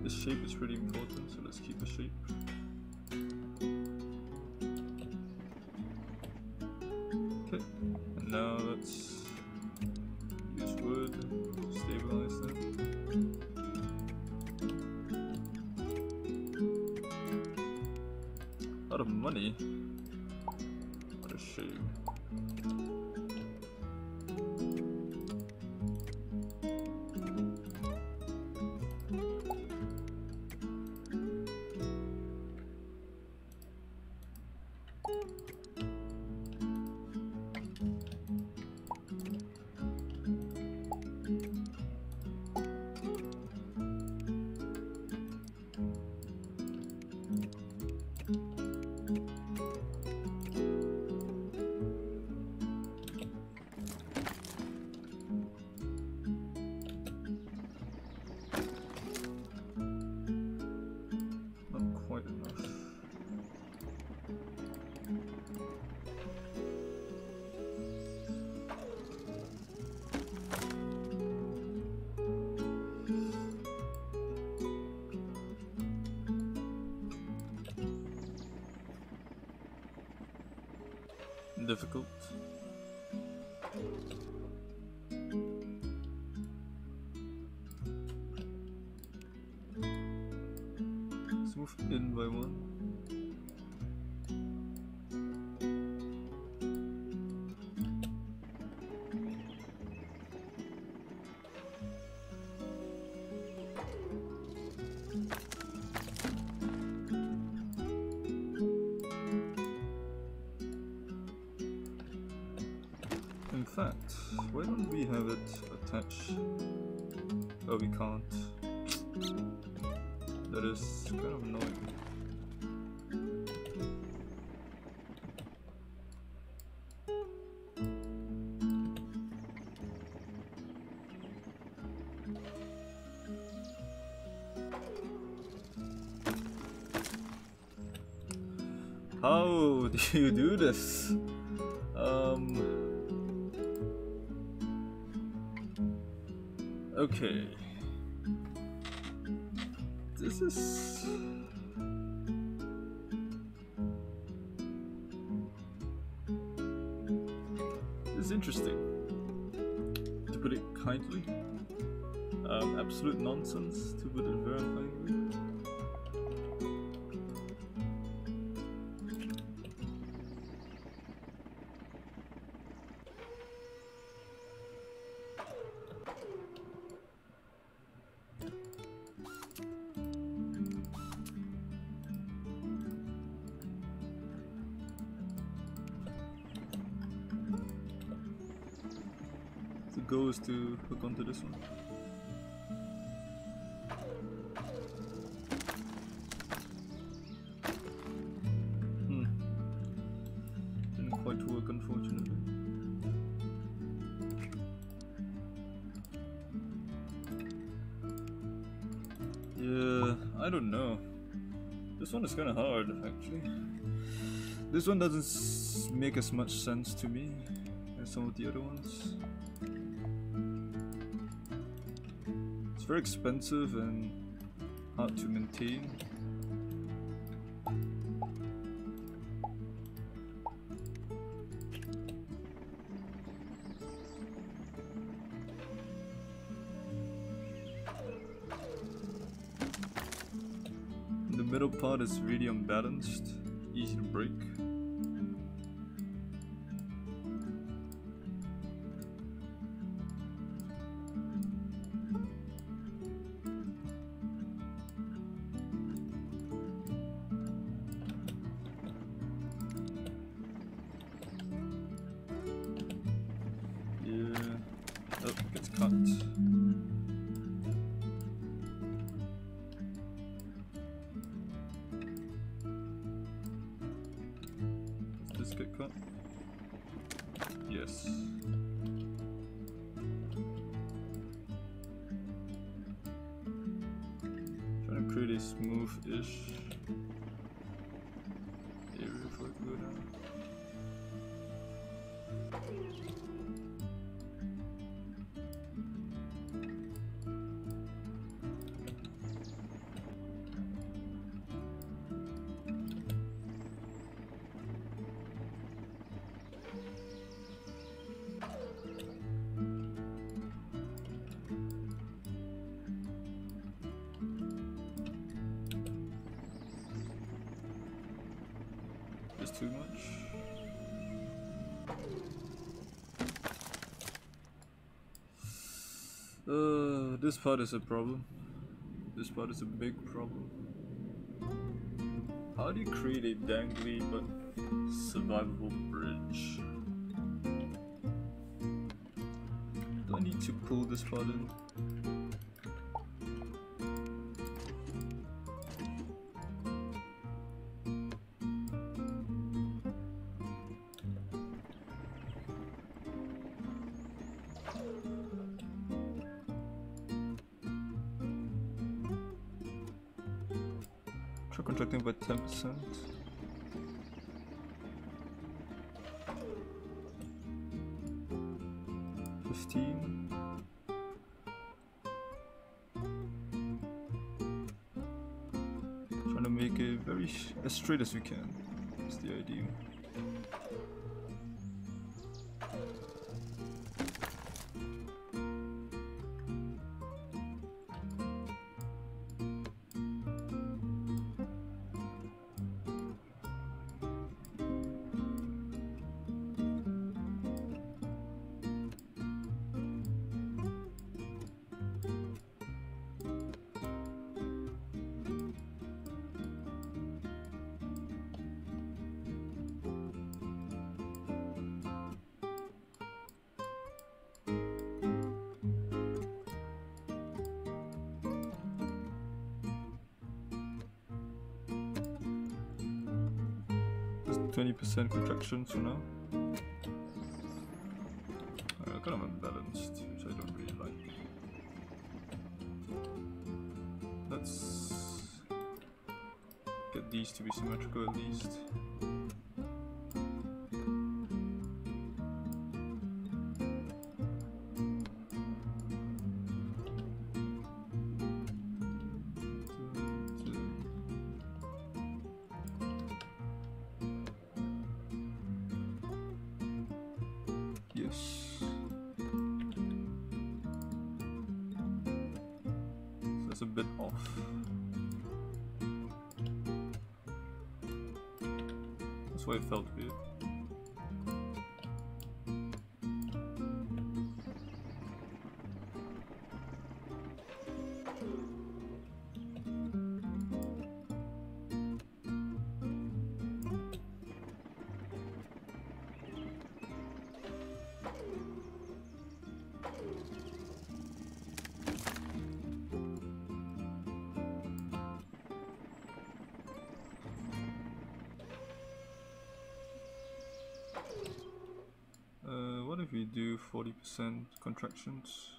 The shape is pretty important, so let's keep the shape. And now let's use wood to stabilize that. Out of money. What a shame. Difficult. Let's move in by one. In fact, why don't we have it attached? Oh, we can't. That is kind of annoying. How do you do this? Okay. This is... This is interesting, to put it kindly. Absolute nonsense, to put it very kindly. The goal is to hook onto this one. Didn't quite work, unfortunately. Yeah, I don't know. This one is kind of hard, actually. This one doesn't make as much sense to me as some of the other ones. It's very expensive and hard to maintain. The middle part is really unbalanced, easy to break. Oh, it gets cut. Does this get cut? Yes. Trying to create a smooth-ish area for it to go down. Is too much? This part is a problem. This part is a big problem. How do you create a dangly but survivable bridge? Do I need to pull this part in? Try contracting by 10%. Trying to make it very as straight as we can. That's the idea. Just 20% contractions for now. Kind of unbalanced, which I don't really like. Let's get these to be symmetrical at least. Yes. So that's a bit off. That's why it felt weird. What if we do 40% contractions?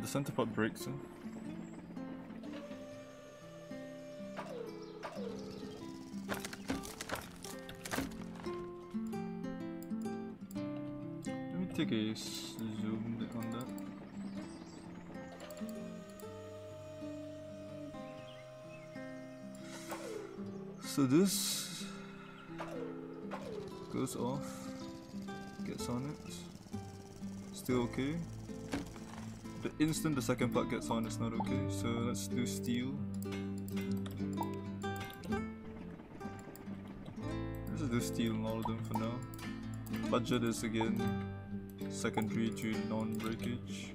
The center part breaks, huh? Take a zoom on that. So this goes off, gets on it, still okay. The instant the second part gets on, it's not okay. So let's do steel. Let's just do steel on all of them for now. Budget is again secondary to non-breakage.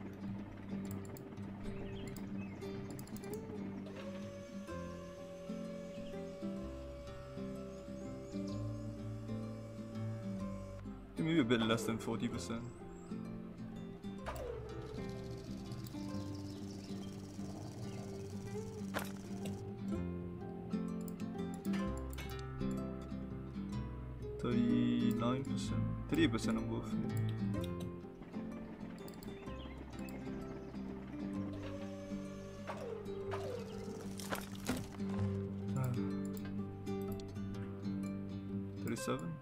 Maybe a bit less than 40%. %, 38% on both. Uh, 37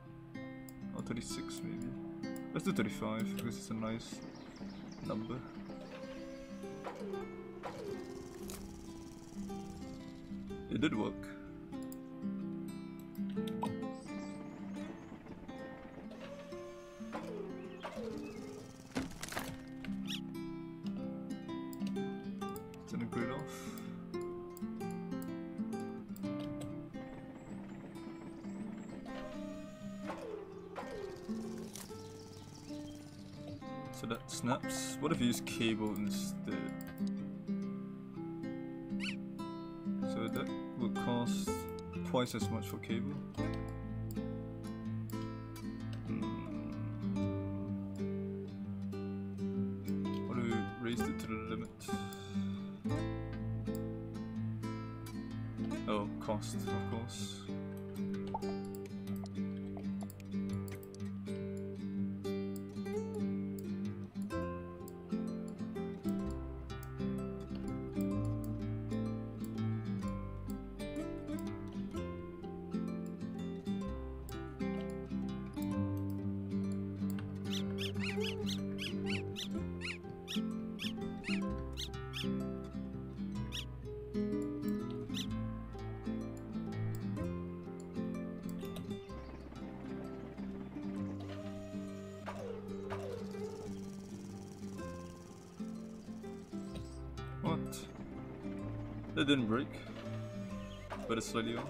or 36 maybe. Let's do 35 because it's a nice number. It did work. So that snaps. What if you use cable instead? So that would cost twice as much for cable. What if we raised it to the limit? Oh, cost, of course. What? That didn't break, but it's slightly off.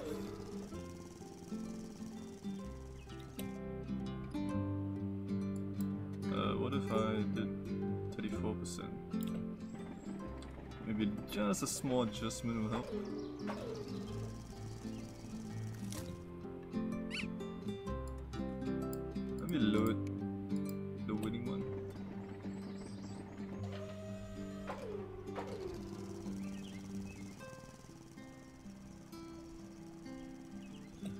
What if I did 34%? Maybe just a small adjustment will help. Let me load the winning one.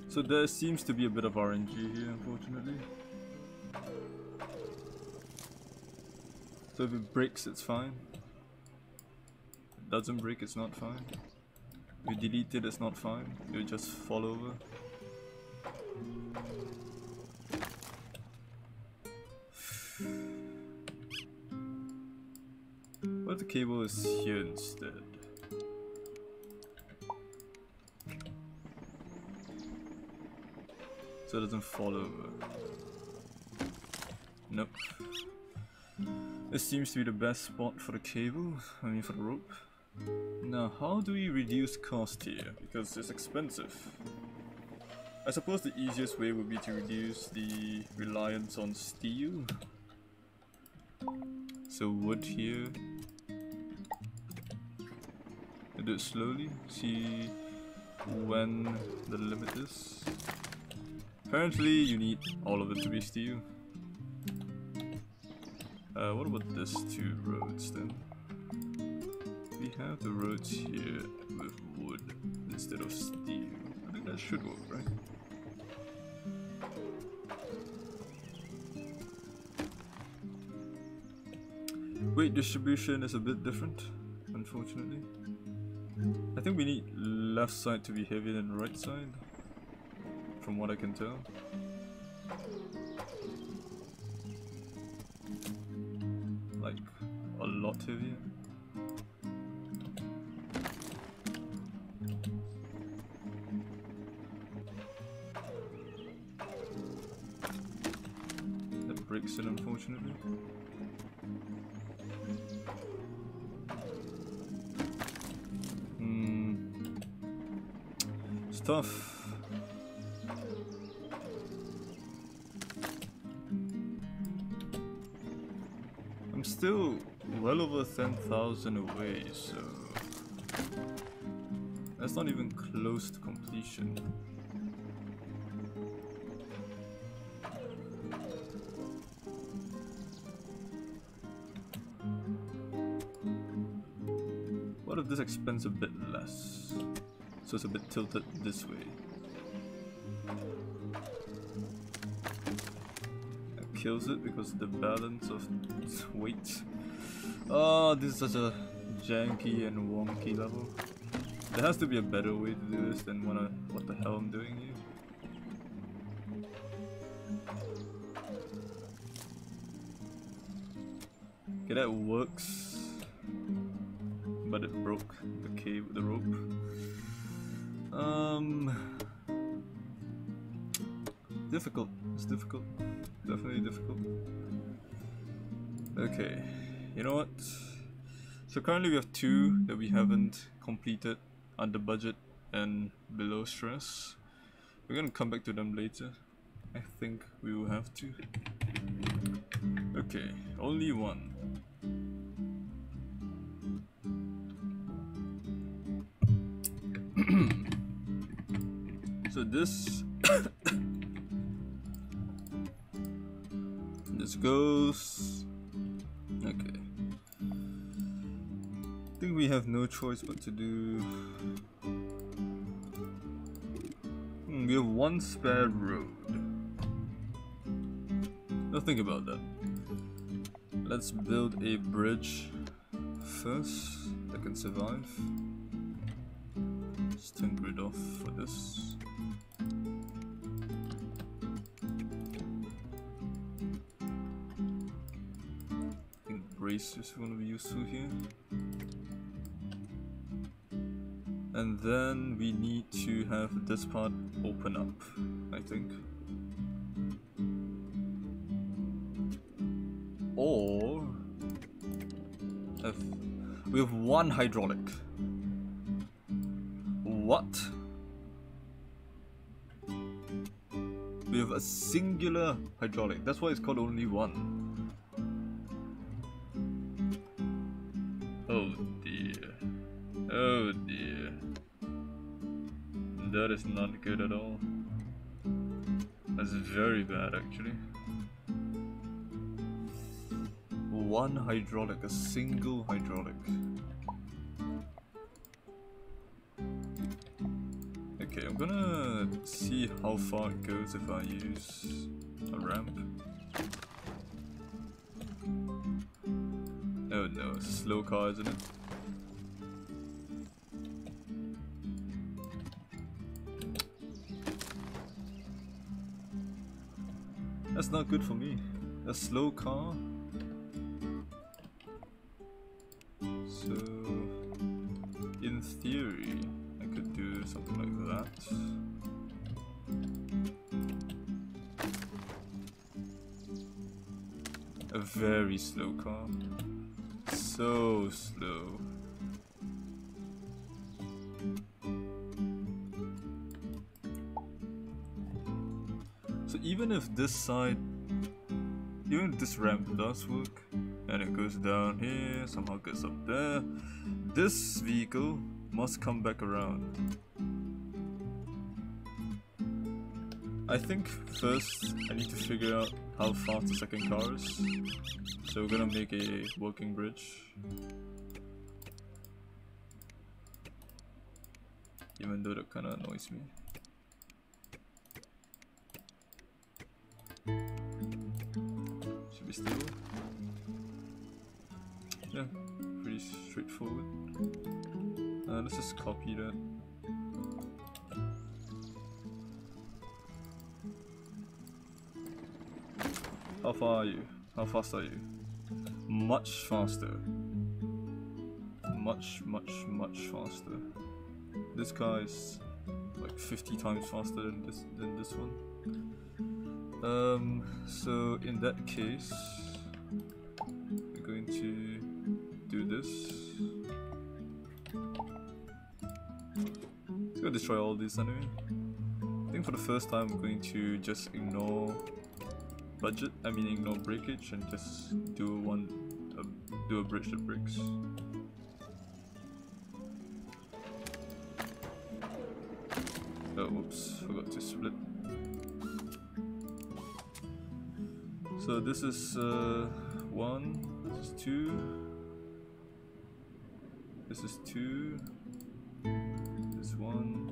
So there seems to be a bit of RNG here, unfortunately. So if it breaks, it's fine. If it doesn't break, it's not fine. If you delete it, it's not fine. It'll just fall over. What if the cable is here instead? So it doesn't fall over. Nope. This seems to be the best spot for the cable, I mean for the rope. Now how do we reduce cost here? Because it's expensive. I suppose the easiest way would be to reduce the reliance on steel. So wood here. I do it slowly, see when the limit is. Apparently you need all of it to be steel. What about this two roads then? We have the roads here with wood instead of steel. I think that should work, right? Weight distribution is a bit different, unfortunately. I think we need left side to be heavier than right side, from what I can tell. Like, a lot heavier. That breaks it, unfortunately. It's tough. I'm still well over 10,000 away, so that's not even close to completion. What if this expends a bit less? So it's a bit tilted this way. That kills it because of the balance of weight. Oh, this is such a janky and wonky level. There has to be a better way to do this than what the hell I'm doing here. Okay, that works. But it broke the cable, the rope. Difficult. It's difficult. Definitely difficult. Okay, you know what? So currently we have two that we haven't completed under budget and below stress. We're gonna come back to them later. I think we will have to. Okay, only one. So this this goes. Okay. I think we have no choice but to do. We have one spare road. Now think about that. Let's build a bridge first that can survive. Just turn grid off for this. I think brace is going to be useful here. And then we need to have this part open up, I think. Or we have one hydraulic. What? We have a singular hydraulic. That's why it's called only one. Oh dear. Oh dear. That is not good at all. That's very bad actually. One hydraulic, a single hydraulic. Okay, I'm gonna see how far it goes if I use a ramp. Oh no, it's a slow car, isn't it? That's not good for me. A slow car. So, in theory, I could do something like that. A very slow car. So slow. So even if this side, even if this ramp does work, and it goes down here, somehow gets up there, this vehicle must come back around. I think first I need to figure out how fast the second car is. So we're gonna make a working bridge. Even though that kinda annoys me. Should be stable. Yeah, pretty straightforward. Let's just copy that. How far are you? How fast are you? Much faster. Much faster. This car is like 50 times faster than this one. So in that case, we're going to do this. It's gonna destroy all this anyway. I think for the first time I'm going to just ignore ignore breakage and just do a bridge that breaks. Oh, whoops, forgot to split. So this is 1, this is 2, this is 2, this is 1.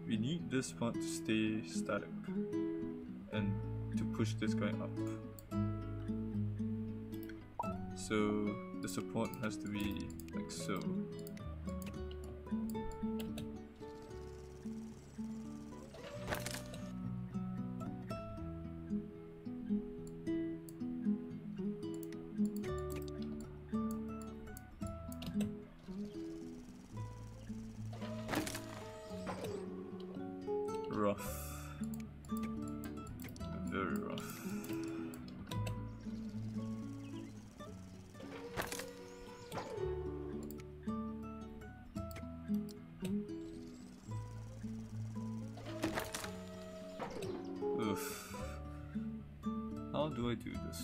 We need this part to stay static and to push this guy up. So the support has to be like so. Rough. Very rough. how do I do this?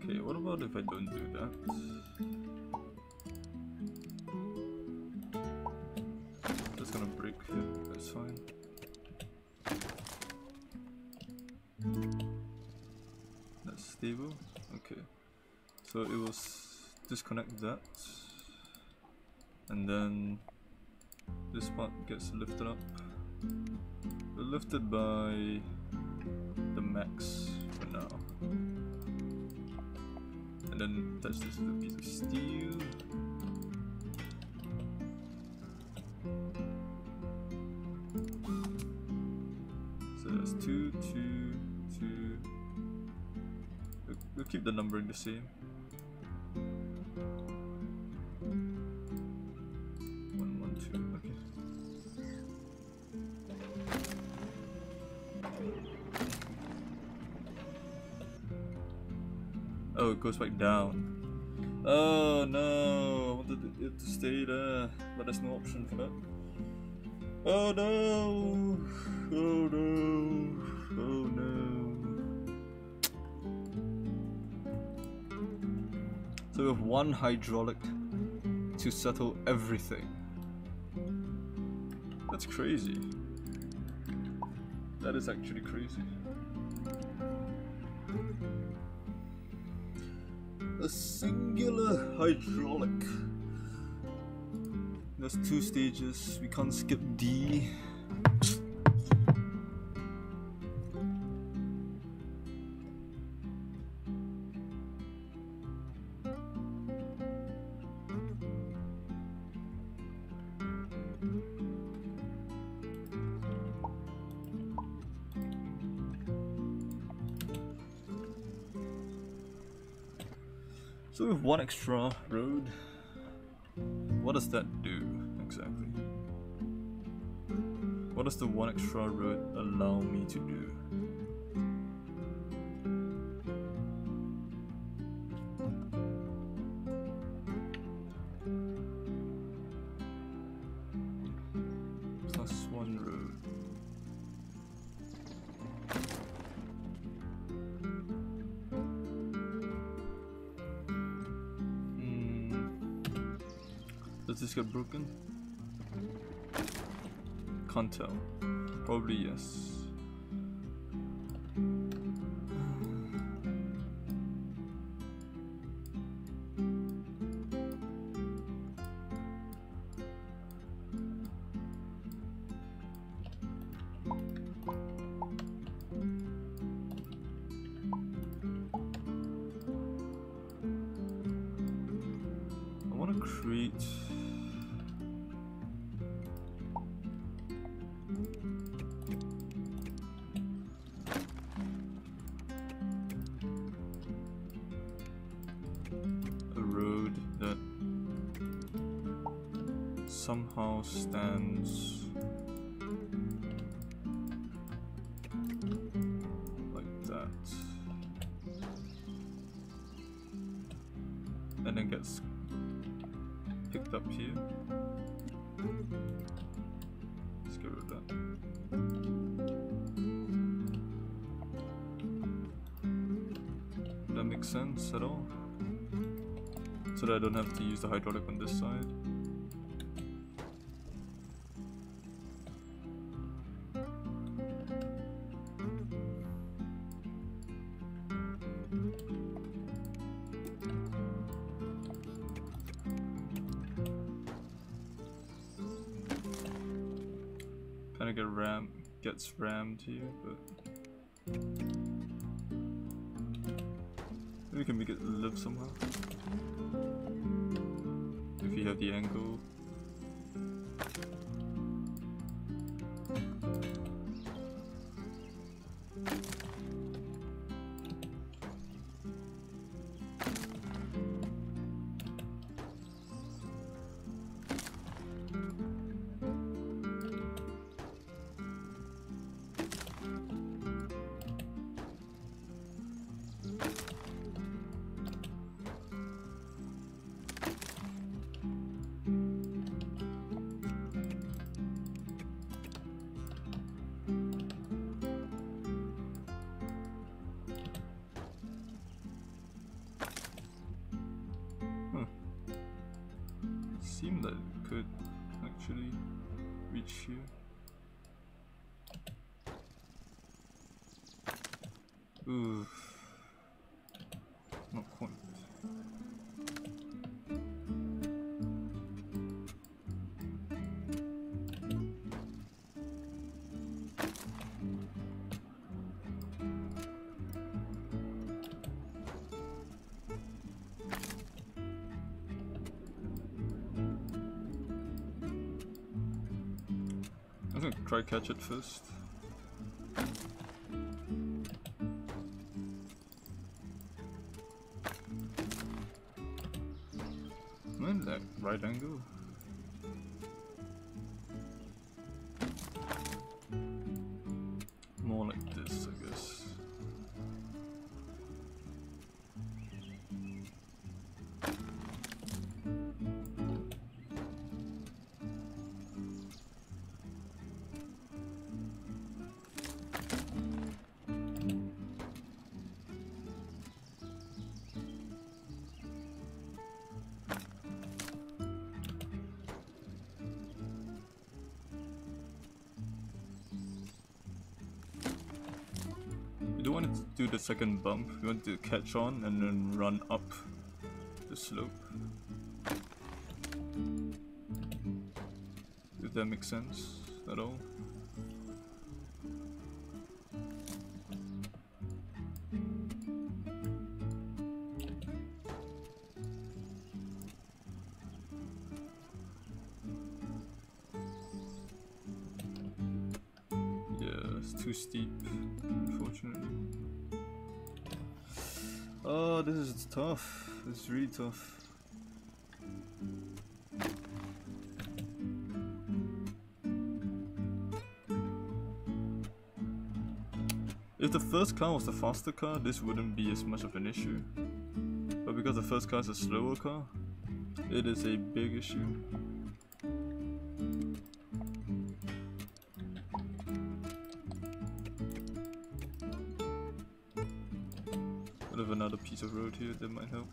Okay, what about if I don't do that? That's gonna break here, that's fine. That's stable, okay. So it will disconnect that, and then this part gets lifted up. We're lifted by the max for now. And then attach this to a piece of steel. So that's 2, 2, 2. We'll keep the numbering the same. 1, 1, 2, okay. Oh, it goes back down. Oh no, I wanted it to stay there, but there's no option for that. Oh no! Oh no! Oh no! So we have one hydraulic to settle everything. That's crazy. That is actually crazy. A singular hydraulic. There's 2 stages. We can't skip D. So we have one extra road. What does that do exactly? What does the one extra road allow me to do? Plus 1 road. Does this get broken? Can't tell. Probably yes. I want to create somehow stands like that and then gets picked up here. Let's get rid of that. That makes sense at all? So that I don't have to use the hydraulic on this side. Kinda gets rammed here, but maybe we can make it live somehow. If you have the angle. could actually reach here. Ooh, not quite. I'm gonna try catch it first. I'm in that right angle. More like this, I guess. We don't want to do the second bump, we want to catch on and then run up the slope. If that makes sense at all. Yeah, it's too steep, unfortunately. Oh, this is tough. This is really tough. If the first car was the faster car, this wouldn't be as much of an issue. But because the first car is a slower car, it is a big issue. Bit of another piece of road here that might help.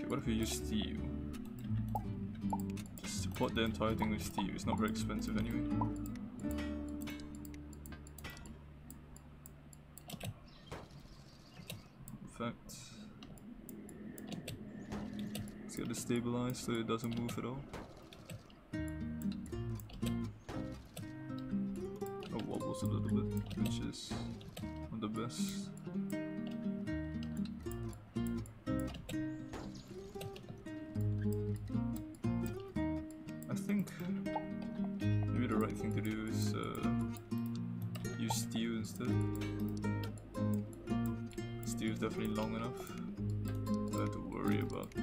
What if we use steel? Just support the entire thing with steel, it's not very expensive anyway. In fact, let's get it stabilized so it doesn't move at all. Oh, wobbles a little bit, which is not the best. Maybe the right thing to do is use steel instead. Steel is definitely long enough. I don't have to worry about. I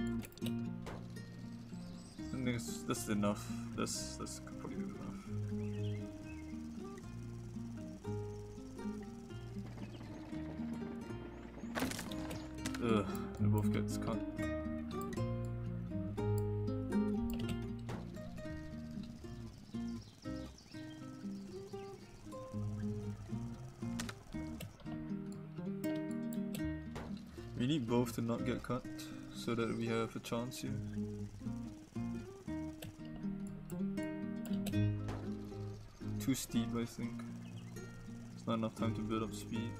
think that's enough. That's probably good enough. Ugh, they both gets cut. We need both to not get cut, so that we have a chance here. Too steep, I think. It's not enough time to build up speed.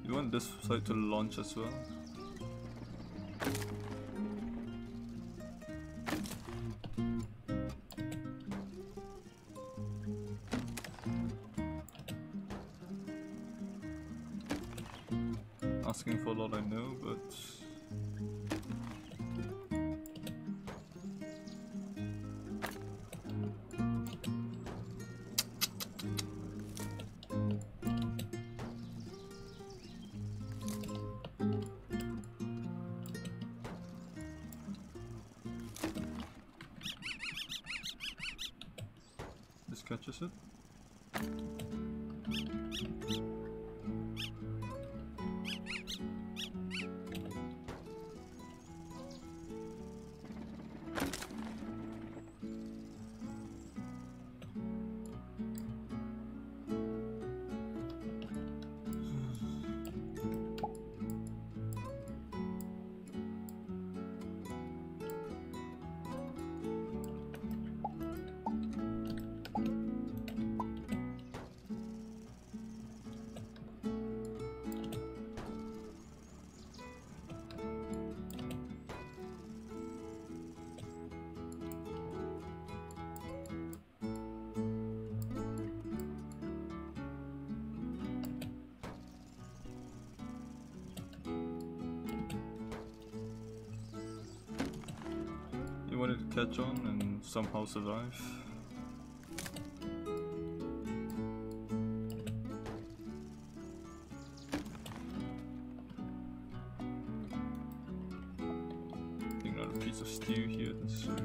You want this side to launch as well. asking for a lot, I know, but this catches it. You wanted to catch on and somehow survive. Another piece of stew here, so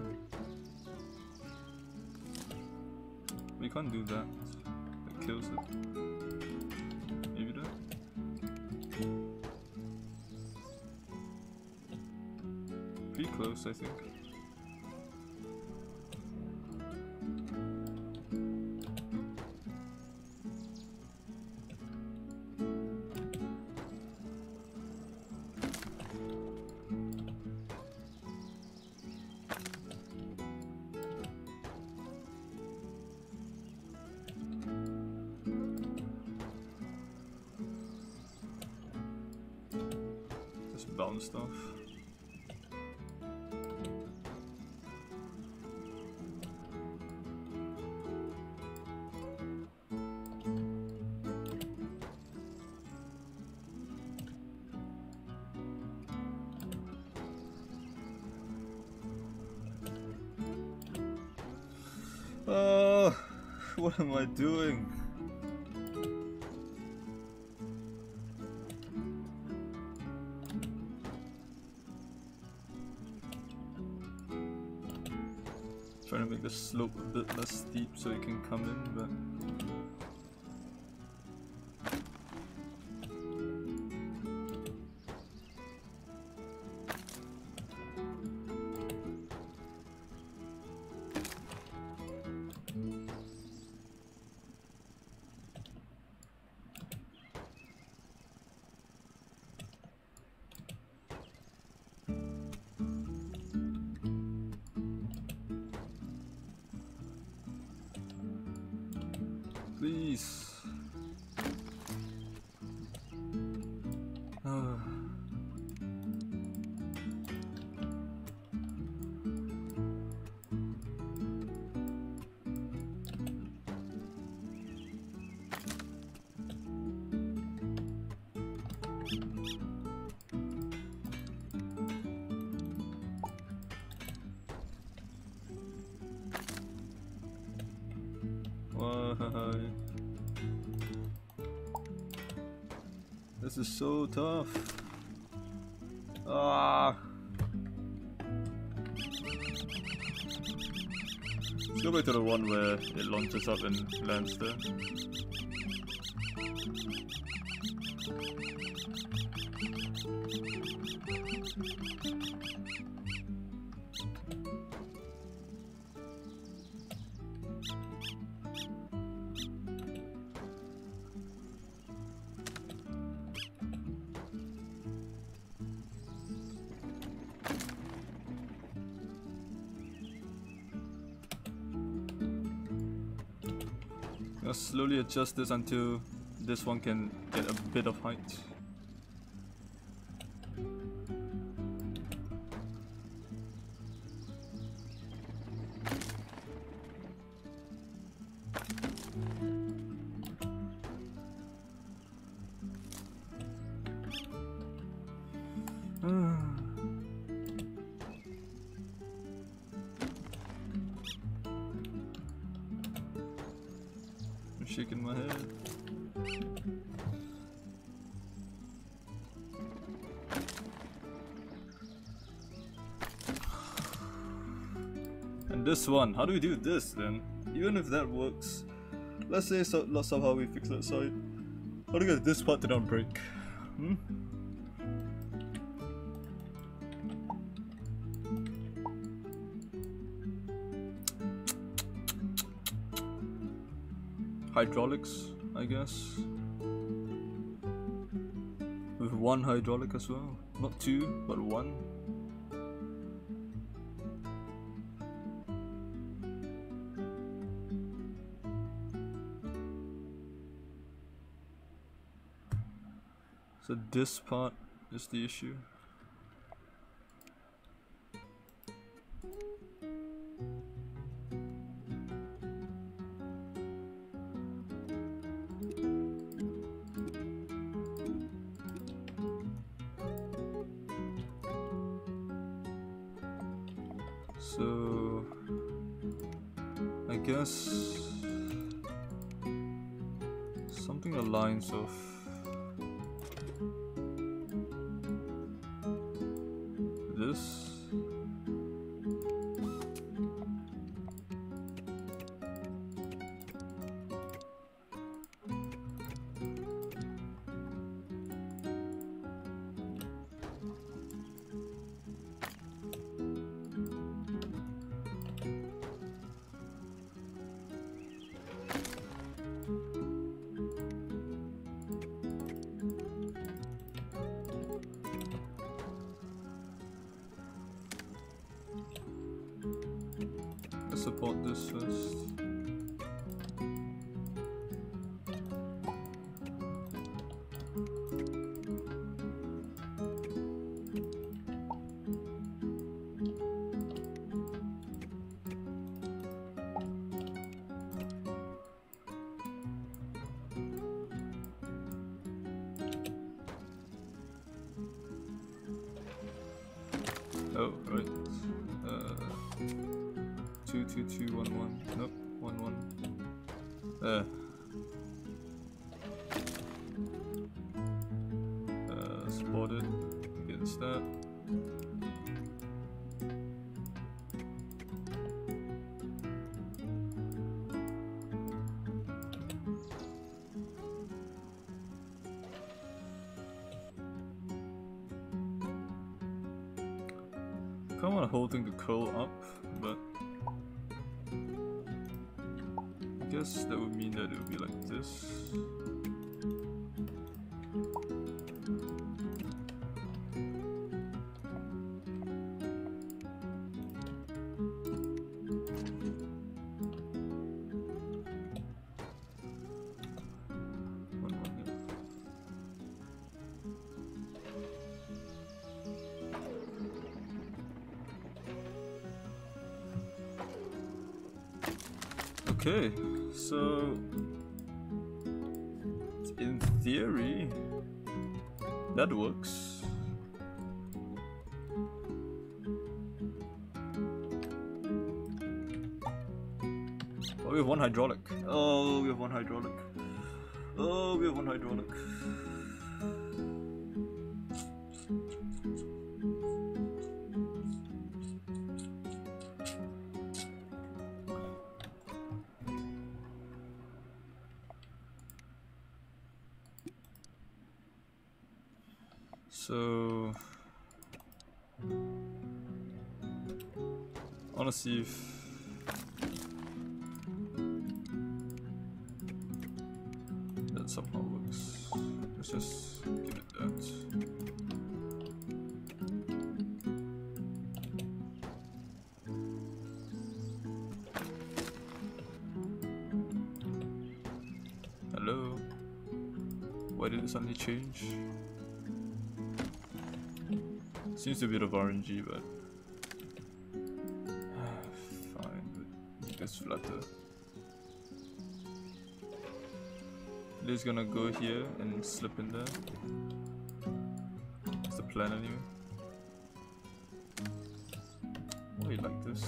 we can't do that. It kills it. Maybe that. Pretty close, I think. Bounced off. Oh, what am I doing? Trying to make the slope a bit less steep so you can come in, but please. Why? This is so tough. Ah. Let's go back to the one where it launches up and lands there. I'll slowly adjust this until this one can get a bit of height. shaking my head. And this one, how do we do this then? Even if that works, let's say somehow we fix that side. How do we get this part to not break? Hmm? Hydraulics, I guess. With one hydraulic as well. Not two, but one. So this part is the issue. So I guess something along the lines of this. Let's support this first. Oh, right. 2, 2, 2, 1, 1. Nope, 1, 1. Support it against that. I kind of want the whole thing to curl up, but I guess that would mean that it would be like this. Okay, so in theory that works. Oh, we have one hydraulic. Oh, we have one hydraulic. Oh, we have one hydraulic. So I wanna see if that somehow works. Let's just give it that. Hello? Why did it suddenly change? Seems to be a bit of RNG, but fine. Make this flatter. It is gonna go here and slip in there. That's the plan anyway. Why you like this?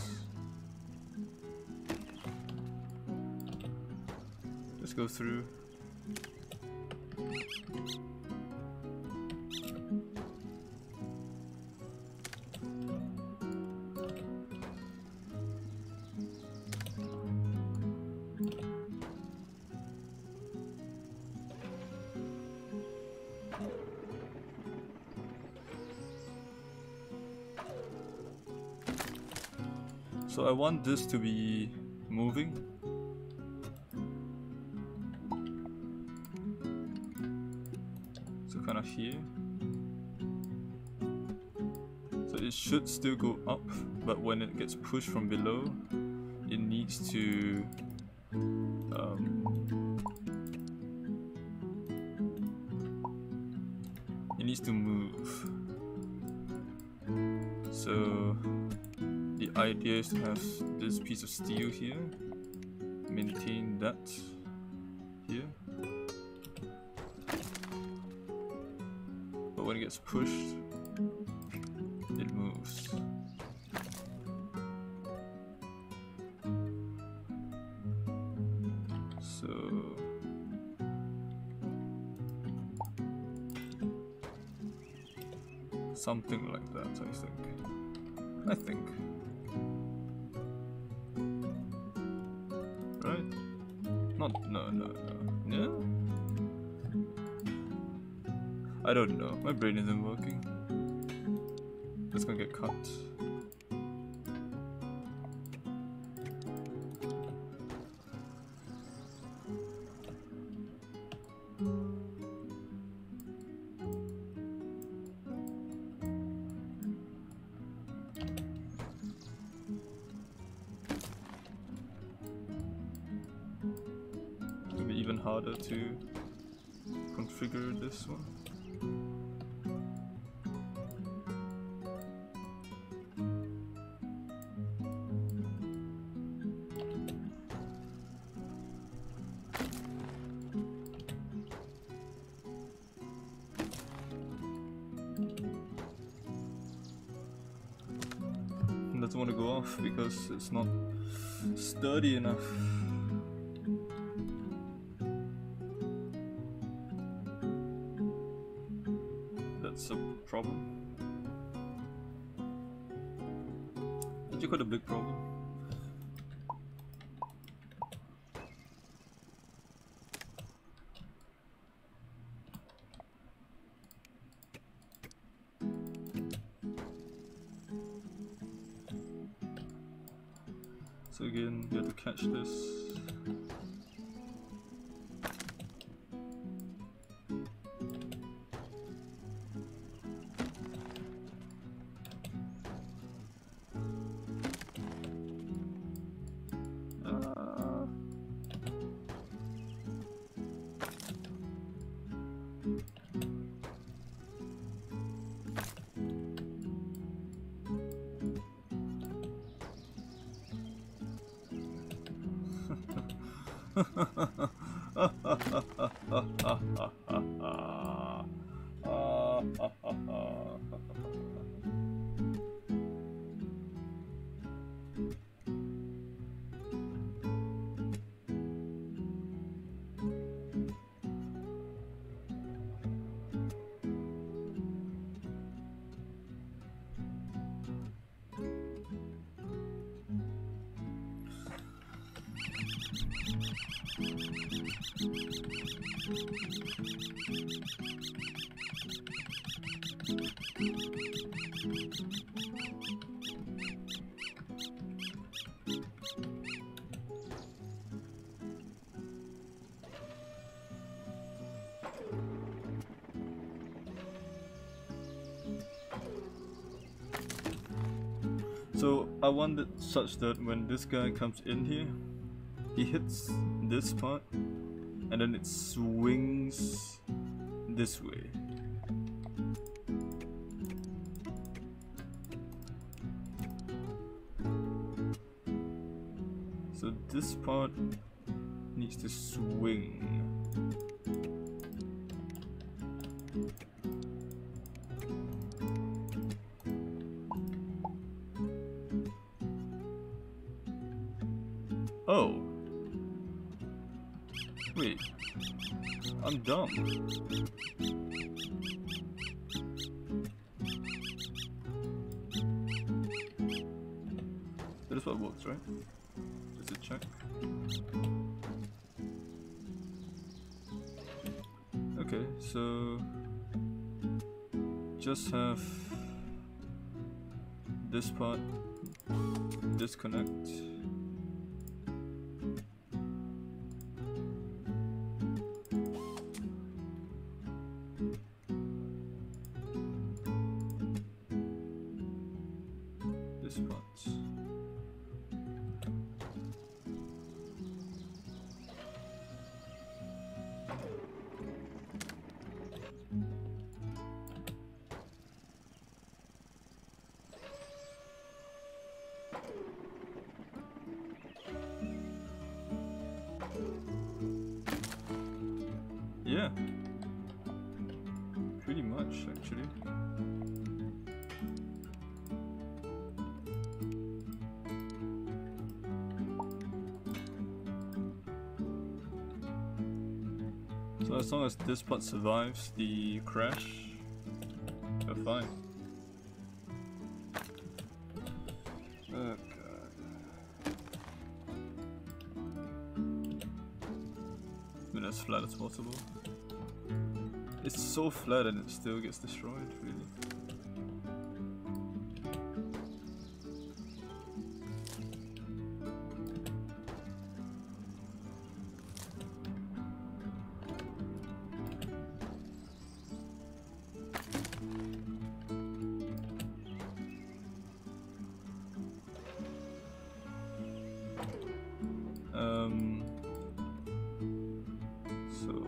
Let's go through. So I want this to be moving. So kind of here. So it should still go up, but when it gets pushed from below, it needs to move. So the idea is to have this piece of steel here, maintain that here, but when it gets pushed, it moves. So something like that, I think. Right? No. Yeah? I don't know. My brain isn't working. It's gonna get cut. It'll be even harder to configure this one. Doesn't want to go off because it's not sturdy enough. That's a problem. Actually, quite a big problem. So again, you have to catch this. So I want it such that when this guy comes in here, he hits this part and then it swings this way. So this part needs to swing. Oh. Wait, I'm dumb. That is what works, right? Just a check. Okay, so just have this part disconnect. This part. Yeah, pretty much actually. So as long as this part survives the crash, we're fine. Oh god. Be as flat as possible. It's so flat and it still gets destroyed, really. So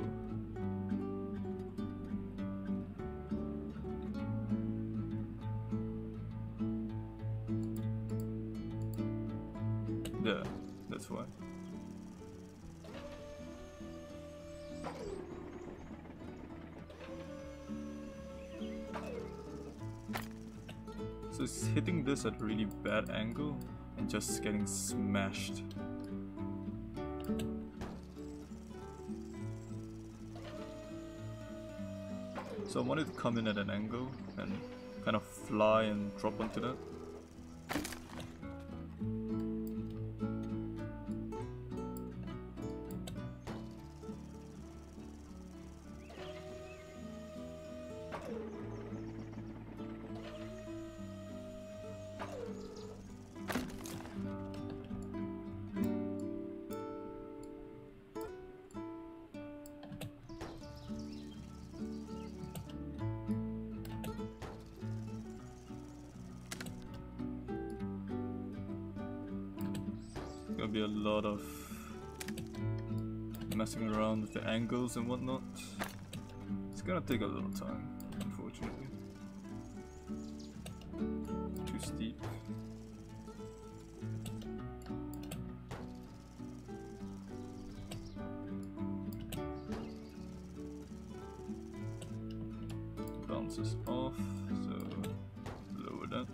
yeah, that's why. So it's hitting this at a really bad angle and just getting smashed. So I wanted to come in at an angle and kind of fly and drop onto that. Gonna be a lot of messing around with the angles and whatnot. It's gonna take a little time, unfortunately. Too steep. Bounces off, so lower that.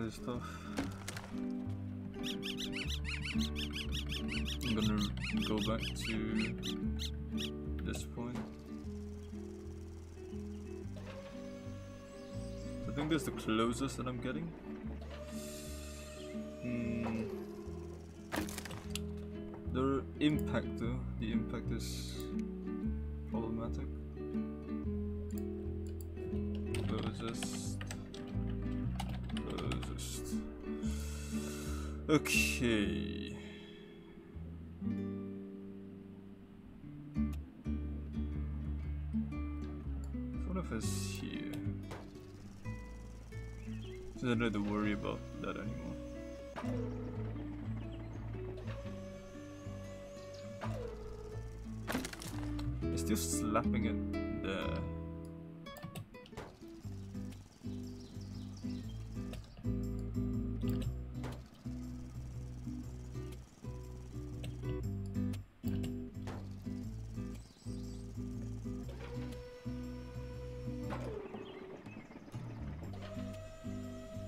Stuff. I'm gonna go back to this point. I think that's the closest that I'm getting. The impact though, the impact is problematic. Closest. Okay. What if it's here? So I don't have to worry about that anymore. It's still slapping it there.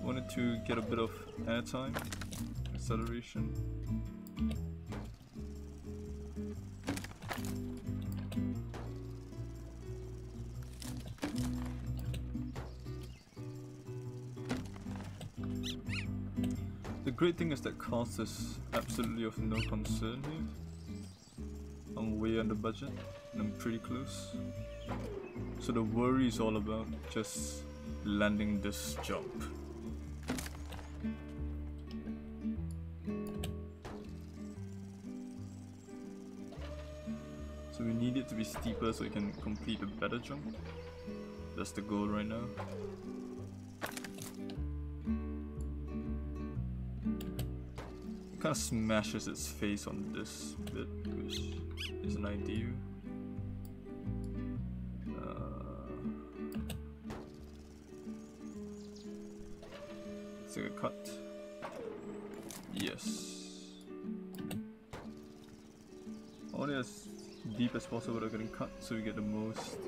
Wanted to get a bit of airtime, acceleration. The great thing is that cost is absolutely of no concern here. I'm way under budget and I'm pretty close. So the worry is all about just landing this jump. So we need it to be steeper so we can complete a better jump. That's the goal right now. It kind of smashes its face on this bit, which isn't ideal. Let's take a cut. Yes. Only as deep as possible are getting cut so we get the most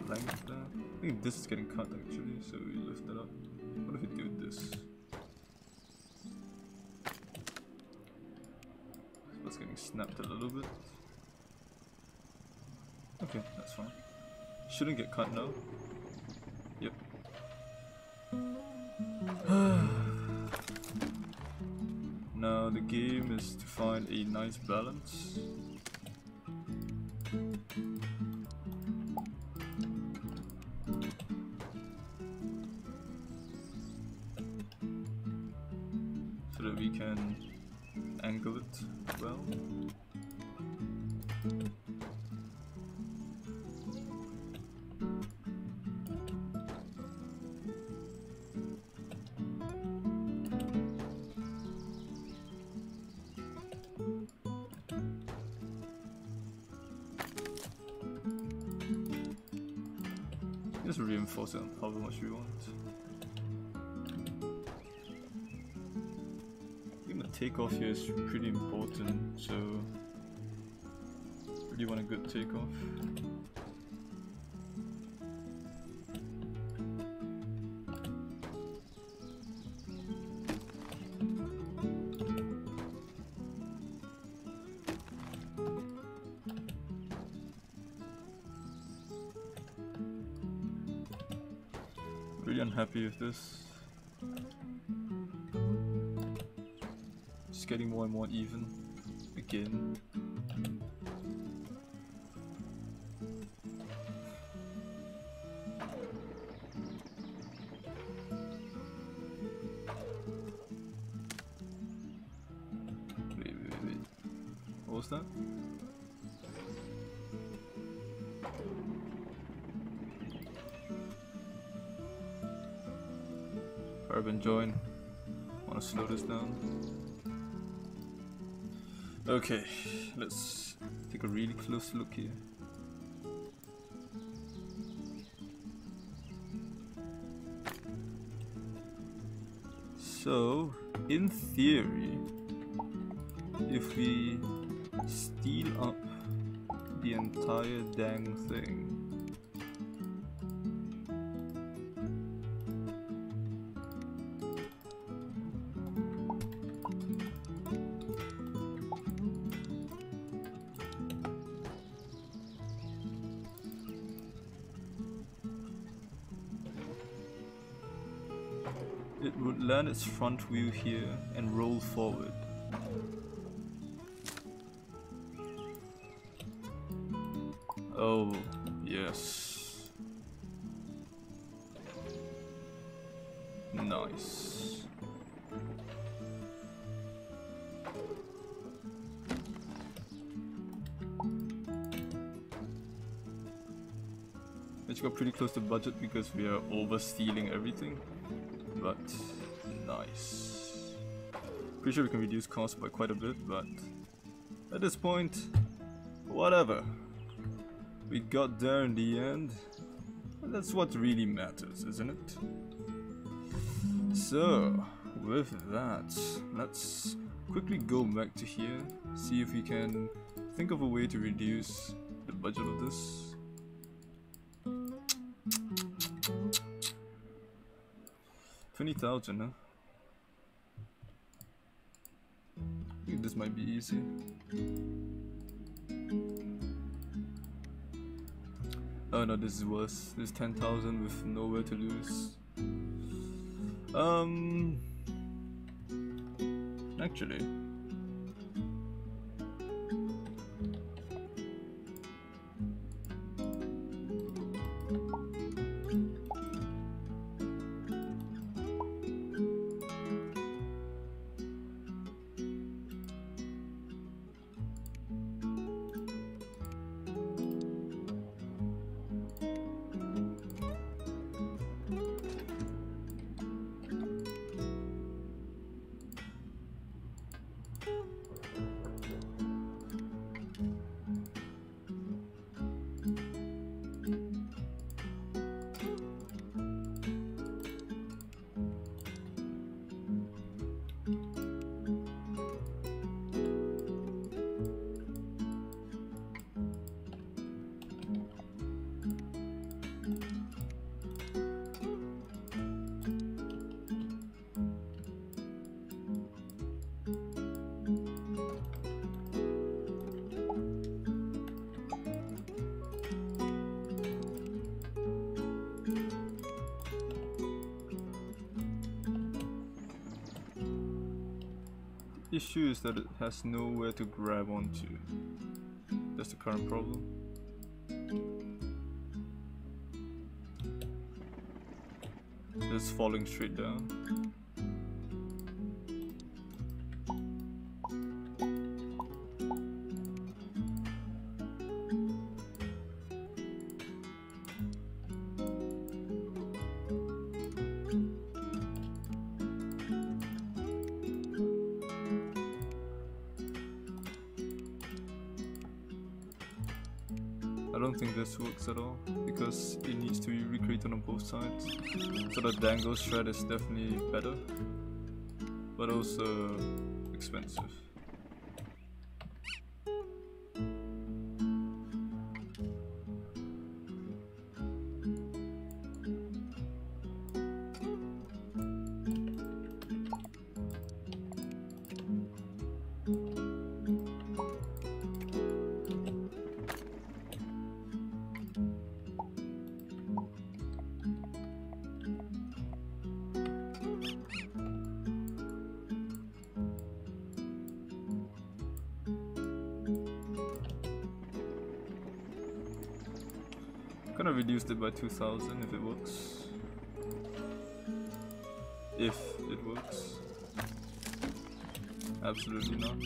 length there. I think this is getting cut actually, so we lift it up. What if we do this? It's getting snapped a little bit. Okay, that's fine. Shouldn't get cut now. Yep. Now the game is to find a nice balance. So that we can angle it well. Just reinforce it however much we want. I think the takeoff here is pretty important, so really want a good takeoff. Really unhappy with this. Just getting more and more even again. Wait. What was that? Urban join. Want to slow this down? Okay, let's take a really close look here. So, in theory, if we steal up the entire dang thing, it would land its front wheel here and roll forward. Oh, yes. Nice. Which got pretty close to budget because we are overstealing everything. But nice. Pretty sure we can reduce costs by quite a bit, but at this point, whatever. We got there in the end. And that's what really matters, isn't it? So, with that, let's quickly go back to here, see if we can think of a way to reduce the budget of this. 20,000, huh? I think this might be easy. Oh no, this is worse. This is 10,000 with nowhere to lose. Actually, the issue is that it has nowhere to grab onto. That's the current problem. It's falling straight down. I don't think this works at all because it needs to be recreated on both sides. So the dangle shred is definitely better, but also expensive. Gonna reduce it by 2,000 if it works. If it works. Absolutely not.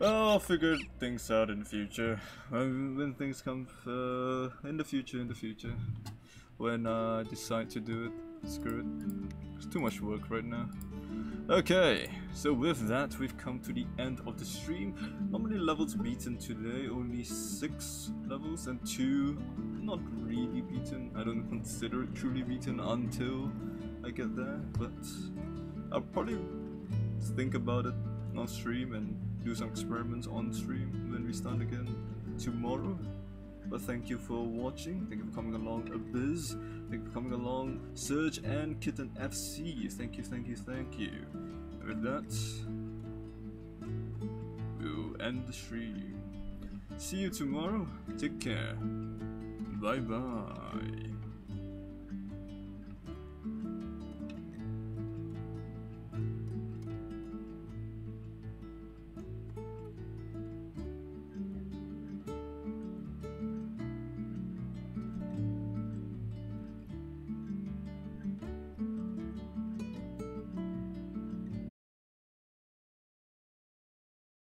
I'll figure things out in the future. When things come in the future. When I decide to do it. Screw it. It's too much work right now. Okay, so with that we've come to the end of the stream. How many levels beaten today? Only 6 levels and 2 not really beaten. I don't consider it truly beaten until I get there, but I'll probably think about it on stream and do some experiments on stream when we start again tomorrow. But thank you for watching, thank you for coming along Abyss, thank you for coming along Surge and Kitten FC, thank you. And with that, we'll end the stream. See you tomorrow, take care, bye bye.